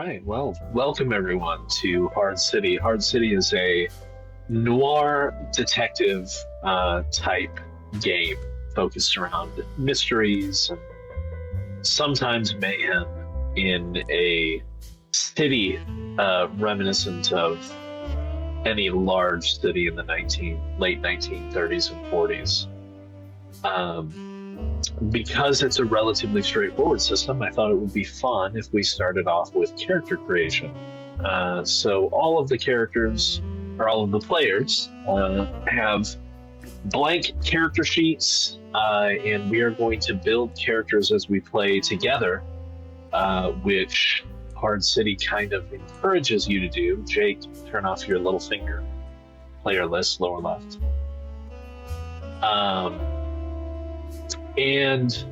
right. Well, welcome everyone to Hard City. Hard City is a noir detective type game focused around mysteries and sometimes mayhem in a city reminiscent of any large city in the late 1930s and 40s. Because it's a relatively straightforward system, I thought it would be fun if we started off with character creation. So all of the characters, or all of the players, have blank character sheets, and we are going to build characters as we play together, which Hard City kind of encourages you to do. Jake, turn off your little finger. Player list, lower left. And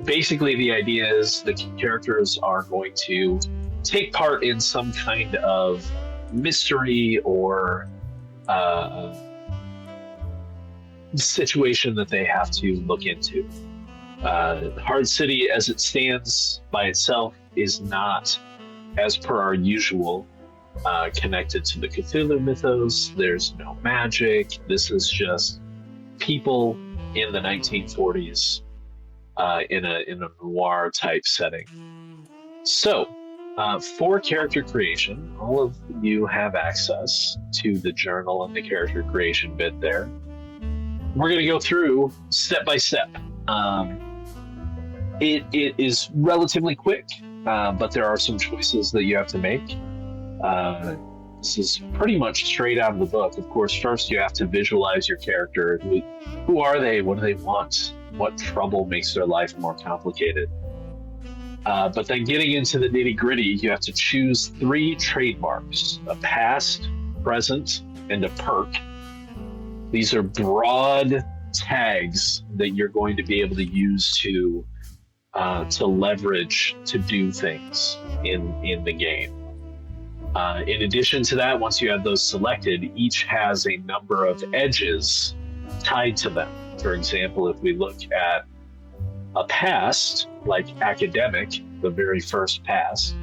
basically the idea is the characters are going to take part in some kind of mystery or situation that they have to look into. Hard City, as it stands by itself, is not, as per our usual, connected to the Cthulhu mythos. There's no magic. This is just people in the 1940s in a noir type setting. So, for character creation, all of you have access to the journal and the character creation bit there. We're going to go through step by step. It is relatively quick, but there are some choices that you have to make. This is pretty much straight out of the book. Of course, first you have to visualize your character. Who are they? What do they want? What trouble makes their life more complicated? But then getting into the nitty-gritty, you have to choose 3 trademarks: a past, present, and a perk. These are broad tags that you're going to be able to use to leverage to do things in the game. In addition to that, once you have those selected, each has a number of edges tied to them. For example, if we look at a past, like academic, the very first past,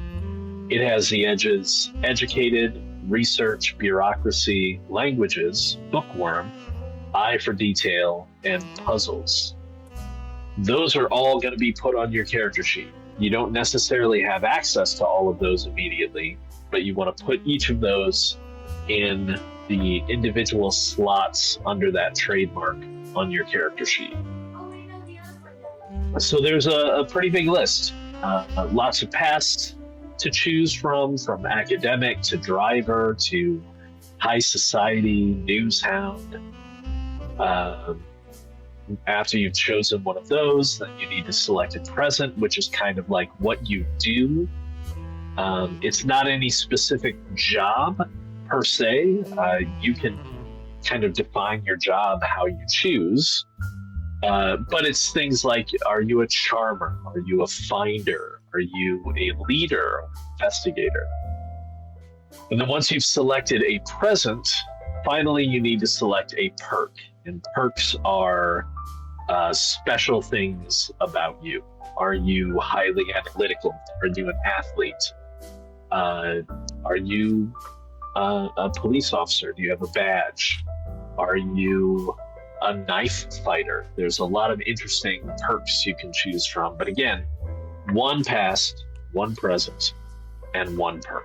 it has the edges educated, research, bureaucracy, languages, bookworm, eye for detail, and puzzles. Those are all going to be put on your character sheet. You don't necessarily have access to all of those immediately, but you want to put each of those in the individual slots under that trademark on your character sheet. So there's a pretty big list. Lots of pasts to choose from academic to driver to high society, news hound. After you've chosen one of those, then you need to select a present, which is kind of like what you do. It's not any specific job per se. You can kind of define your job how you choose. But it's things like, are you a charmer? Are you a finder? Are you a leader or investigator? And then once you've selected a present, finally you need to select a perk. And perks are special things about you. Are you highly analytical? Are you an athlete? Are you a police officer? Do you have a badge? Are you a knife fighter? There's a lot of interesting perks you can choose from. But again, 1 past, 1 present, and 1 perk.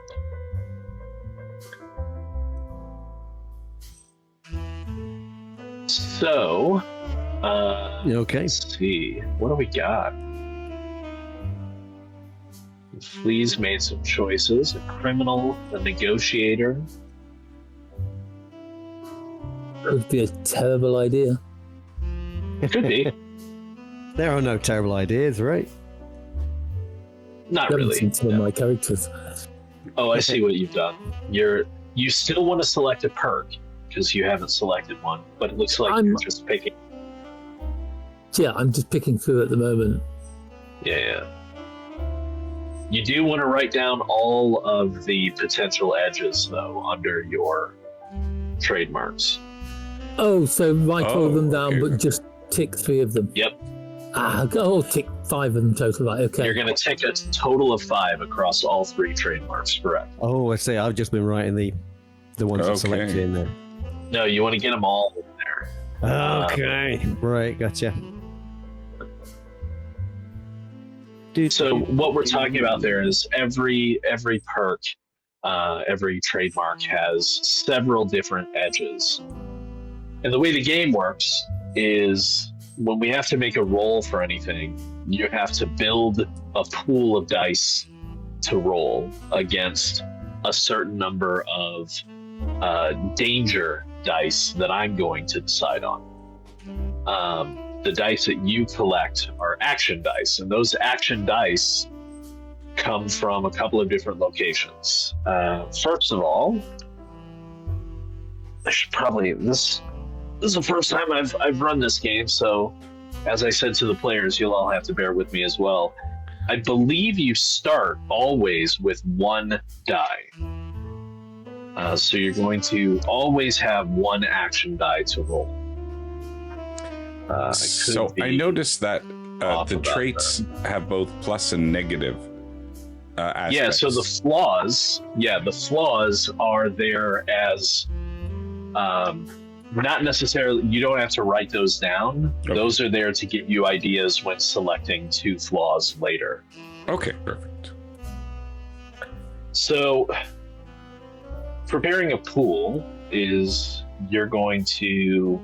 So, okay. Let's see. What do we got? Flea's made some choices. A criminal, a negotiator. That would be a terrible idea. It could be. There are no terrible ideas, right? Not I haven't really. seen some of my characters. Oh, I see what you've done. You still want to select a perk because you haven't selected one, but it looks like you're just picking. Yeah, I'm just picking through at the moment. Yeah. You do want to write down all of the potential edges, though, under your trademarks. Oh, so write all of them down, okay. but just tick 3 of them. Yep. I'll tick 5 in total, right? Okay. You're going to tick a total of 5 across all 3 trademarks, correct? Oh, I see. I've just been writing the ones I've selected in there. No, you want to get them all in there. Okay. Right, gotcha. So what we're talking about there is every perk, every trademark has several different edges. And the way the game works is when we have to make a roll for anything, you have to build a pool of dice to roll against a certain number of danger dice that I'm going to decide on. The dice that you collect are action dice, and those action dice come from a couple of different locations. First of all, I should probably this is the first time I've run this game, so as I said to the players, you'll all have to bear with me as well. I believe you start always with 1 die. So you're going to always have 1 action die to roll. I noticed that the traits have both plus and negative aspects. Yeah, so the flaws are there as not necessarily, you don't have to write those down. Okay. Those are there to give you ideas when selecting 2 flaws later. Okay, perfect. So preparing a pool is you're going to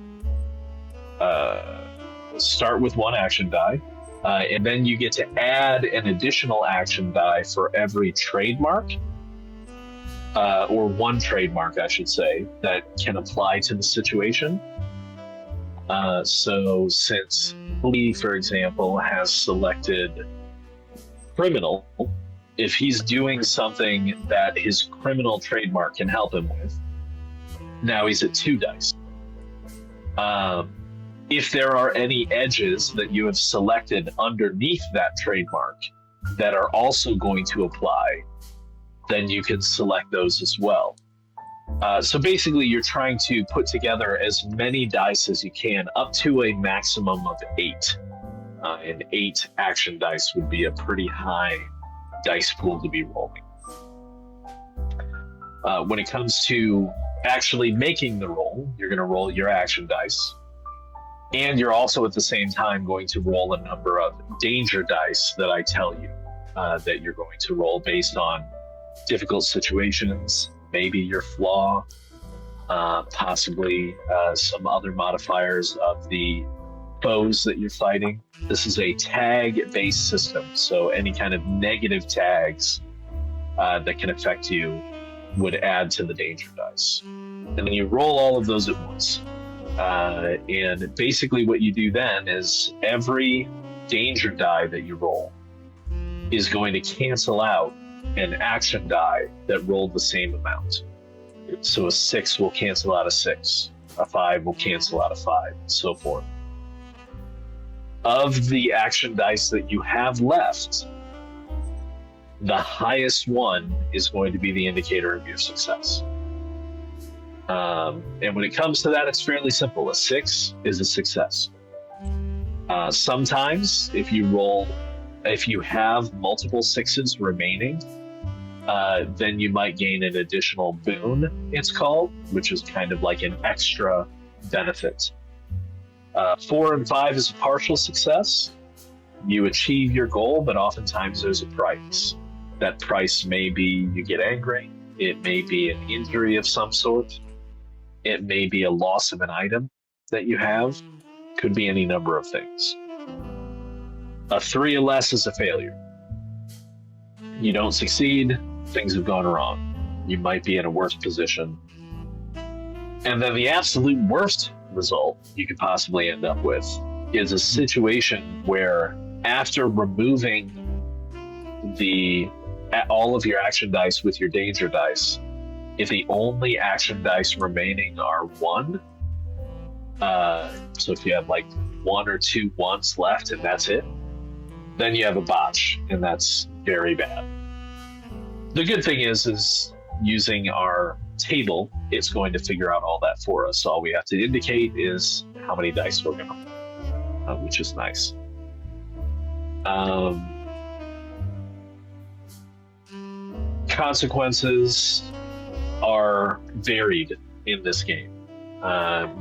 start with 1 action die, and then you get to add an additional action die for every trademark, or 1 trademark, I should say, that can apply to the situation. So since Lee, for example, has selected criminal, if he's doing something that his criminal trademark can help him with, now he's at 2 dice. If there are any edges that you have selected underneath that trademark that are also going to apply, then you can select those as well. So basically, you're trying to put together as many dice as you can, up to a maximum of 8. And 8 action dice would be a pretty high dice pool to be rolling. When it comes to actually making the roll, you're going to roll your action dice. And you're also at the same time going to roll a number of danger dice that I tell you that you're going to roll based on difficult situations, maybe your flaw, possibly some other modifiers of the foes that you're fighting. This is a tag-based system, so any kind of negative tags that can affect you would add to the danger dice. And then you roll all of those at once. And basically what you do then is every danger die that you roll is going to cancel out an action die that rolled the same amount. So a 6 will cancel out a 6, a 5 will cancel out a 5, and so forth. Of the action dice that you have left, the highest one is going to be the indicator of your success. And when it comes to that, it's fairly simple. A 6 is a success. Sometimes if you have multiple 6s remaining, then you might gain an additional boon, it's called, which is kind of like an extra benefit. 4 and 5 is a partial success. You achieve your goal, but oftentimes there's a price. That price may be you get angry, it may be an injury of some sort, it may be a loss of an item that you have, could be any number of things. A 3 or less is a failure. You don't succeed, things have gone wrong. You might be in a worse position. And then the absolute worst result you could possibly end up with is a situation where after removing all of your action dice with your danger dice, if the only action dice remaining are 1, so if you have like 1 or 2 1s left and that's it, then you have a botch, and that's very bad. The good thing is using our table, it's going to figure out all that for us. All we have to indicate is how many dice we're going to roll, which is nice. Consequences are varied in this game.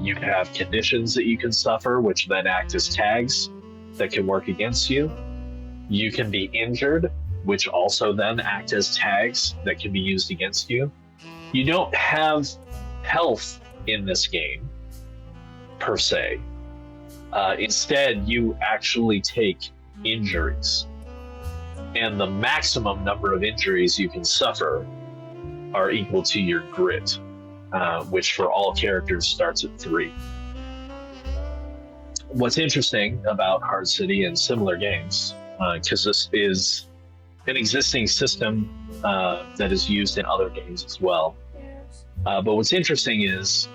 You have conditions that you can suffer, which then act as tags that can work against you. You can be injured, which also then act as tags that can be used against you. You don't have health in this game, per se. Instead, you actually take injuries. And the maximum number of injuries you can suffer are equal to your grit, which for all characters starts at 3. What's interesting about Hard City and similar games, because this is an existing system that is used in other games as well. But what's interesting is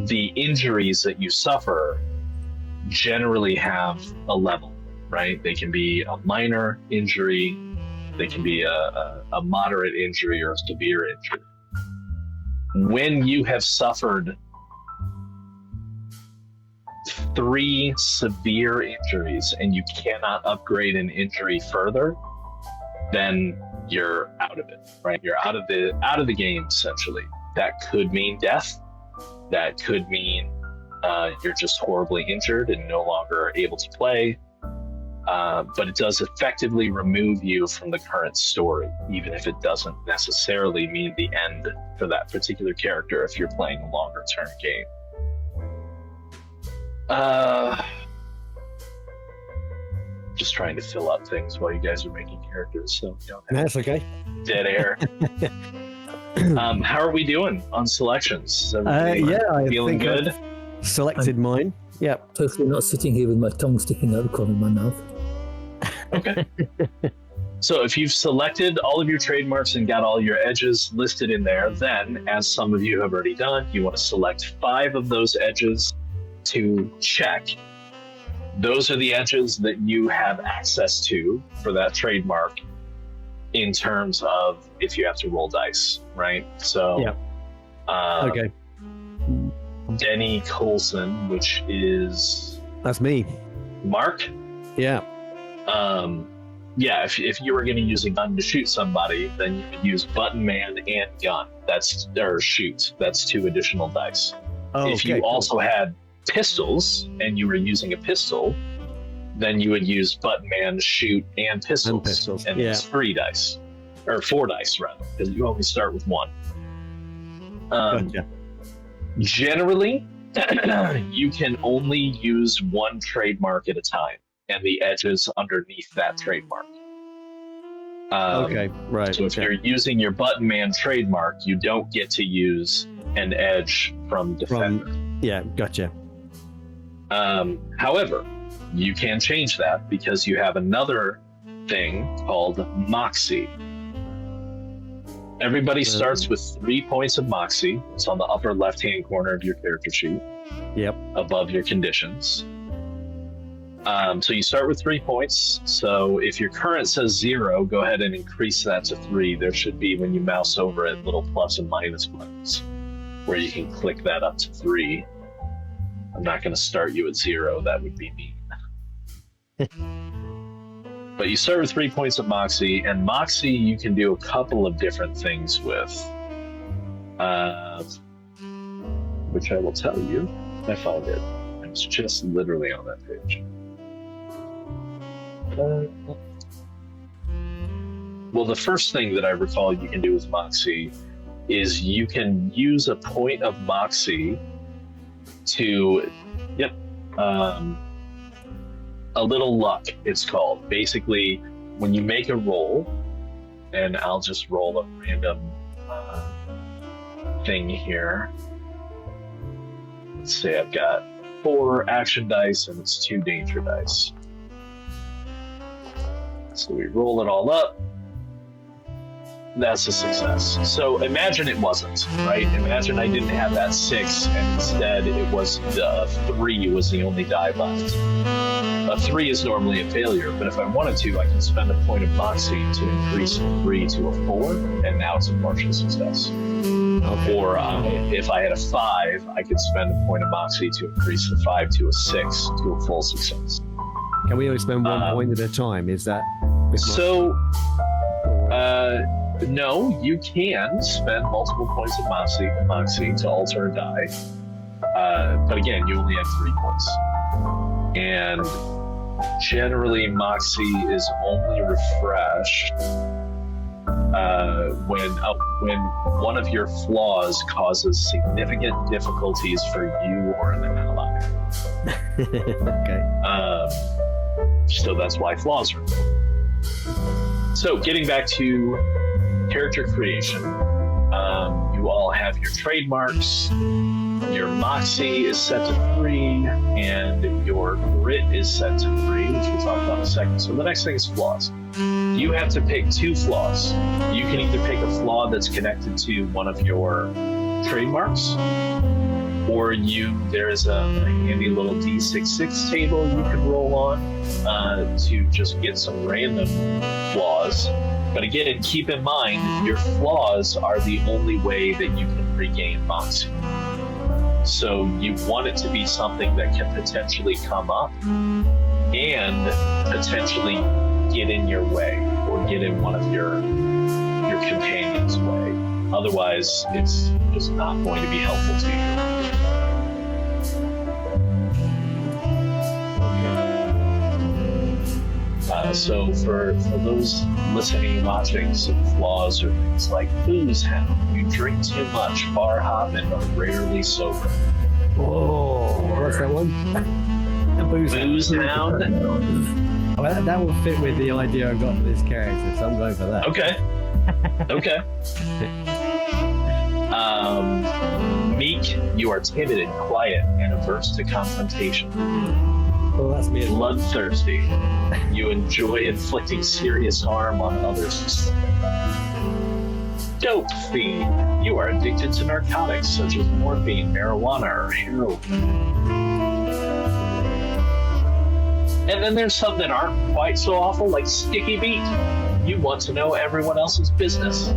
the injuries that you suffer generally have a level, right? They can be a minor injury, they can be a moderate injury or a severe injury. When you have suffered 3 severe injuries and you cannot upgrade an injury further, then you're out of it, right? You're out of the game, essentially. That could mean death. That could mean you're just horribly injured and no longer able to play. But it does effectively remove you from the current story, even if it doesn't necessarily mean the end for that particular character if you're playing a longer term game. Just trying to fill up things while you guys are making characters, so you don't have That's okay. dead air. How are we doing on selections? I feeling think good? I've selected mine. Yep. Totally not sitting here with my tongue sticking out the corner of my mouth. Okay. So if you've selected all of your trademarks and got all your edges listed in there, then, as some of you have already done, you want to select 5 of those edges to check. Those are the edges that you have access to for that trademark in terms of if you have to roll dice, right? So, Okay. Denny Coulson, which is That's me. Mark. Yeah. If you were going to use a gun to shoot somebody, then you could use button man and gun. Or shoot. That's 2 additional dice. If you also had pistols and you were using a pistol, then you would use button man, shoot, and pistols. And it's 3 dice. Or 4 dice, rather, because you only start with 1. Gotcha. Generally, you can only use 1 trademark at a time, and the edges underneath that trademark. Okay, right. So if you're using your button man trademark, you don't get to use an edge from Defender. Yeah, gotcha. However, you can change that because you have another thing called Moxie. Everybody starts with 3 points of Moxie. It's on the upper left-hand corner of your character sheet. Yep. Above your conditions. So you start with 3 points. So if your current says 0, go ahead and increase that to 3. There should be, when you mouse over it, little plus and minus buttons where you can click that up to 3. I'm not going to start you at 0. That would be mean. But you start with 3 points of Moxie, and Moxie you can do a couple of different things with, which I will tell you if I find it. It's just literally on that page. Well, the first thing that I recall you can do with Moxie is you can use a point of Moxie to, a little luck, it's called. Basically, when you make a roll, and I'll just roll a random thing here. Let's say I've got 4 action dice and it's 2 danger dice. So we roll it all up. That's a success. So imagine it wasn't, right? Imagine I didn't have that 6 and instead it was 3 was the only die left. A 3 is normally a failure, but if I wanted to, I can spend a point of Moxie to increase 3 to a 4, and now it's a partial success. Okay. Or if I had a 5, I could spend a point of Moxie to increase the 5 to a 6 to a full success. Can we only spend one point at a time? Is that so? No, you can spend multiple points of moxie to alter a die, but again, you only have 3 points, and generally moxie is only refreshed when one of your flaws causes significant difficulties for you or an ally. Okay. So that's why flaws are. So getting back to character creation, you all have your trademarks. Your moxie is set to 3, and your grit is set to 3, which we'll talk about in a second. So the next thing is flaws. You have to pick 2 flaws. You can either pick a flaw that's connected to one of your trademarks, or there is a handy little D66 table you can roll on to just get some random flaws. But again, keep in mind, your flaws are the only way that you can regain moxie. So you want it to be something that can potentially come up and potentially get in your way or get in one of your companion's way. Otherwise, it's just not going to be helpful to you. So for those listening and watching, some flaws are things like booze hound. You drink too much, bar hop, and are rarely sober. Oh, what's that one? Booze hound. Well, that will fit with the idea I got for this character, so I'm going for that. Okay. Meek, you are timid and quiet and averse to confrontation. Well, that's me. Bloodthirsty. You enjoy inflicting serious harm on others. Dope fiend. You are addicted to narcotics such as morphine, marijuana, or heroin. And then there's some that aren't quite so awful, like sticky beat. You want to know everyone else's business.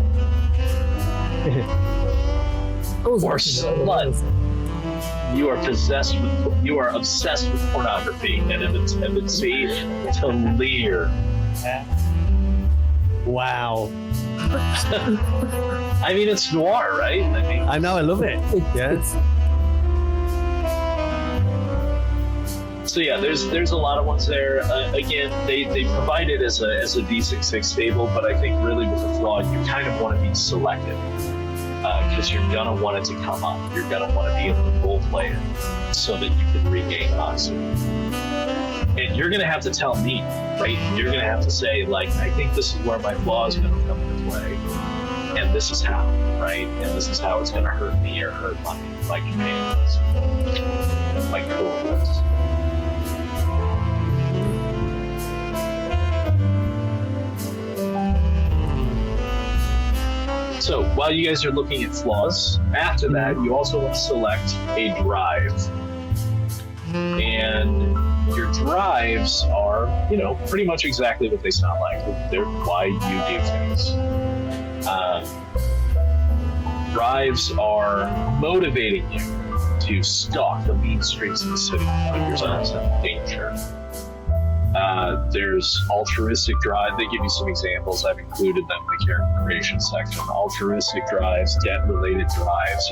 Or slut. You are obsessed with pornography and have a tendency to leer. Wow. I mean, it's noir, right? I know, I love it. Yes. So yeah, there's a lot of ones there. Again, they provide it as a D66 table, but I think really with the flaw, you kind of want to be selective. Because you're gonna want it to come up. You're gonna want to be able to role play it so that you can regain moxie. And you're gonna have to tell me, right? You're gonna have to say, like, I think this is where my flaw is gonna come into play, and this is how, right? And this is how it's gonna hurt me or hurt my companions, my cohorts. So while you guys are looking at flaws, after that, you also want to select a drive. And your drives are, pretty much exactly what they sound like. They're why you do things. Drives are motivating you to stalk the mean streets of the city when your son's in danger. There's altruistic drive. They give you some examples. I've included them in the character creation section. Altruistic drives, debt-related drives.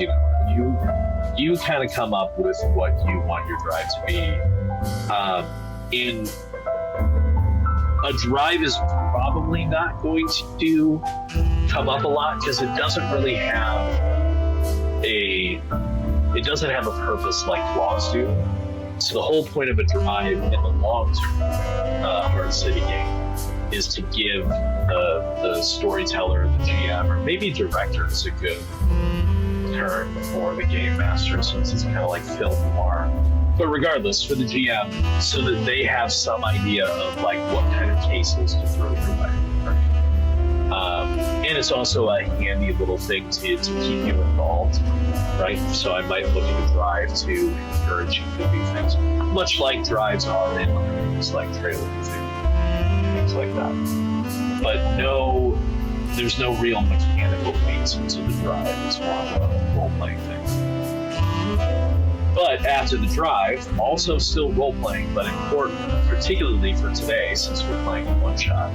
You kind of come up with what you want your drive to be. A drive is probably not going to come up a lot because it doesn't really have a purpose like flaws do. So the whole point of a drive in the long-term Hard City game is to give the storyteller, the GM, or maybe director is a good term for the game master, since it's kind of like film noir. But regardless, for the GM, so that they have some idea of like what kind of cases to throw your way. And it's also a handy little thing to keep you involved, right? So I might look at a drive to encourage you to do things, much like drives are in other games like trailers, things like that. But there's no real mechanical reason to the drive. It's more of a role-playing thing. But after the drive, also still role-playing, but important, particularly for today, since we're playing a one-shot,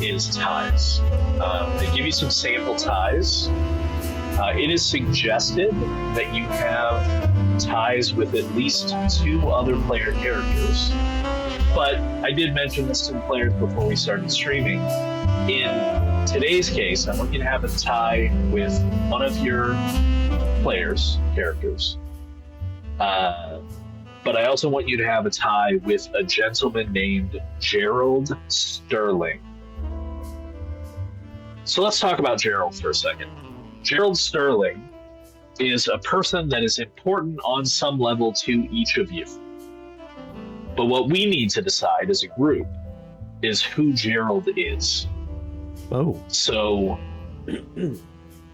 is ties. They give you some sample ties. It is suggested that you have ties with at least 2 other player characters. But I did mention this to the players before we started streaming. In today's case, I want you to have a tie with one of your players' characters. But I also want you to have a tie with a gentleman named Gerald Sterling. So let's talk about Gerald for a second. Gerald Sterling is a person that is important on some level to each of you. But what we need to decide as a group is who Gerald is. Oh. So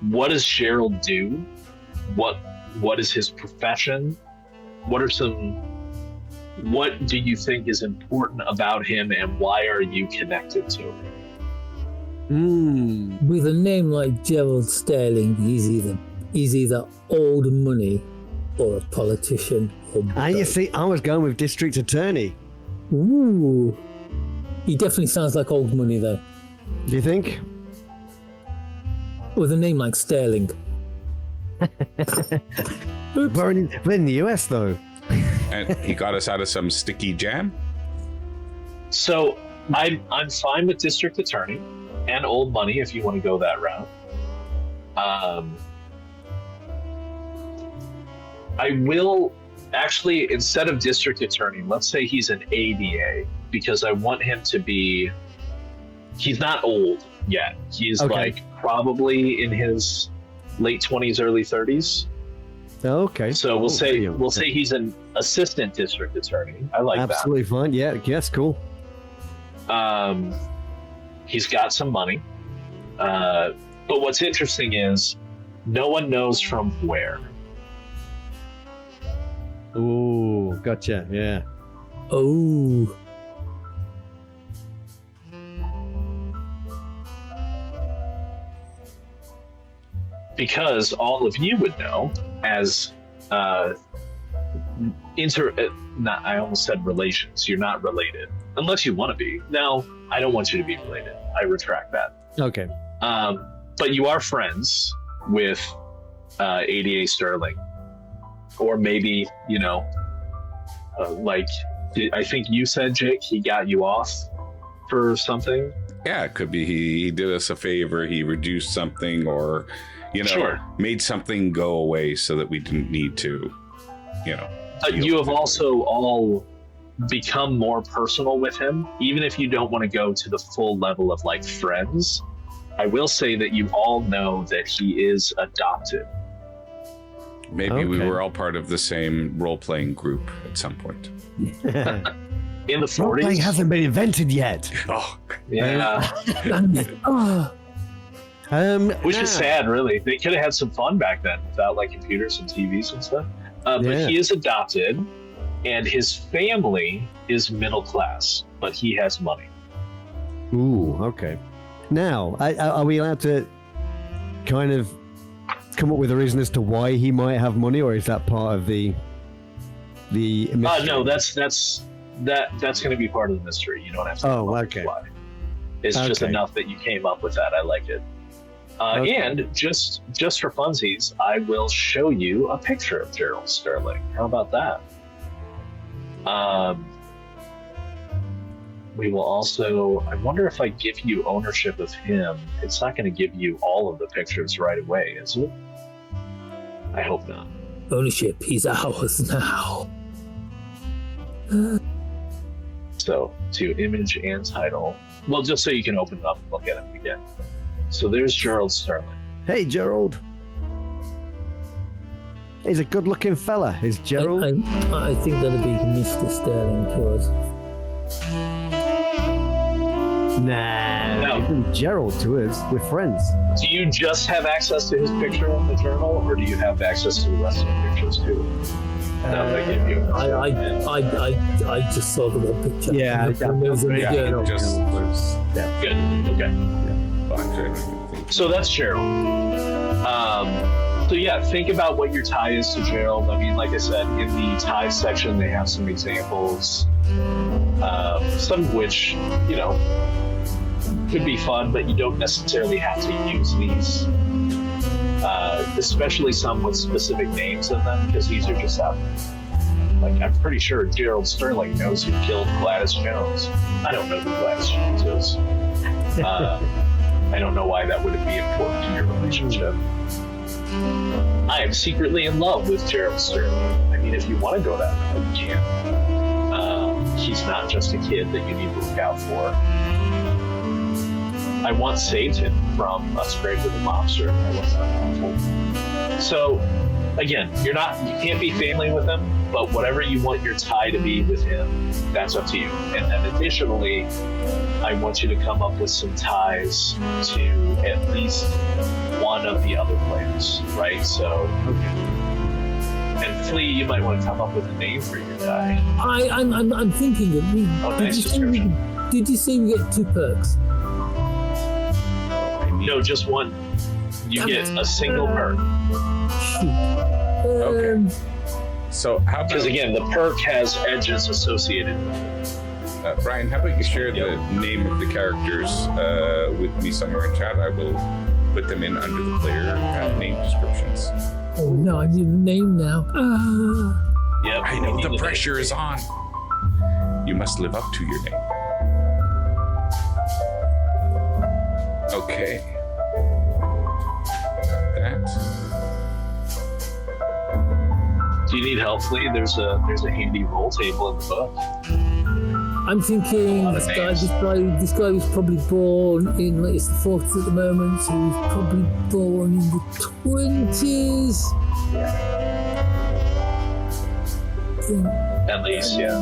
what does Gerald do? What is his profession? What do you think is important about him, and why are you connected to him? With a name like Gerald Sterling, he's either old money or a politician. And you see, I was going with district attorney. Ooh. He definitely sounds like old money, though. Do you think? With a name like Sterling. We're in the US, though. And he got us out of some sticky jam. So I'm fine with district attorney and old money if you want to go that route. I will actually, instead of district attorney, let's say he's an ADA, because I want him to be. He's not old yet. He's like probably in his late 20s, early 30s. Okay. So we'll say he's an assistant district attorney. I like that. Absolutely fine. Yeah, yes, cool. He's got some money. But what's interesting is no one knows from where. Ooh, gotcha. Yeah. Oh. Because all of you would know as I almost said relations. You're not related unless you want to be. No, I don't want you to be related. I retract that. Okay. But you are friends with ADA Sterling, or maybe I think you said, Jake, he got you off for something. Yeah, it could be he did us a favor. He reduced something, or made something go away so that we didn't need to, But you have also all become more personal with him, even if you don't want to go to the full level of like friends. I will say that you all know that he is adopted. Maybe we were all part of the same role-playing group at some point. In the 40s. Role-playing hasn't been invented yet. Oh, yeah. Which is sad, really. They could have had some fun back then without like computers and TVs and stuff. But he is adopted, and his family is middle class, but he has money. Ooh, okay. Now, are we allowed to kind of come up with a reason as to why he might have money, or is that part of the mystery? No, that's going to be part of the mystery. You don't have to. Oh, okay. Why. It's just enough that you came up with that. I like it. And just for funsies, I will show you a picture of Gerald Sterling. How about that? We will also, I wonder if I give you ownership of him, it's not going to give you all of the pictures right away, is it? I hope not. Ownership, he's ours now. So, to image and title, well, just so you can open it up and look at him again. So there's Gerald Sterling. Hey, Gerald. He's a good-looking fella, is Gerald. I think that'll be Mr. Sterling to us. Nah, even Gerald to us. We're friends. Do you just have access to his picture in the journal, or do you have access to the rest of the pictures too? I just saw the one picture. Yeah, Good. Okay. So that's Gerald. So yeah, think about what your tie is to Gerald. I mean, like I said, in the tie section, they have some examples, some of which, you know, could be fun, but you don't necessarily have to use these. Especially some with specific names in them, because these are just like, I'm pretty sure Gerald Sterling knows who killed Gladys Jones. I don't know who Gladys Jones is. I don't know why that would be important to your relationship. I am secretly in love with Gerald Sterling. I mean, if you want to go that route, you can. He's not just a kid that you need to look out for. I once saved him from a scrape with a mobster. That was awful. So, again, you can't be family with him, but whatever you want your tie to be with him, that's up to you. And then additionally, I want you to come up with some ties to at least one of the other players, right? So, and Flea, you might want to come up with a name for your tie. I'm thinking of me. Nice description. Did you say we get 2 perks? No, just one. You get a single perk. Okay. So how about... Because again, the perk has edges associated with it. Brian, how about you share the name of the characters with me somewhere in chat? I will put them in under the player name descriptions. Oh no, I need a name now. Yep, I know the pressure is on. You must live up to your name. Okay. That. Do you need help, Lee? There's a handy roll table in the book. I'm thinking this guy was probably born in, it's the 40s at the moment, so he's probably born in the 20s. At least, yeah.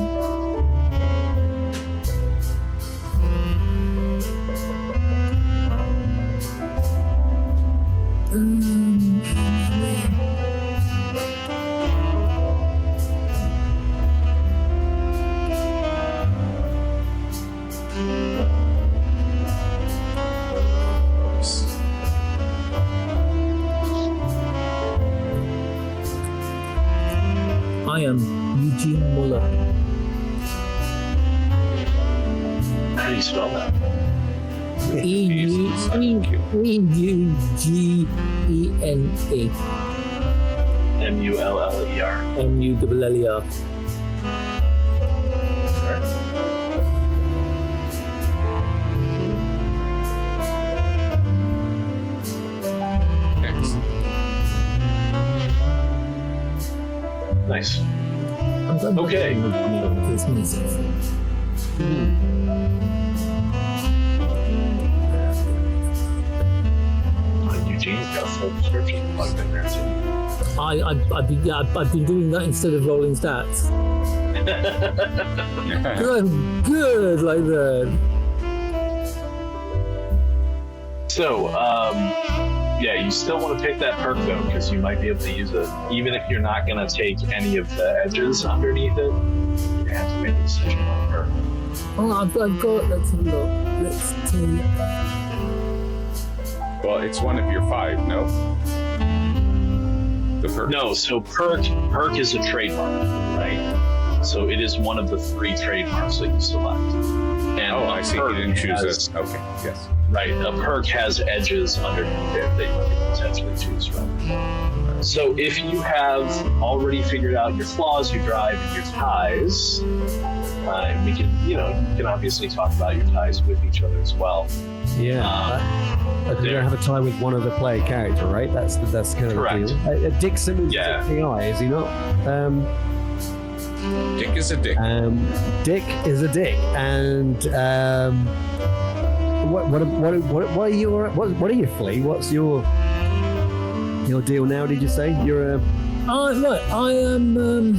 I am Eugene Muller. How do you spell that? E-U-G-E-N-A. M-U-L-L-E-R. M-U-L-L-E-R. Nice. I'm Okay. This music. Eugene's got a full description plugged in there too. I've been doing that instead of rolling stats. I'm good like that. So, yeah, you still want to pick that perk though, because you might be able to use it, even if you're not going to take any of the edges underneath it. You have to make a decision on the perk. Oh, I've got. Let's have a look. Let's take. Well, it's one of your 5, no? The perk. No, so perk is a trademark, right? So it is one of the 3 trademarks that you select. And I see. You didn't choose this. Okay. Yes. Right, a perk has edges underneath it that you can potentially choose from. So if you have already figured out your flaws, your drive, and your ties, we can, you can obviously talk about your ties with each other as well. Yeah. You're gonna have a tie with one other player character, right? That's kind of correct. the deal. Dick Simmons is a PI, is he not? Dick is a dick. Dick is a dick, and what are you, Flea? What's your deal now? Did you say you're a? Right. I am.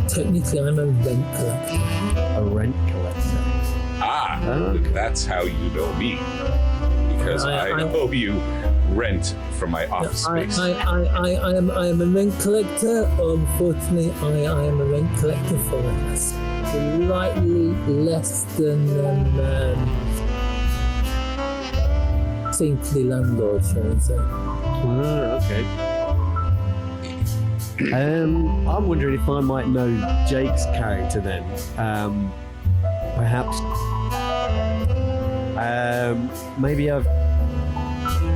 Technically, I'm a rent collector. A rent collector. Okay. That's how you know me, because I owe you rent from my office space. I am a rent collector. Unfortunately, I am a rent collector for slightly less than saintly landlord, shall I say. Okay. I'm wondering if I might know Jake's character then. Perhaps. Maybe I've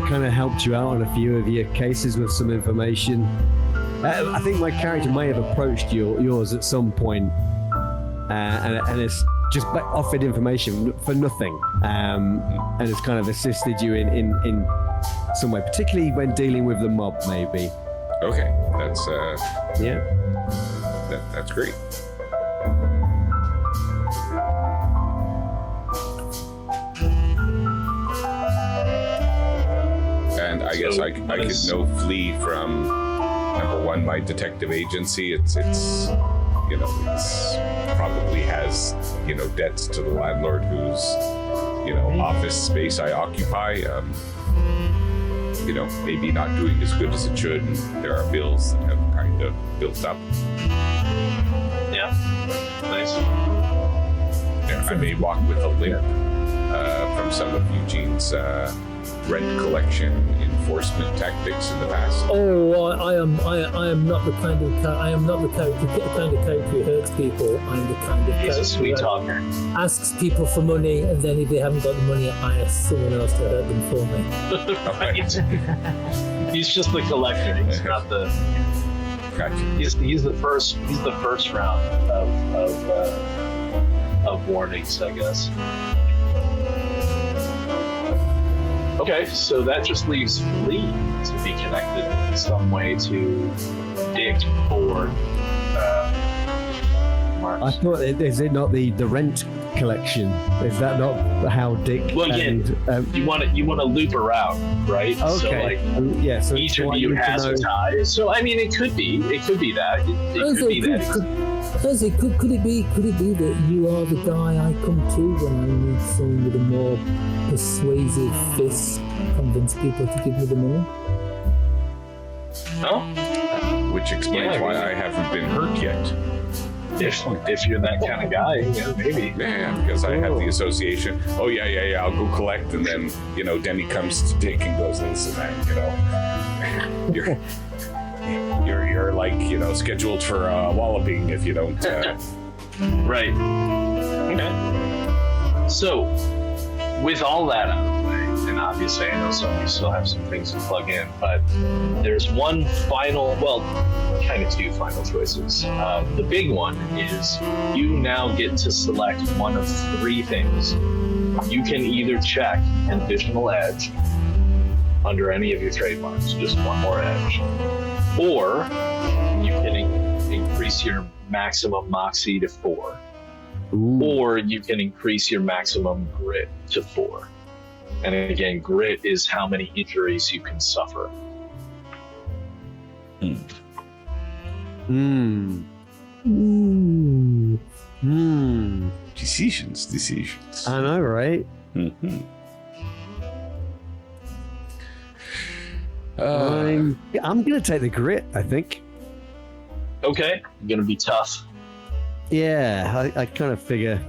kind of helped you out on a few of your cases with some information. I think my character may have approached yours at some point, and it's just offered information for nothing, and it's kind of assisted you in some way, particularly when dealing with the mob, maybe. Okay, that's Yeah. that's great. And I guess I could no flee from number one, my detective agency. It's probably has debts to the landlord whose office space I occupy. Maybe not doing as good as it should, and there are bills that have kind of built up. Yeah. Nice. Yeah, I may walk with a limp from some of Eugene's rent collection enforcement tactics in the past. Oh, I am not the kind of character who hurts people. I'm the kind of He's character a sweet that talker. asks people for money, and then if they haven't got the money, I ask someone else to hurt them for me. Right. He's just the collector. He's not the. Gotcha. He's the first round of warnings, I guess. Okay, so that just leaves Lee to be connected in some way to Dick or Mark. I thought, is it not the rent collection? Is that not how Dick? Well, again, you want to loop around, right? Okay. So yeah. So each do of I you need to has a know- tie. So I mean, it could be that. It could be that. Could it be that you are the guy I come to when I need someone with a more persuasive fist to convince people to give me the money? Oh, Which explains Yeah, why maybe. I haven't been hurt yet. if you're that kind of guy, yeah, maybe. Yeah, because I have the association. Oh yeah, I'll go collect, and then Denny comes to Dick and goes, "Listen, man, you're like scheduled for walloping if you don't." Right. Okay. So, with all that out of the way, and obviously I know some of you still have some things to plug in, but there's one final, well, kind of two final choices. The big one is you now get to select one of three things. You can either check an additional edge under any of your trademarks, just one more edge, or you can increase your maximum moxie to 4. Ooh. Or you can increase your maximum grit to 4. And again, grit is how many injuries you can suffer. Hmm. Decisions. I know, right? Mm-hmm. I'm gonna take the grit. I think. Okay, you're gonna be tough. Yeah, I kind of figure.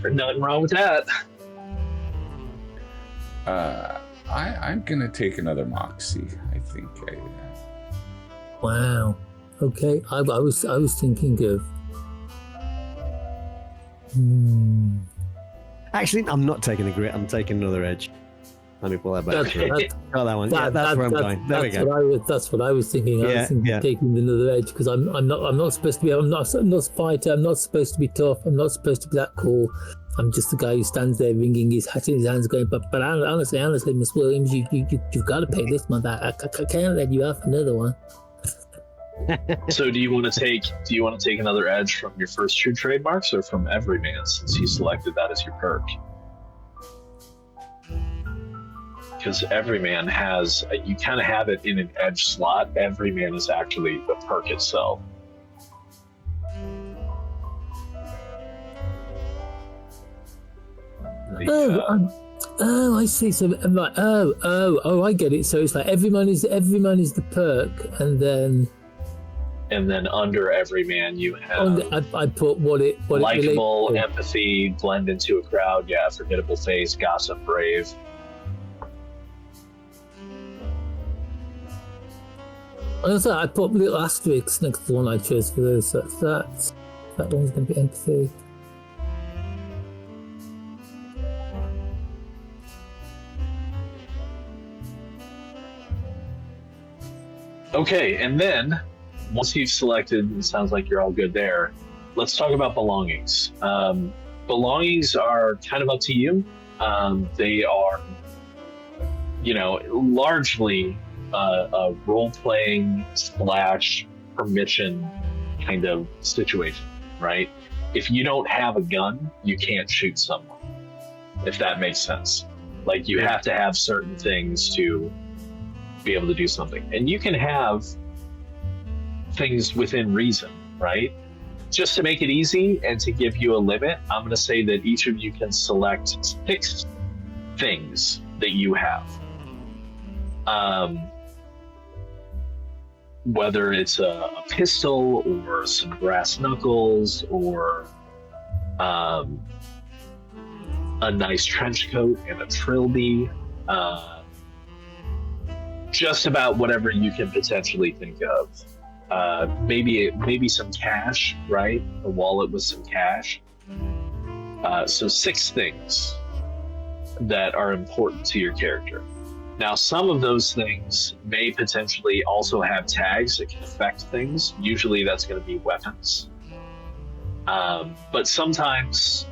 There's nothing wrong with that. I'm gonna take another moxie. I think. Wow. Okay. I was thinking of. Actually, I'm not taking the grit. I'm taking another edge. Let me pull that back. Got that one. Yeah, that's where I'm going. There we go. That's what I was thinking. I was thinking taking another edge because I'm not supposed to be. I'm not a fighter. I'm not supposed to be tough. I'm not supposed to be that cool. I'm just the guy who stands there wringing his hat in his hands, going, "But honestly, Miss Williams, you've got to pay this month. I can't let you have another one." So do you want to take another edge from your first 2 trademarks or from Everyman, since you selected that as your perk? Because Everyman has, you kind of have it in an edge slot. Everyman is actually the perk itself. I see. So I'm like, I get it. So it's like everyman is the perk, and then And then under everyman, you have I put what it likable, relates to. empathy, blend into a crowd. Yeah, forgettable face, gossip, brave. And also, I put little asterisks next to the one I chose for those. So that one's going to be empathy. Okay, and then once you've selected, it sounds like you're all good there. Let's talk about belongings. Belongings are kind of up to you. They are, largely a role-playing / permission kind of situation, right? If you don't have a gun, you can't shoot someone, if that makes sense. Like, you have to have certain things to be able to do something. And you can have things within reason, right? Just to make it easy and to give you a limit, I'm going to say that each of you can select 6 things that you have. Whether it's a pistol or some brass knuckles or a nice trench coat and a trilby, just about whatever you can potentially think of. Maybe some cash, right? A wallet with some cash. So 6 things that are important to your character. Now, some of those things may potentially also have tags that can affect things. Usually that's going to be weapons. But sometimes,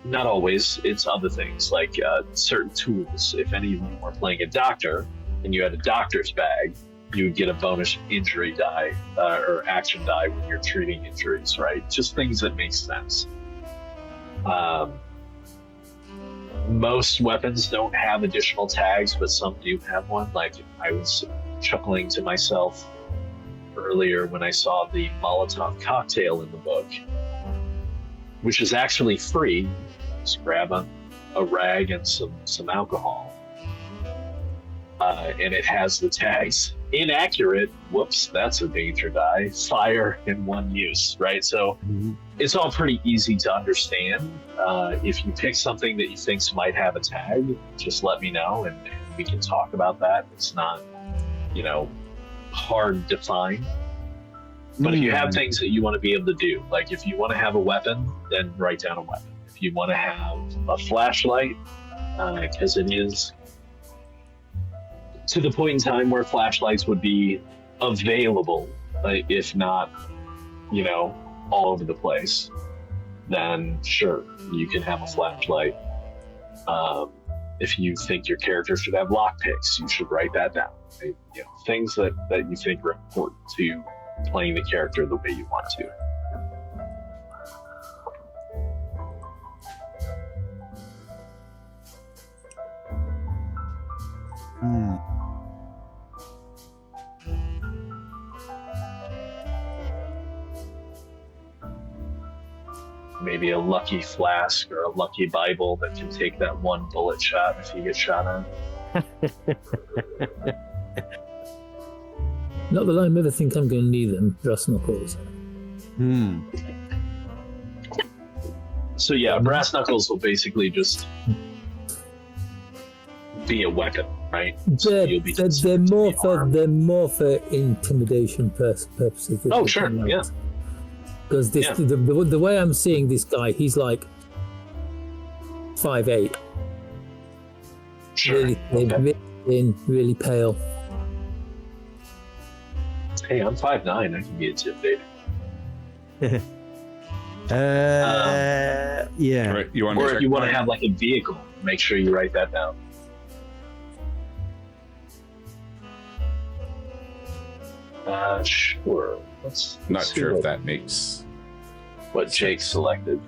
not always, it's other things like certain tools. If any of you are playing a doctor and you had a doctor's bag, you would get a bonus injury die or action die when you're treating injuries, right? Just things that make sense. Most weapons don't have additional tags, but some do have one. Like, I was chuckling to myself earlier when I saw the Molotov cocktail in the book, which is actually free. Just grab a rag and some alcohol. And it has the tags. Inaccurate, whoops, that's a danger die. Fire and 1 use, right? So it's all pretty easy to understand. If you pick something that you think might have a tag, just let me know and we can talk about that. It's not, hard to find. But if you have things that you want to be able to do, like if you want to have a weapon, then write down a weapon. If you want to have a flashlight, because it is to the point in time where flashlights would be available, if not, all over the place, then sure, you can have a flashlight. If you think your character should have lockpicks, you should write that down. Things that you think are important to playing the character the way you want to. Maybe a lucky flask or a lucky Bible that can take that 1 bullet shot if you get shot on. Not that I ever think I'm going to need them, brass knuckles. So yeah, brass knuckles will basically just be a weapon, right? So They're more for intimidation purposes. Oh, sure, yeah. Because the way I'm seeing this guy, he's like 5'8". Sure. Really thin, really pale. Hey, I'm 5'9". I can be intimidating. Yeah. Right, or if you want to have like a vehicle, make sure you write that down. Sure. Not sure if that makes what Jake selected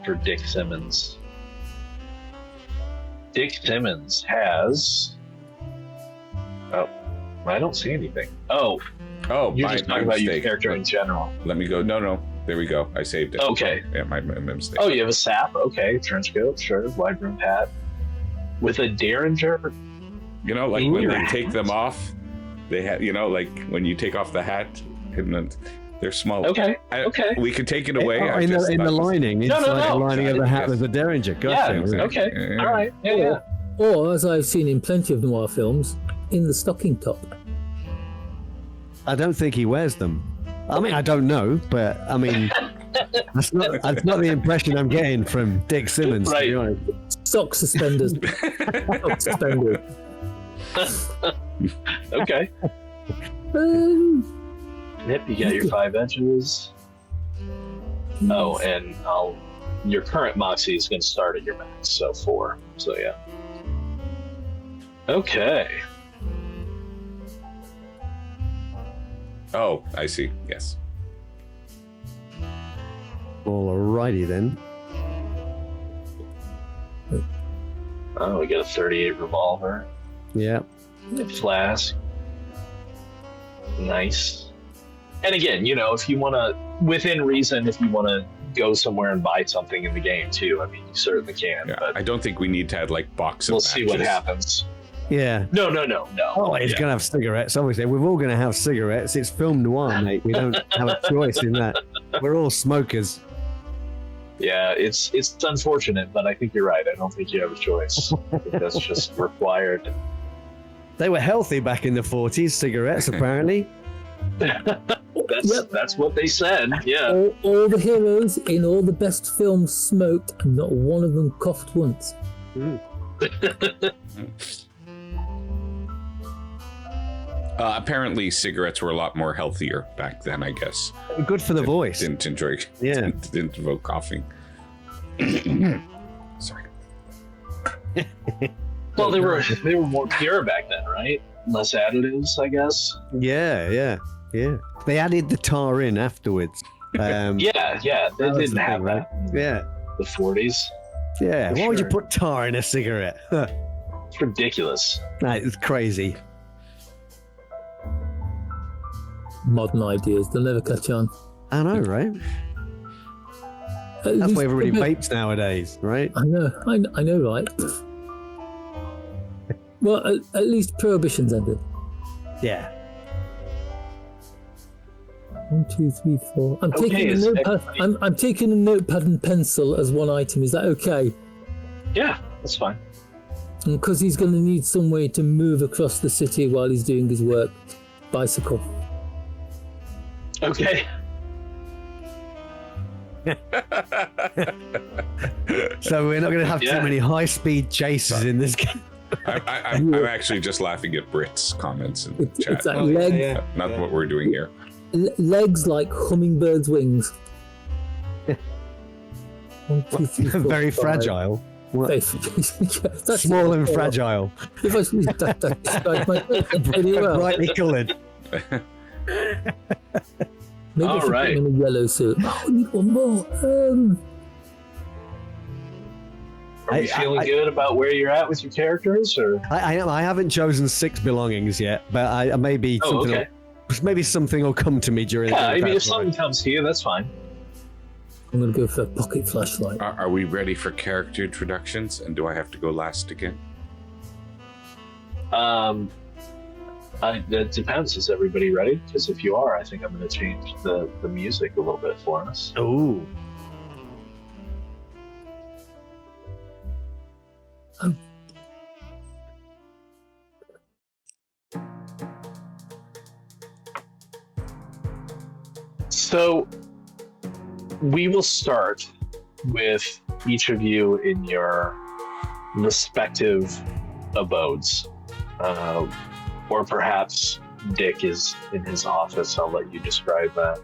for Dick Simmons. Dick Simmons has. Oh, I don't see anything. Oh, you're just talking about your character in general. Let me go. No. There we go. I saved it. Okay. Yeah, my mistake. Oh, you have a sap? Okay. Trench coat, sure. Wide brim hat. With a Derringer. Like when they take them off, they have, like when you take off the hat, They're small. Okay. We could take it away. In the lining, inside the lining of the hat, there's a derringer. Gotcha. Yeah. Okay. All right. Yeah. Or, as I've seen in plenty of noir films, in the stocking top. I don't think he wears them. I mean, I don't know, but I mean, that's not the impression I'm getting from Dick Simmons. Right. To be honest. Sock suspenders. Sock suspenders. Okay. Yep, you got your 5 edges. Oh, and your current Moxie is going to start at your max, so 4. So yeah. Okay. Oh, I see. Yes. Alrighty then. Oh, we got a 38 revolver. Yeah. Flask. Nice. And again, if you want to, within reason, if you want to go somewhere and buy something in the game too, I mean, you certainly can. Yeah, but I don't think we need to add like box of we'll matches. see what happens. Yeah. No. Oh, it's gonna have cigarettes. Obviously, we're all gonna have cigarettes. It's film noir, mate. We don't have a choice in that. We're all smokers. Yeah, it's unfortunate, but I think you're right. I don't think you have a choice. I think that's just required. They were healthy back in the 40s. Cigarettes, apparently. That's what they said. Yeah. All the heroes in all the best films smoked, and not one of them coughed once. Apparently, cigarettes were a lot more healthier back then, I guess. Good for the voice. Didn't enjoy. Yeah. Didn't invoke coughing. Sorry. Well, they were more pure back then, right? Less additives, I guess. Yeah. They added the tar in afterwards. Yeah. They didn't have that. In Yeah. the 40s. Yeah. Why would you Sure. put tar in a cigarette? It's ridiculous. It's crazy. Modern ideas, they'll never catch on. I know, right? That's why everybody vapes nowadays, right? I know, right? Well, at least prohibition's ended. Yeah. 1, 2, 3, 4. I'm Okay, taking a is notepad. everybody- I'm taking a notepad and pencil as one item. Is that okay? Yeah, that's fine. Because he's going to need some way to move across the city while he's doing his work. Bicycle. Okay. So we're not going to have too many high-speed chases in this game. I'm actually just laughing at Brit's comments in the chat. It's like Not what we're doing here. legs like hummingbirds' wings. 1, 2, 3, 4, Very 5. fragile. What? That's Small and fragile. If I that describes my pretty well. Brightly coloured. Maybe All I should right. put him in a yellow suit. Oh, I need one more. Are you feeling good about where you're at with your characters, or? I haven't chosen 6 belongings yet, but I maybe Oh, something. okay. Maybe something will come to me during. Yeah, the I mean, if something comes to you, that's fine. I'm going to go for a pocket flashlight. Are we ready for character introductions? And do I have to go last again? It depends. Is everybody ready? Because if you are, I think I'm going to change the music a little bit for us. Ooh. So we will start with each of you in your respective abodes. Or perhaps Dick is in his office. I'll let you describe that.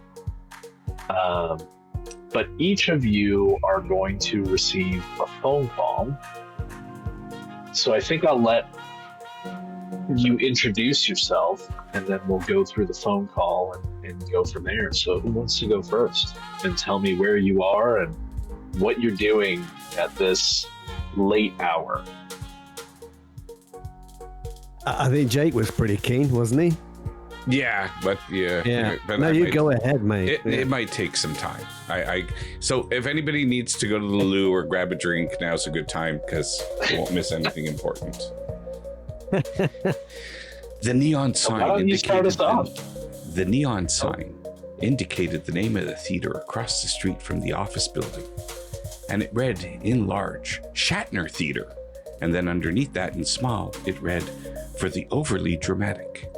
But each of you are going to receive a phone call. So I think I'll let you introduce yourself, and then we'll go through the phone call and go from there. So who wants to go first and tell me where you are and what you're doing at this late hour? I think Jake was pretty keen, wasn't he? Yeah, but Yeah. But No, I you might- go ahead, mate. It might take some time. So if anybody needs to go to the loo or grab a drink, now's a good time because you won't miss anything important. The neon sign Why don't you start us indicated off? the neon sign indicated the name of the theater across the street from the office building. And it read in large, Shatner Theater. And then underneath that in small, it read, for the overly dramatic.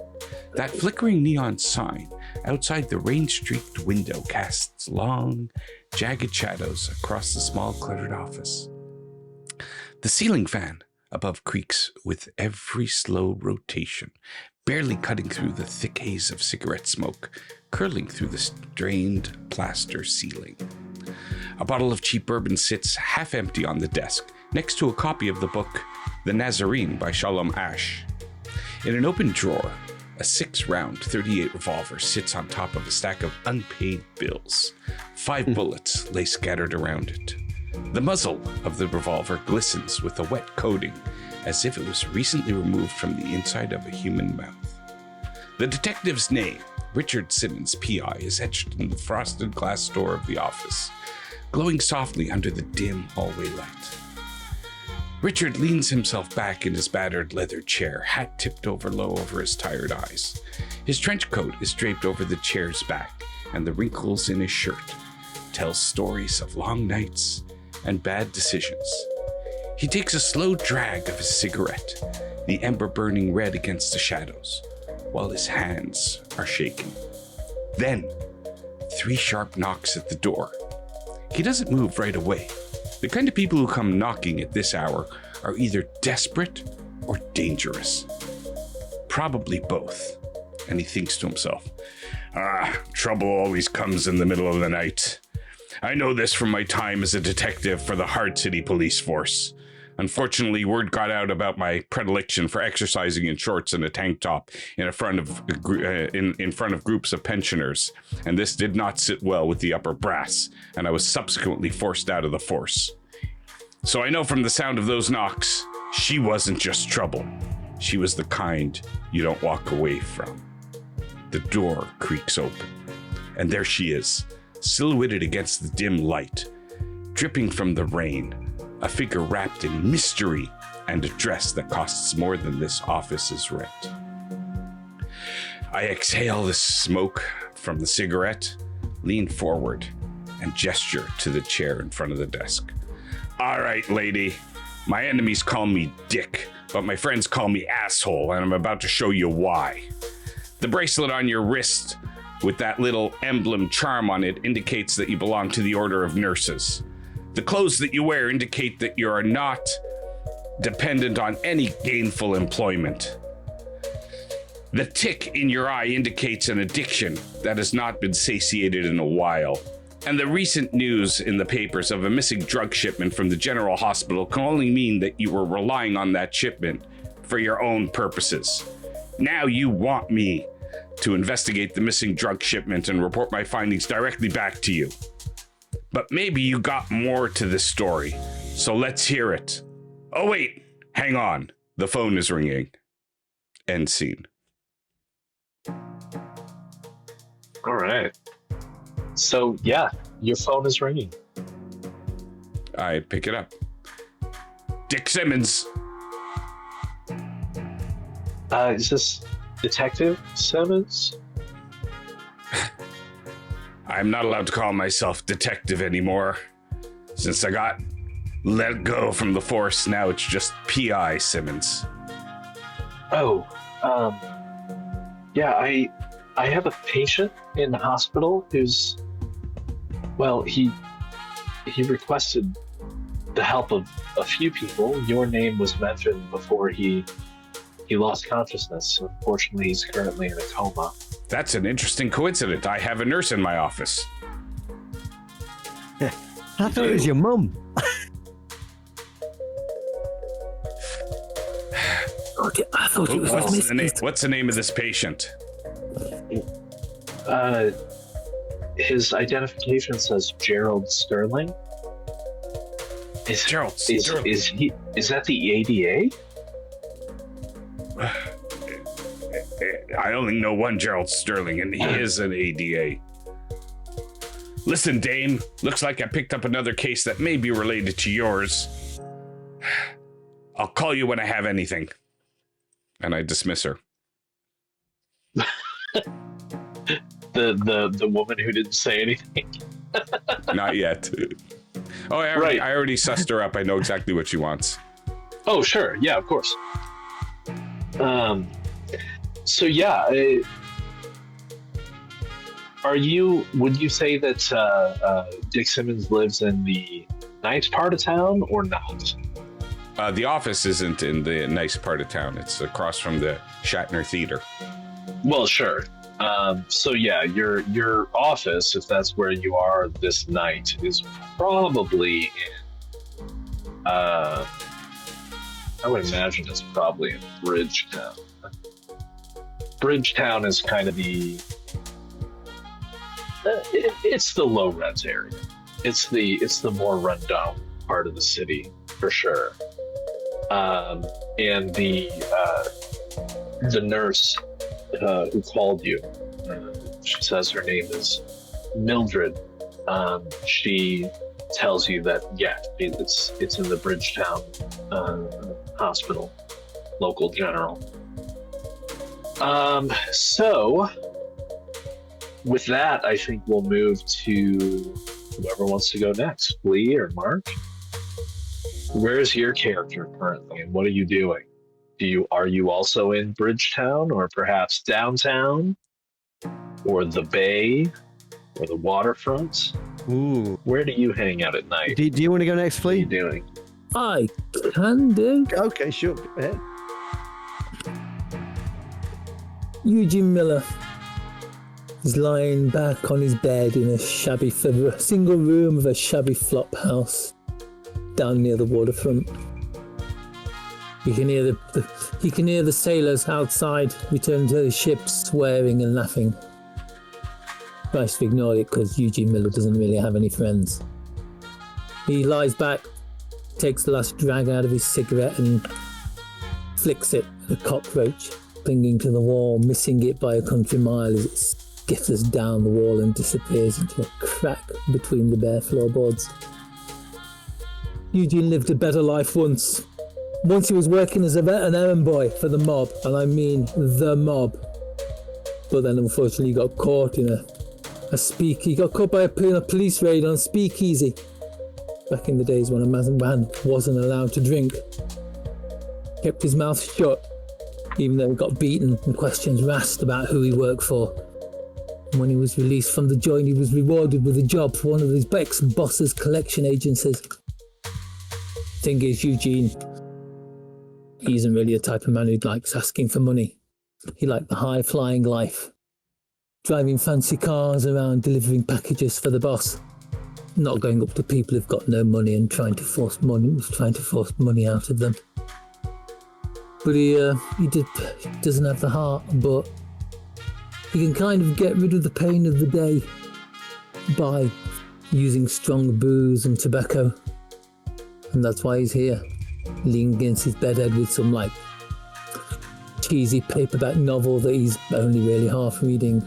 That flickering neon sign outside the rain-streaked window casts long, jagged shadows across the small, cluttered office. The ceiling fan above creaks with every slow rotation, barely cutting through the thick haze of cigarette smoke, curling through the strained plaster ceiling. A bottle of cheap bourbon sits half empty on the desk, next to a copy of the book The Nazarene by Shalom Ash. In an open drawer, a 6-round .38 revolver sits on top of a stack of unpaid bills. 5 bullets lay scattered around it. The muzzle of the revolver glistens with a wet coating, as if it was recently removed from the inside of a human mouth. The detective's name, Richard Simmons, P.I., is etched in the frosted glass door of the office, glowing softly under the dim hallway light. Richard leans himself back in his battered leather chair, hat tipped over low over his tired eyes. His trench coat is draped over the chair's back, and the wrinkles in his shirt tell stories of long nights and bad decisions. He takes a slow drag of his cigarette, the ember burning red against the shadows, while his hands are shaking. Then, 3 sharp knocks at the door. He doesn't move right away. The kind of people who come knocking at this hour are either desperate or dangerous. Probably both. And he thinks to himself, trouble always comes in the middle of the night. I know this from my time as a detective for the Hard City Police Force. Unfortunately, word got out about my predilection for exercising in shorts and a tank top in front of groups of pensioners, and this did not sit well with the upper brass, and I was subsequently forced out of the force. So I know from the sound of those knocks, she wasn't just trouble. She was the kind you don't walk away from. The door creaks open, and there she is, silhouetted against the dim light, dripping from the rain, a figure wrapped in mystery and a dress that costs more than this office's rent. I exhale the smoke from the cigarette, lean forward, and gesture to the chair in front of the desk. All right, lady, my enemies call me Dick, but my friends call me Asshole, and I'm about to show you why. The bracelet on your wrist with that little emblem charm on it indicates that you belong to the Order of Nurses. The clothes that you wear indicate that you are not dependent on any gainful employment. The tick in your eye indicates an addiction that has not been satiated in a while. And the recent news in the papers of a missing drug shipment from the General Hospital can only mean that you were relying on that shipment for your own purposes. Now you want me to investigate the missing drug shipment and report my findings directly back to you. But maybe you got more to this story, so let's hear it. Oh wait, hang on. The phone is ringing. End scene. All right. So, yeah, your phone is ringing. I pick it up. Dick Simmons. Is this Detective Simmons? I'm not allowed to call myself detective anymore. Since I got let go from the force, now it's just P.I. Simmons. Oh, yeah, I have a patient in the hospital who's, well, he requested the help of a few people. Your name was mentioned before he lost consciousness. Unfortunately, he's currently in a coma. That's an interesting coincidence. I have a nurse in my office. I thought it was your mum. Okay, I thought it was What's the name of this patient? His identification says Gerald Sterling. Gerald Sterling. Is that the ADA? I only know one Gerald Sterling, and he is an ADA. Listen, Dame, looks like I picked up another case that may be related to yours. I'll call you when I have anything. And I dismiss her. The woman who didn't say anything. Not yet. Oh, I already sussed her up. I know exactly what she wants. Oh, sure. Yeah, of course. So yeah, would you say that Dick Simmons lives in the nice part of town or not? The office isn't in the nice part of town. It's across from the Shatner Theater. Well, sure. So yeah, your office, if that's where you are this night, is probably in, I would imagine it's probably in Bridgetown. Bridgetown is kind of it's the low rent area. It's the more rundown part of the city for sure. And the nurse who called you, she says her name is Mildred. She tells you that it's in the Bridgetown hospital, local general. So with that, I think we'll move to whoever wants to go next, Lee or Mark. Where's your character currently, and what are you doing? Are you also in Bridgetown, or perhaps downtown, or the Bay, or the waterfront? Ooh. Where do you hang out at night? Do you want to go next, What are you Flea? doing? I can do. Okay, sure. Go ahead. Eugene Miller is lying back on his bed in a single room of a shabby flop house down near the waterfront. You can hear the sailors outside returning to the ship, swearing and laughing. Tries to ignore it because Eugene Miller doesn't really have any friends. He lies back, takes the last drag out of his cigarette and flicks it at a cockroach clinging to the wall, missing it by a country mile as it skitters down the wall and disappears into a crack between the bare floorboards. Eugene lived a better life once. Once he was working as an errand boy for the mob, and I mean the mob. But then unfortunately he got caught in he got caught by a police raid on a speakeasy. Back in the days when a man wasn't allowed to drink. Kept his mouth shut, even though he got beaten and questions were asked about who he worked for. And when he was released from the joint, he was rewarded with a job for one of his ex-boss's collection agencies. Thing is, Eugene, he isn't really the type of man who likes asking for money. He liked the high-flying life. Driving fancy cars around, delivering packages for the boss. Not going up to people who've got no money and trying to force money out of them. But he doesn't have the heart, but he can kind of get rid of the pain of the day by using strong booze and tobacco. And that's why he's here, leaning against his bedhead with some cheesy paperback novel that he's only really half reading,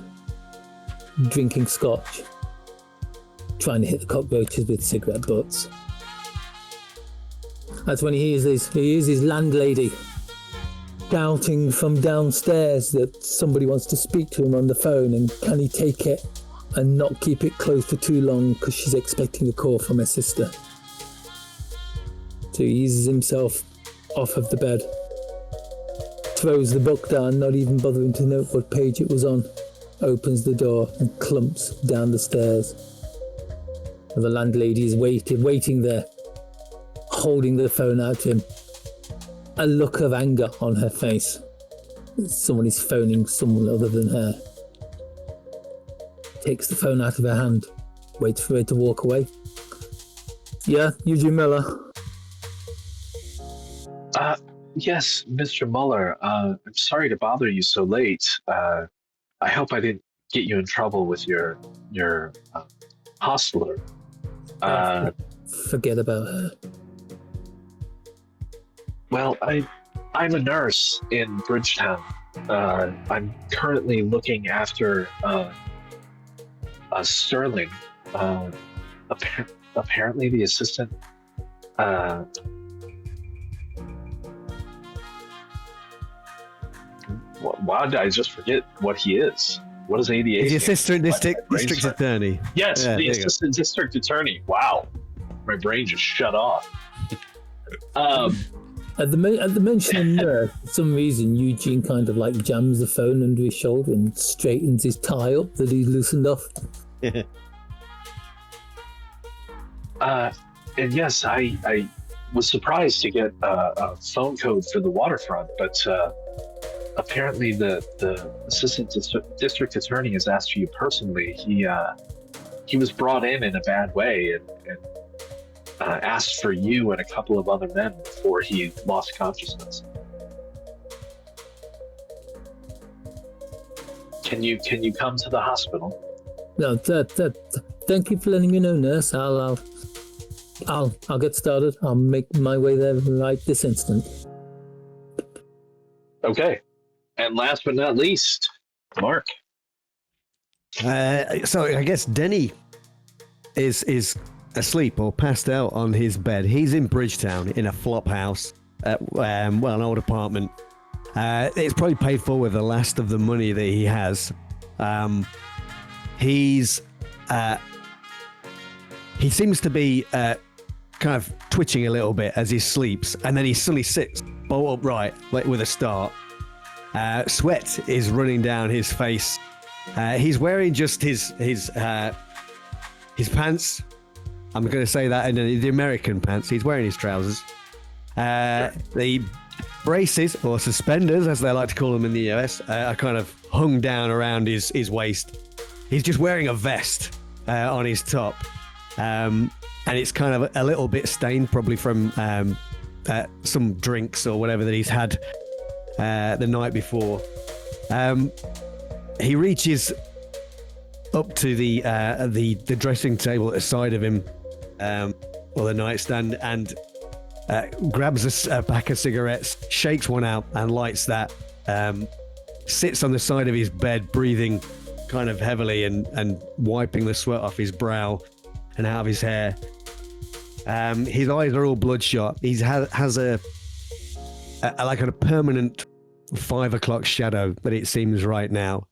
drinking scotch, trying to hit the cockroaches with cigarette butts. That's when he hears his landlady shouting from downstairs that somebody wants to speak to him on the phone, and can he take it and not keep it closed for too long because she's expecting a call from her sister. So he eases himself off of the bed, throws the book down, not even bothering to note what page it was on, opens the door and clumps down the stairs. And the landlady is waiting there, holding the phone out to him, a look of anger on her face. Someone is phoning someone other than her. Takes the phone out of her hand, waits for her to walk away. Yeah, Eugene Miller. Yes, Mr. Muller. I'm sorry to bother you so late. I hope I didn't get you in trouble with your hostler. Forget about her. Well, I'm a nurse in Bridgetown. I'm currently looking after Sterling. Apparently the assistant. Why did I just forget what he is? What is ADA? The stand assistant for? district attorney. Yes, Yeah, the there you go. assistant district attorney. Wow, my brain just shut off. At the mention of nurse, for some reason, Eugene kind of like jams the phone under his shoulder and straightens his tie up that he's loosened off. And yes, I was surprised to get a phone code for the waterfront, but apparently the assistant district attorney has asked for you personally. He was brought in a bad way and asked for you and a couple of other men before he lost consciousness. Can you come to the hospital? No, thank you for letting me know, nurse. I'll get started. I'll make my way there right this instant. Okay. And last but not least, Mark. So I guess Denny is asleep or passed out on his bed. He's in Bridgetown in a flop house, an old apartment. It's probably paid for with the last of the money that he has. He seems to be kind of twitching a little bit as he sleeps, and then he suddenly sits bolt upright with a start. Sweat is running down his face. He's wearing just his pants. I'm going to say that in the American pants. He's wearing his trousers. The braces, or suspenders, as they like to call them in the US, are kind of hung down around his waist. He's just wearing a vest on his top. And it's kind of a little bit stained, probably from some drinks or whatever that he's had the night before. He reaches up to the dressing table at the side of him, or the nightstand, and grabs a pack of cigarettes, shakes one out, and lights that. Sits on the side of his bed, breathing kind of heavily and wiping the sweat off his brow and out of his hair. His eyes are all bloodshot. He has a permanent 5 o'clock shadow that it seems right now.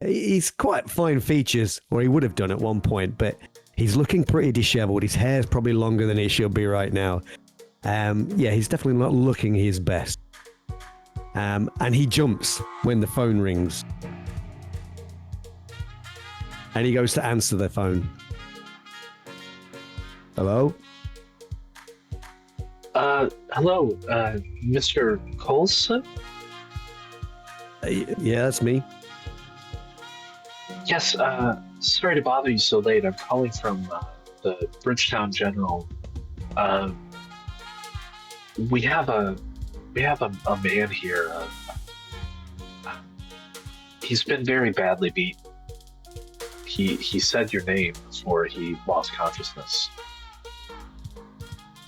He's quite fine features, or he would have done at one point, but he's looking pretty disheveled. His hair's probably longer than it should be right now. He's definitely not looking his best. And he jumps when the phone rings. And he goes to answer the phone. Hello? Hello, Mr. Coulson? Yeah, that's me. Yes, sorry to bother you so late. I'm calling from the Bridgetown General. We have a man here. He's been very badly beaten. He said your name before he lost consciousness.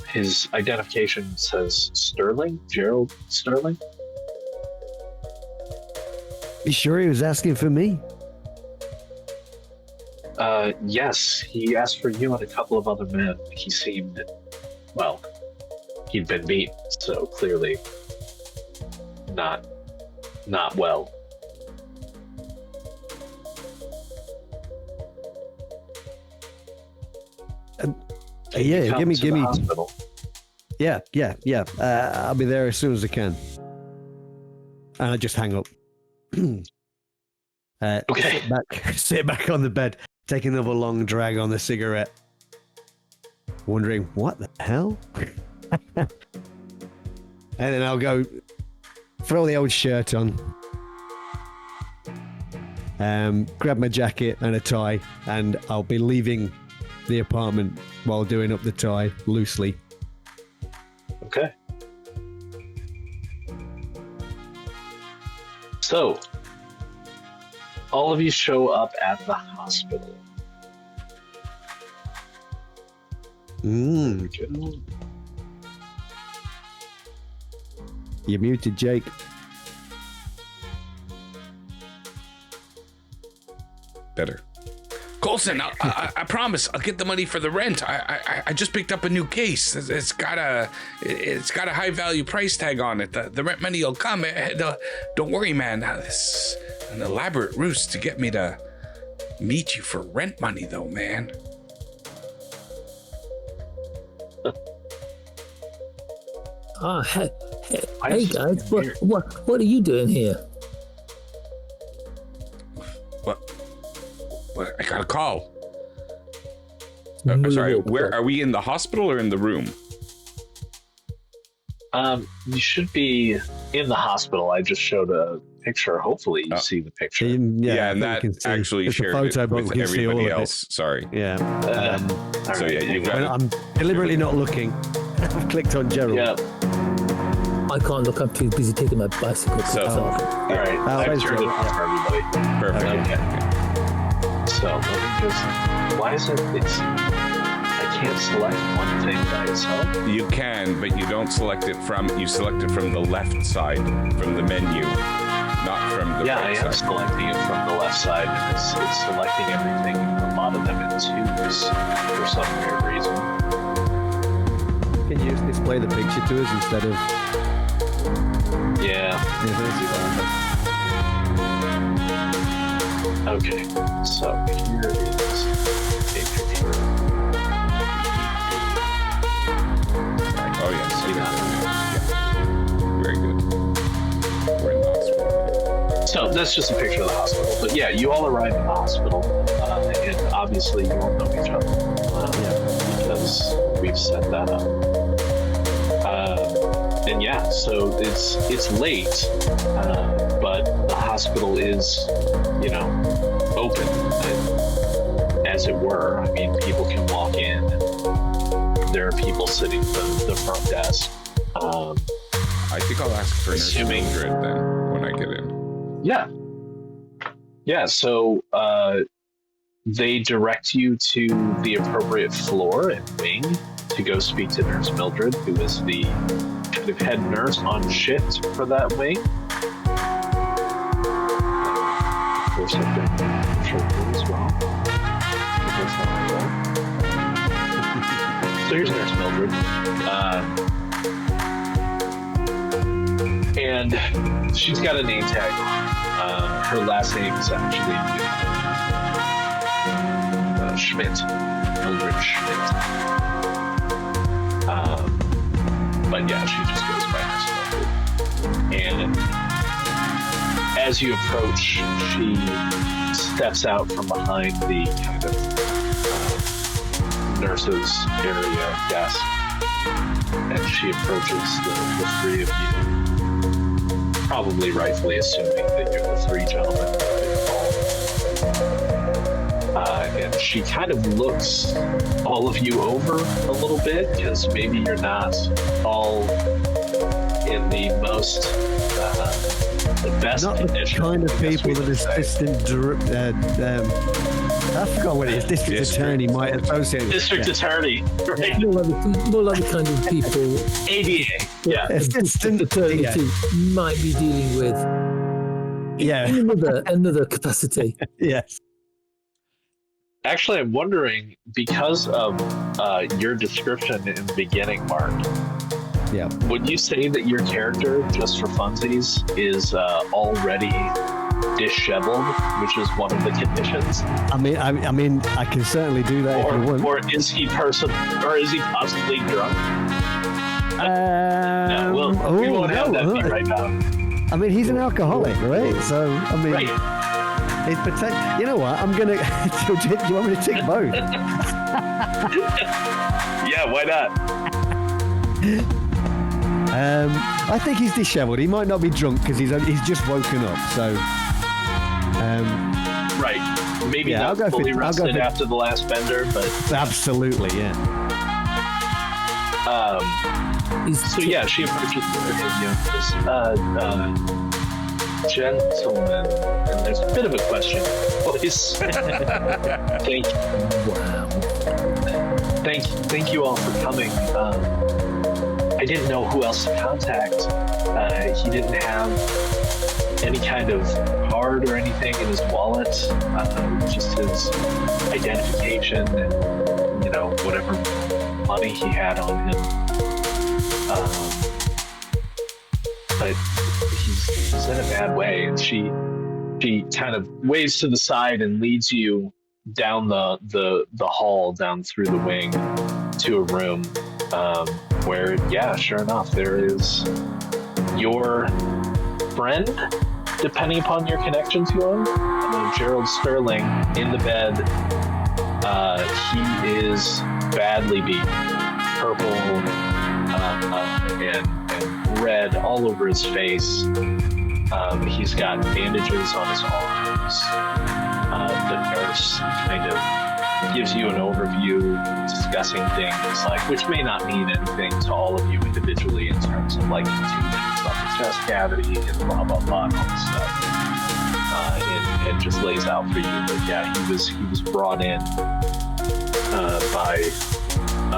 His identification says Sterling, Gerald Sterling. You sure he was asking for me? Yes, he asked for you and a couple of other men. He seemed, he'd been beaten, so clearly not well. Yeah, give me. Hospital. Yeah. I'll be there as soon as I can. And I just hang up. Okay. Sit back on the bed, take another long drag on the cigarette, wondering what the hell. And then I'll go throw the old shirt on, grab my jacket and a tie, and I'll be leaving the apartment while doing up the tie loosely. Okay. So, all of you show up at the hospital. You're muted, Jake. Better. Colson, I promise I'll get the money for the rent. I just picked up a new case. It's got a high value price tag on it. The rent money will come. Don't worry, man. An elaborate ruse to get me to meet you for rent money, though, man. Hey guys, what are you doing here? What? I got a call. Sorry, where are we, in the hospital or in the room? You should be in the hospital. I just showed a picture. Hopefully you see the picture. Yeah, and that actually shared it with everybody else. Sorry. Yeah. So yeah, you've got I'm deliberately not looking. I've clicked on Gerald. Yeah. I can't look. I'm too busy taking my bicycle. So, All right. I've turned it on for everybody. Perfect. Okay. So let me just. Why is it? I can't select one thing by itself. You can, but you don't select it from. You select it from the left side, from the menu, not from the Yeah, right I am side. selecting it from the left side, and it's selecting everything. A lot of them in twos for some weird reason. Can you just display the picture to us instead of? Yeah. Okay, so here is a picture. Oh yeah, See that? yeah. Very good. We're in the hospital. So that's just a picture of the hospital. But yeah, you all arrive in the hospital, and obviously you all know each other because we've set that up. And yeah, so it's late, but the hospital is, open, as it were. I mean, people can walk in, and there are people sitting at the front desk. I think I'll ask for Nurse Assuming- Mildred then when I get in. Yeah. So they direct you to the appropriate floor and wing to go speak to Nurse Mildred, who is the kind of head nurse on shift for that wing. Of course, I've been chauffeur as well. So here's Nurse Mildred. And she's got a name tag on. Her last name is actually Schmidt. Mildred Schmidt. But yeah, she just goes by Nurse Mildred. And as you approach, she steps out from behind the kind of nurses area desk, and she approaches the three of you, probably rightfully assuming that you're the three gentlemen that involved. And she kind of looks all of you over a little bit, because maybe you're not all in the most the best Not the condition. kind of I guess people we that could say. I forgot what it is. District attorney might associate with. District attorney, right? More like the kind of people ADA, yeah. Assistant attorney might be dealing with Yeah. in another capacity. Yes. Actually, I'm wondering, because of your description in the beginning, Mark, Yeah. would you say that your character, just for funsies, is already disheveled, which is one of the conditions? I mean, I can certainly do that if you want. Or is he possibly drunk? No, we won't have that be right now. I mean, he's an alcoholic, right? So, I mean, Right. it's you know what? I'm gonna. Do you want me to take both? Yeah, why not? I think he's disheveled. He might not be drunk because he's just woken up. So, Right. Maybe Yeah, not fully rested after the last bender, but absolutely, yeah. so yeah, she approaches this gentleman, and there's a bit of a question. Thank you all for coming. I didn't know who else to contact. He didn't have any kind of card or anything in his wallet, just his identification and, whatever money he had on him. But he's in a bad way, and she She kind of waves to the side and leads you down the hall, down through the wing to a room where, yeah, sure enough, there is your friend, depending upon your connection to him, Gerald Sterling, in the bed. He is badly beat, purple and red all over his face. He's got bandages on his arms. The nurse kind of gives you an overview, discussing things like, which may not mean anything to all of you individually in terms of like contusions on the chest cavity and blah blah blah and all this stuff. And just lays out for you that yeah, he was brought in by a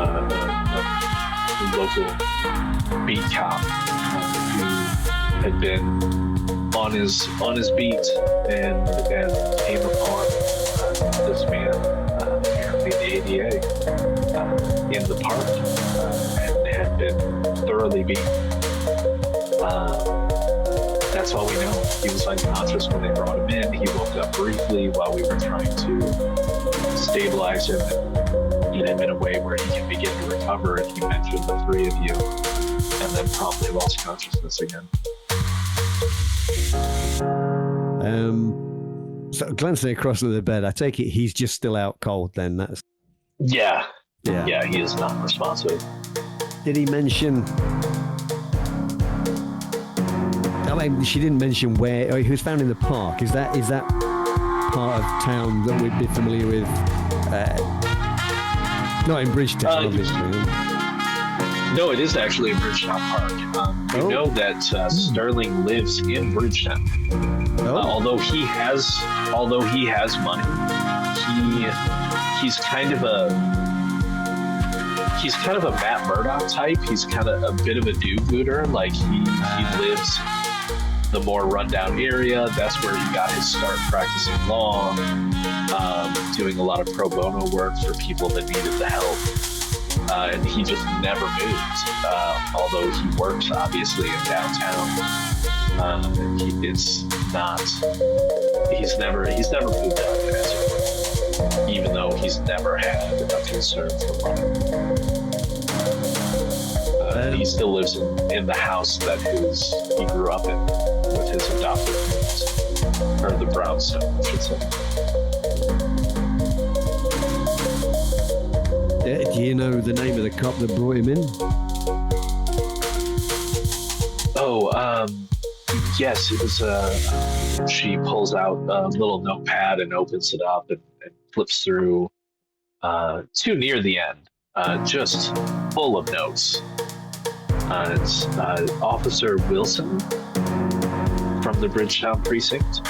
local beat cop who had been on his beat and came upon this man, apparently the ADA, in the park and had been thoroughly beaten. That's all we know. He was unconscious when they brought him in. He woke up briefly while we were trying to stabilize him and get him in a way where he can begin to recover. And he mentioned the three of you, and then promptly lost consciousness again. So glancing across at the bed, I take it he's just still out cold then. That's yeah, he is not responsive. Did he mention? I mean, she didn't mention where. He was found in the park. Is that part of town that we'd be familiar with? Not in Bridgetown, obviously. No, it is actually in Bridgetown Park. You know that Sterling lives in Bridgetown. Although he has money, he's kind of a Matt Murdock type. He's kind of a bit of a do-gooder. Like he lives the more rundown area. That's where he got his start practicing law, doing a lot of pro bono work for people that needed the help. And he just never moved, although he works obviously in downtown. He's never moved out of it, even though he's never had a concern for money. He still lives in the house that he grew up in with his adopted parents, or the brownstone, I should say. Do you know the name of the cop that brought him in? Yes, it was. She pulls out a little notepad and opens it up and flips through to near the end, just full of notes. It's Officer Wilson from the Bridgetown precinct.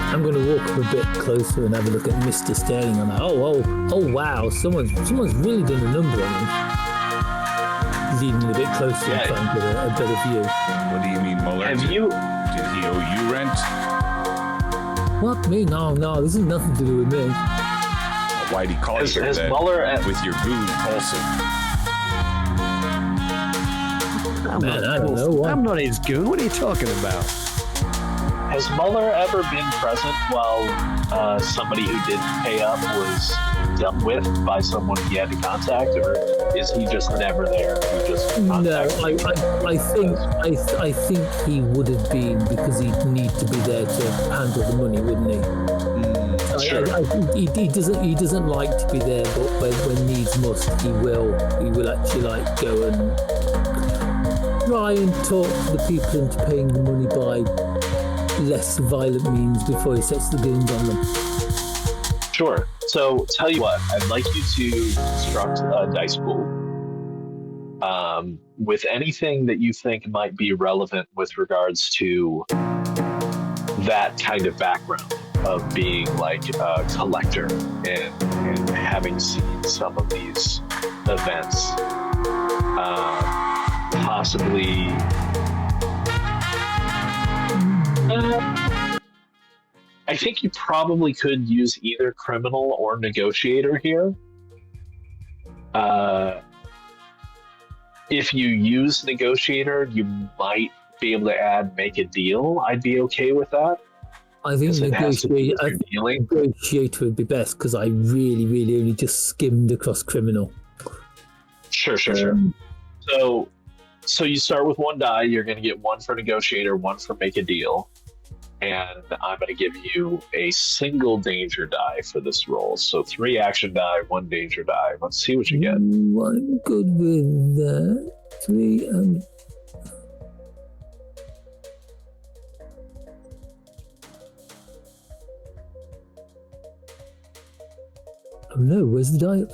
I'm going to walk up a bit closer and have a look at Mr. Sterling. I'm like, oh, wow, someone's really done a number on him. Leaning a bit closer and trying to get a better view. What do you mean, Muller? Did he owe you rent? What, me? No, this has nothing to do with me. Why'd he call you has that Muller with your goon, Colson? I don't know. I'm not his goon. What are you talking about? Has Muller ever been present while somebody who didn't pay up was dealt with by someone he had to contact, or is he just never there? He just no, I think he would have been, because he'd need to be there to handle the money, wouldn't he? Sure. I think he doesn't like to be there, but when needs must, he will actually like go and try and talk the people into paying the money by less violent means before he sets the guns on them. Sure. So, tell you what, I'd like you to construct a dice pool with anything that you think might be relevant with regards to that kind of background of being like a collector and having seen some of these events. Possibly... I think you probably could use either criminal or negotiator here. If you use negotiator, you might be able to add make a deal. I'd be okay with that. I think negotiator would be best because I really, really only just skimmed across criminal. Sure. So you start with 1 die. You're going to get 1 for negotiator, 1 for make a deal, and I'm going to give you a single danger die for this roll. So 3 action die, 1 danger die. Let's see what you get. I'm good with that. 3 and. Oh no, where's the die?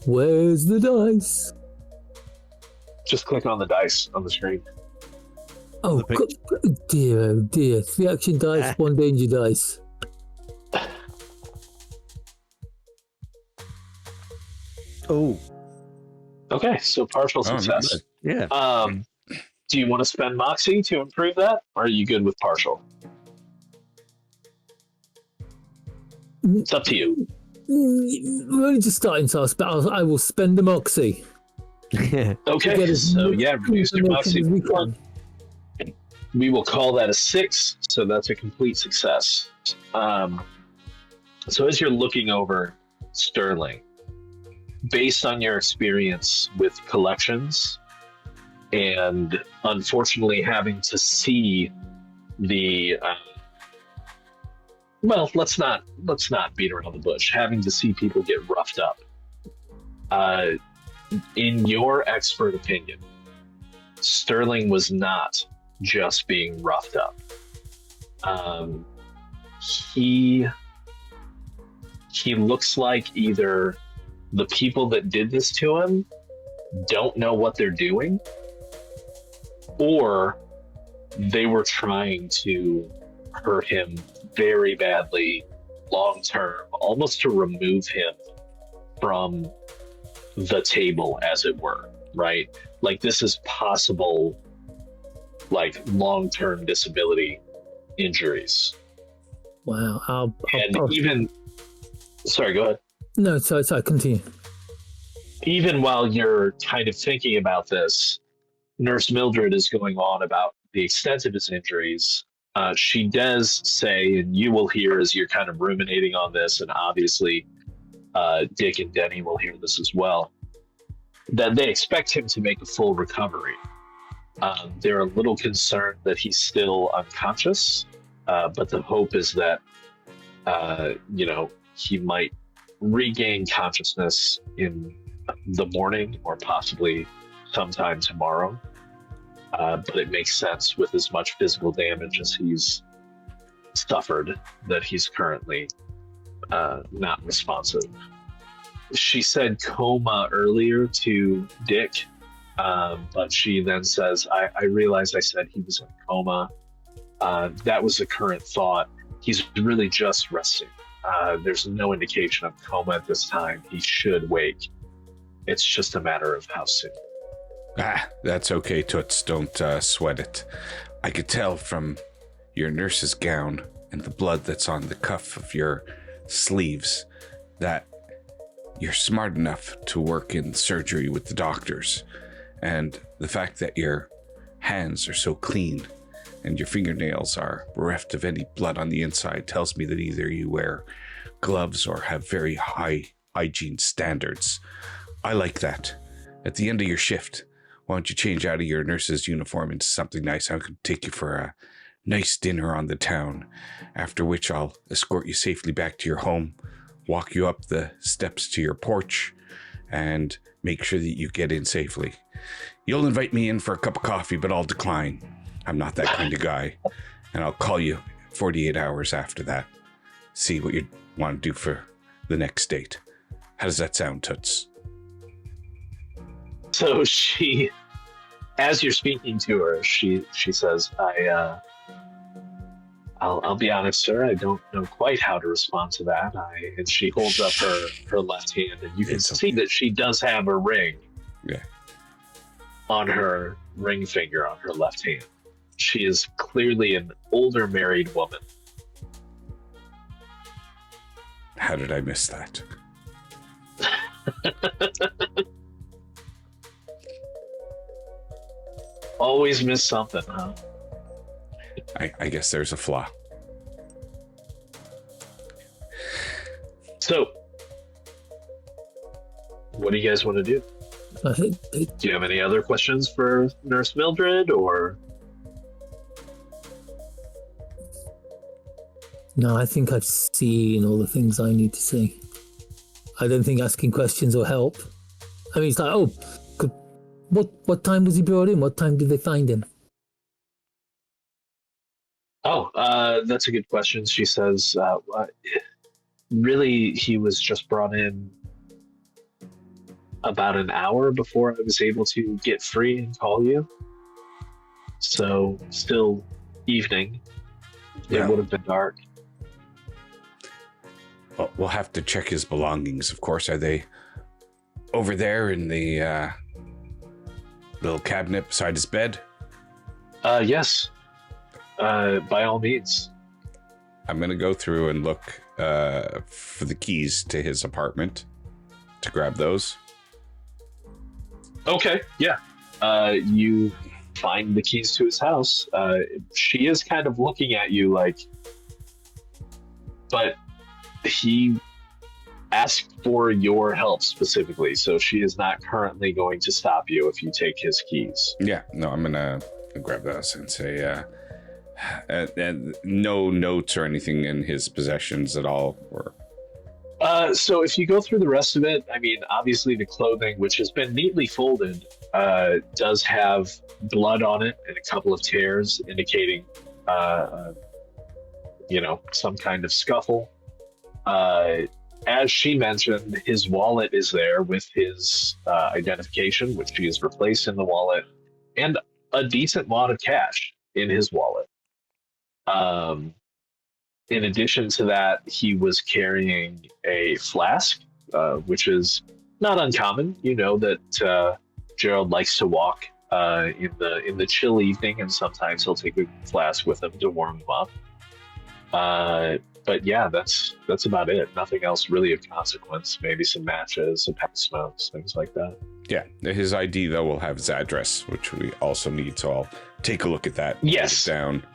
Where's the dice? Just click on the dice on the screen. Oh, dear, oh dear. 3 action dice, 1 danger dice. Oh. Okay, so partial success. Yeah. Do you want to spend Moxie to improve that, or are you good with partial? It's up to you. We're only just starting, so I will spend the Moxie. Okay, so yeah, reduce your Moxie. We will call that a 6, so that's a complete success. So as you're looking over Sterling, based on your experience with collections, and unfortunately having to see the well, let's not beat around the bush. Having to see people get roughed up. In your expert opinion, Sterling was not just being roughed up. He looks like either the people that did this to him don't know what they're doing, or they were trying to hurt him very badly long term, almost to remove him from the table, as it were, right? Like, this is possible, like, long-term disability injuries. Wow. Even sorry, go ahead. No, sorry, continue. Even while you're kind of thinking about this, Nurse Mildred is going on about the extent of his injuries. She does say, and you will hear as you're kind of ruminating on this, and obviously Dick and Denny will hear this as well, that they expect him to make a full recovery. They're a little concerned that he's still unconscious, but the hope is that, he might regain consciousness in the morning or possibly sometime tomorrow. But it makes sense with as much physical damage as he's suffered that he's currently not responsive. She said coma earlier to Dick, but she then says, I realized I said he was in a coma. That was the current thought. He's really just resting. There's no indication of coma at this time. He should wake. It's just a matter of how soon. That's okay, Toots. Don't sweat it. I could tell from your nurse's gown and the blood that's on the cuff of your sleeves that you're smart enough to work in surgery with the doctors. And the fact that your hands are so clean and your fingernails are bereft of any blood on the inside tells me that either you wear gloves or have very high hygiene standards. I like that. At the end of your shift, why don't you change out of your nurse's uniform into something nice? I could take you for a nice dinner on the town, after which I'll escort you safely back to your home, walk you up the steps to your porch, and make sure that you get in safely. You'll invite me in for a cup of coffee, but I'll decline. I'm not that kind of guy. And I'll call you 48 hours after that. See what you want to do for the next date. How does that sound, Toots? So she, as you're speaking to her, she says, I'll be honest, sir, I don't know quite how to respond to that. And she holds up her left hand, and you can see that she does have a ring on her ring finger on her left hand. She is clearly an older married woman. How did I miss that? Always miss something, huh? I guess there's a flaw. So, what do you guys want to do? Do you have any other questions for Nurse Mildred, or? No, I think I've seen all the things I need to see. I don't think asking questions will help. I mean, it's like, oh, what time was he brought in? What time did they find him? Oh, that's a good question. She says, really, he was just brought in about an hour before I was able to get free and call you. So, still evening. It would have been dark. Well, we'll have to check his belongings, of course. Are they over there in the little cabinet beside his bed? Yes. By all means. I'm going to go through and look for the keys to his apartment to grab those. Okay, yeah. You find the keys to his house. She is kind of looking at you like, but he asked for your help specifically, so she is not currently going to stop you if you take his keys. Yeah, no, I'm going to grab those and say, and no notes or anything in his possessions at all, or... So if you go through the rest of it, I mean, obviously the clothing, which has been neatly folded, does have blood on it and a couple of tears indicating, some kind of scuffle. As she mentioned, his wallet is there with his identification, which she has replaced in the wallet, and a decent lot of cash in his wallet. In addition to that, he was carrying a flask, which is not uncommon. You know that Gerald likes to walk in the chill evening, and sometimes he'll take a flask with him to warm him up. But yeah, that's about it. Nothing else really of consequence. Maybe some matches, some pack of smokes, things like that. Yeah, his ID though will have his address, which we also need. So I'll take a look at that. Yes. Put it down.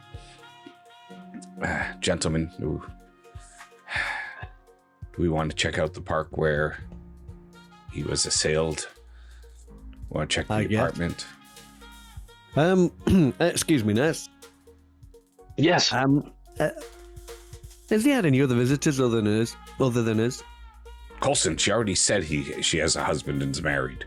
Gentlemen, do we want to check out the park where he was assailed? Want to check the apartment? Excuse me, nurse. Yes. Has he had any other visitors other than us? Coulson, she already said she has a husband and is married.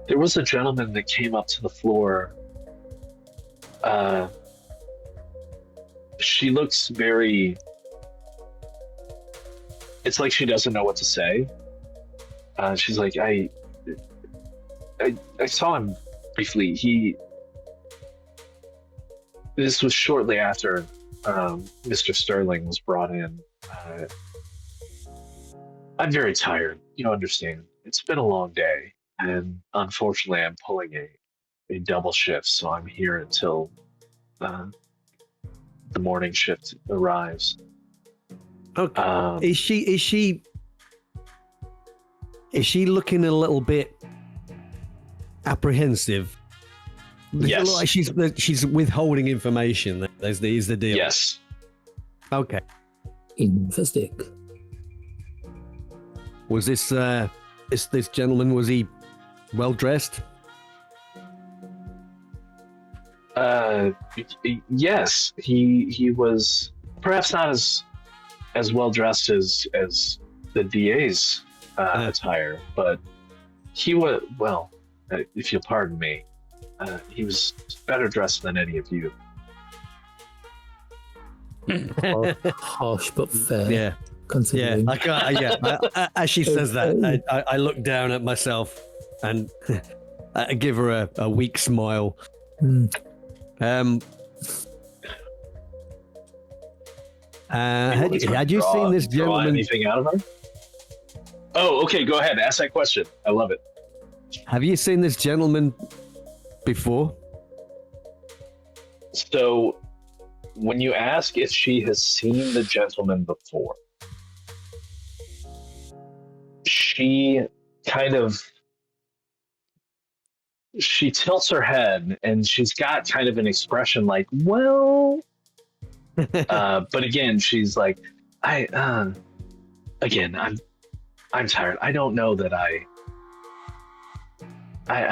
There was a gentleman that came up to the floor. She looks very... It's like she doesn't know what to say. She's like, I saw him briefly. This was shortly after Mr. Sterling was brought in. I'm very tired. You understand. It's been a long day. And unfortunately, I'm pulling a double shift, so I'm here until the morning shift arrives. Okay. Is she looking a little bit apprehensive? Yes. Like she's withholding information. Is the deal? Yes. Okay. Interesting. Was this gentleman, was he well dressed? Yes, he was perhaps not as well dressed as the DA's attire, but he was, well, if you'll pardon me, he was better dressed than any of you. Harsh but fair. Yeah. Considering. As she says that, I look down at myself and I give her a weak smile. Had you seen this gentleman? Anything out of her? Oh, okay. Go ahead. Ask that question. I love it. Have you seen this gentleman before? So, when you ask if she has seen the gentleman before, she she tilts her head and she's got kind of an expression like, well, but again, she's like, I'm tired. I don't know that I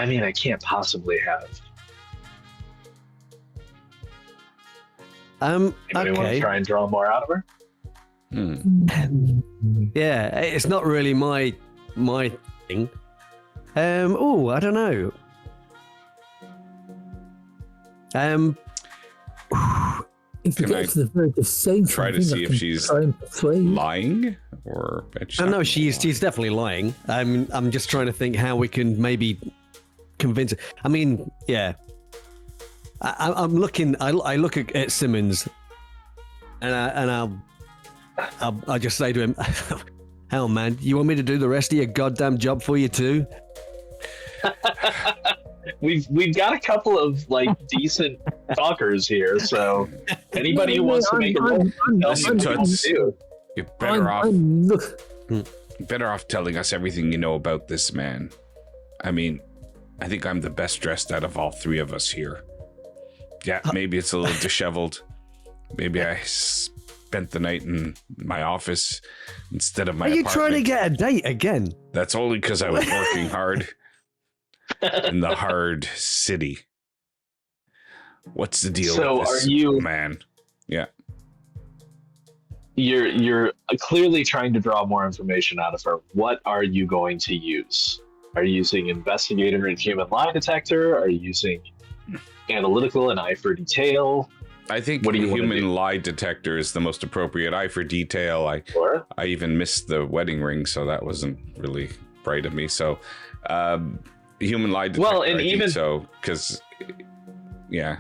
mean, I can't possibly have. Anybody want to try and draw more out of her? Yeah, it's not really my thing. Oh, I don't know. If you get to the verge of saying try to see if she's lying or? No, she's definitely lying. I'm just trying to think how we can maybe convince her. I mean, yeah. I'm looking. I look at Simmons, and I'll just say to him, "Hell, man, you want me to do the rest of your goddamn job for you too?" We've got a couple of like decent talkers here, so anybody who wants to make a roll, you're better off telling us everything you know about this man. I mean, I think I'm the best dressed out of all three of us here. Yeah, maybe it's a little disheveled. Maybe I spent the night in my office instead of my apartment. Are you trying to get a date again? That's only because I was working hard in the hard city. What's the deal with this man? Yeah. You're clearly trying to draw more information out of her. What are you going to use? Are you using investigator and human lie detector? Are you using analytical and eye for detail? I think human lie detector is the most appropriate. Eye for detail. I even missed the wedding ring, so that wasn't really bright of me. So human lie detector. Well, and yeah.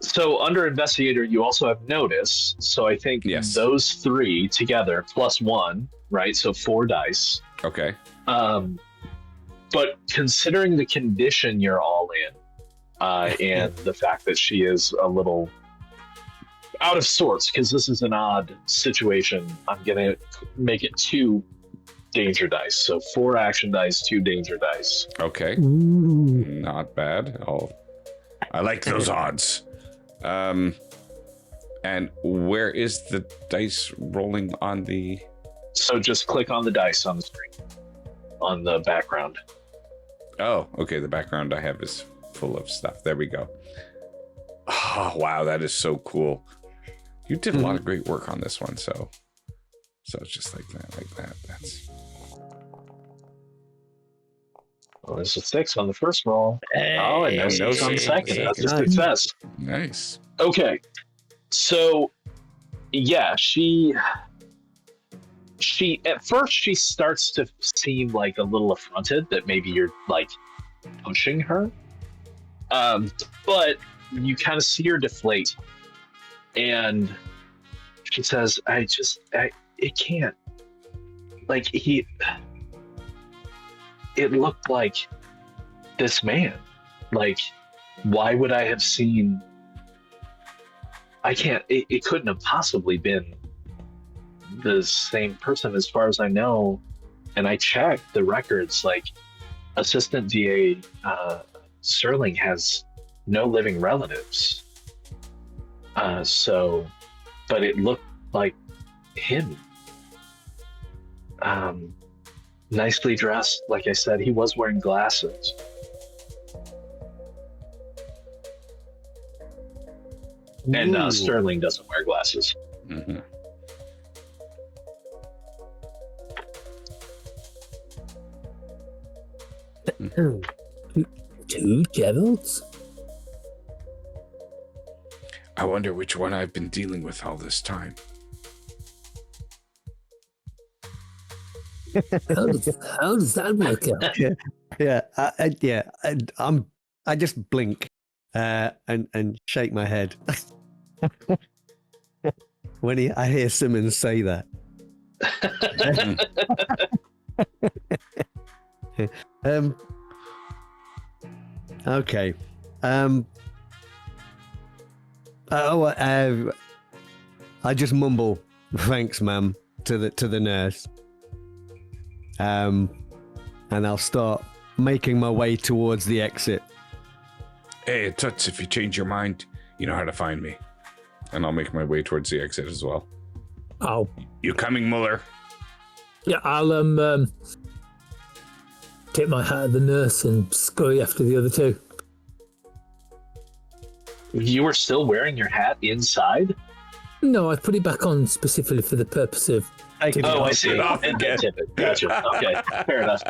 So under investigator, you also have notice. So I think those three together plus one, right? So 4 dice. Okay. But considering the condition you're all in, and the fact that she is a little out of sorts, because this is an odd situation, I'm gonna make it 2 danger dice. So 4 action dice, 2 danger dice. Okay. Not bad. I like those odds. And where is the dice rolling on the... So just click on the dice on the screen, on the background. Oh, okay. The background I have is full of stuff. There we go. Oh, wow. That is so cool. You did a lot of great work on this one. So it's just like that. That's... Well, there's a 6 on the first roll. Oh, and no 6 on the second. That's a success. Nice. Okay. So, yeah, she at first she starts to seem like a little affronted that maybe you're like pushing her. But you kind of see her deflate, and she says, it can't. Like, it looked like this man. Like, why would I have seen? I can't. It couldn't have possibly been the same person, as far as I know. And I checked the records. Like, Assistant DA Sterling has no living relatives. But it looked like him. Nicely dressed. Like I said, he was wearing glasses. And Sterling doesn't wear glasses. Mm-hmm. Two devils? I wonder which one I've been dealing with all this time. How does that work out? I just blink and shake my head when I hear Simmons say that. Okay. I just mumble, "Thanks, ma'am," to the nurse. And I'll start making my way towards the exit. Hey, Toots, if you change your mind, you know how to find me. And I'll make my way towards the exit as well. Oh. You coming, Muller? Yeah, I'll take my hat at the nurse and scurry after the other two. You were still wearing your hat inside? No, I put it back on specifically for the purpose of... I see. And then tip it. Gotcha. Okay, fair enough.